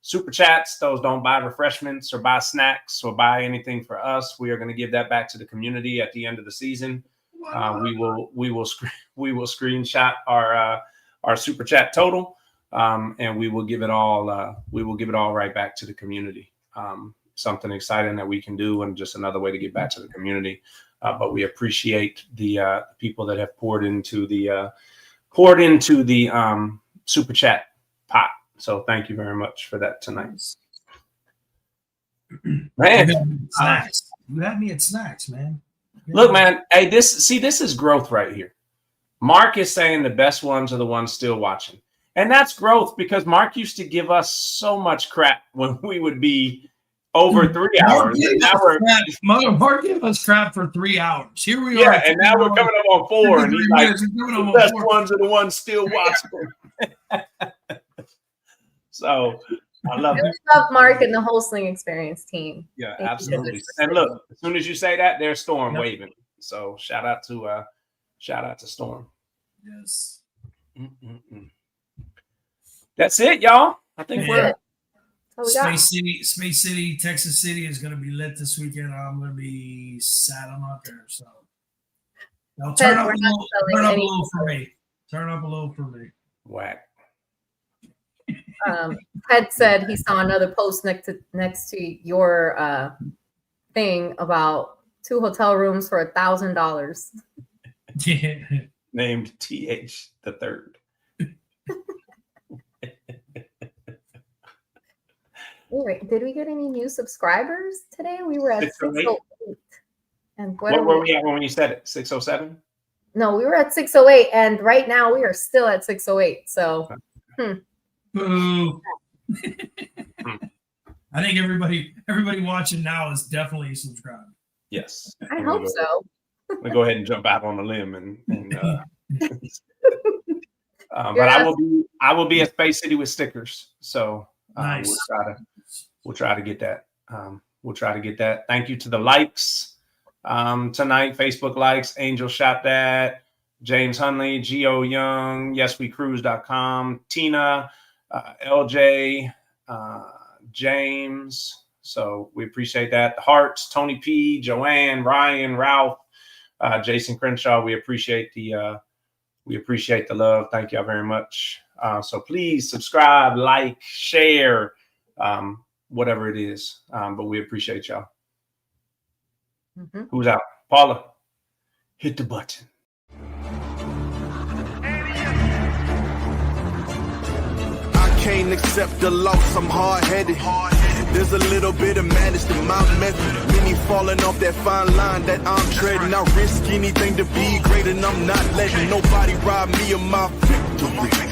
super chats. Those don't buy refreshments or buy snacks or buy anything for us. We are going to give that back to the community at the end of the season. We will screenshot our super chat total, and we will give it all right back to the community. Something exciting that we can do, and just another way to get back to the community. But we appreciate the people that have poured into the super chat pot. So thank you very much for that tonight. Man, snacks. You had me at snacks, man. Look, man. Hey, this is growth right here. Mark is saying the best ones are the ones still watching, and that's growth, because Mark used to give us so much crap when we would be over 3 hours. Mark gave us crap for 3 hours. Here we are. Yeah, and now we're coming up on 4, and he's like, the best ones are the ones still watching. So I love it. Love Mark and the whole Sling Experience team. Yeah, absolutely. And look, as soon as you say that, there's Storm waving. So shout out to Storm. Yes. That's it, y'all. I think we're. Space City, Texas City is going to be lit this weekend. I'm going to be sad I'm not there. So turn up a little for me. Turn up a little for me. Whack. Ted said he saw another post next to your thing about 2 hotel rooms for $1,000. Yeah. Named TH the Third. Wait, did we get any new subscribers today? We were at 608. And what were we at when you said it? 607? No, we were at 608, and right now we are still at 608. So, Boo. I think everybody watching now is definitely subscribed. Yes. I hope so. We'll go ahead and jump out on the limb and but I will be at Space City with stickers. So nice. We'll try to get that. We'll try to get that. Thank you to the likes tonight. Facebook likes, Angel Shot That, James Hunley, Geo Young, YesWeCruise.com, Tina, LJ, James. So we appreciate that. Hearts, Tony P, Joanne, Ryan, Ralph, Jason Crenshaw. We appreciate the love. Thank y'all very much. So please subscribe, like, share, whatever it is. But we appreciate y'all. Who's out? Paula, hit the button. I can't accept the loss, I'm hard-headed. There's a little bit of madness to my method. Many falling off that fine line that I'm treading. I risk anything to be great, and I'm not letting nobody rob me of my victory.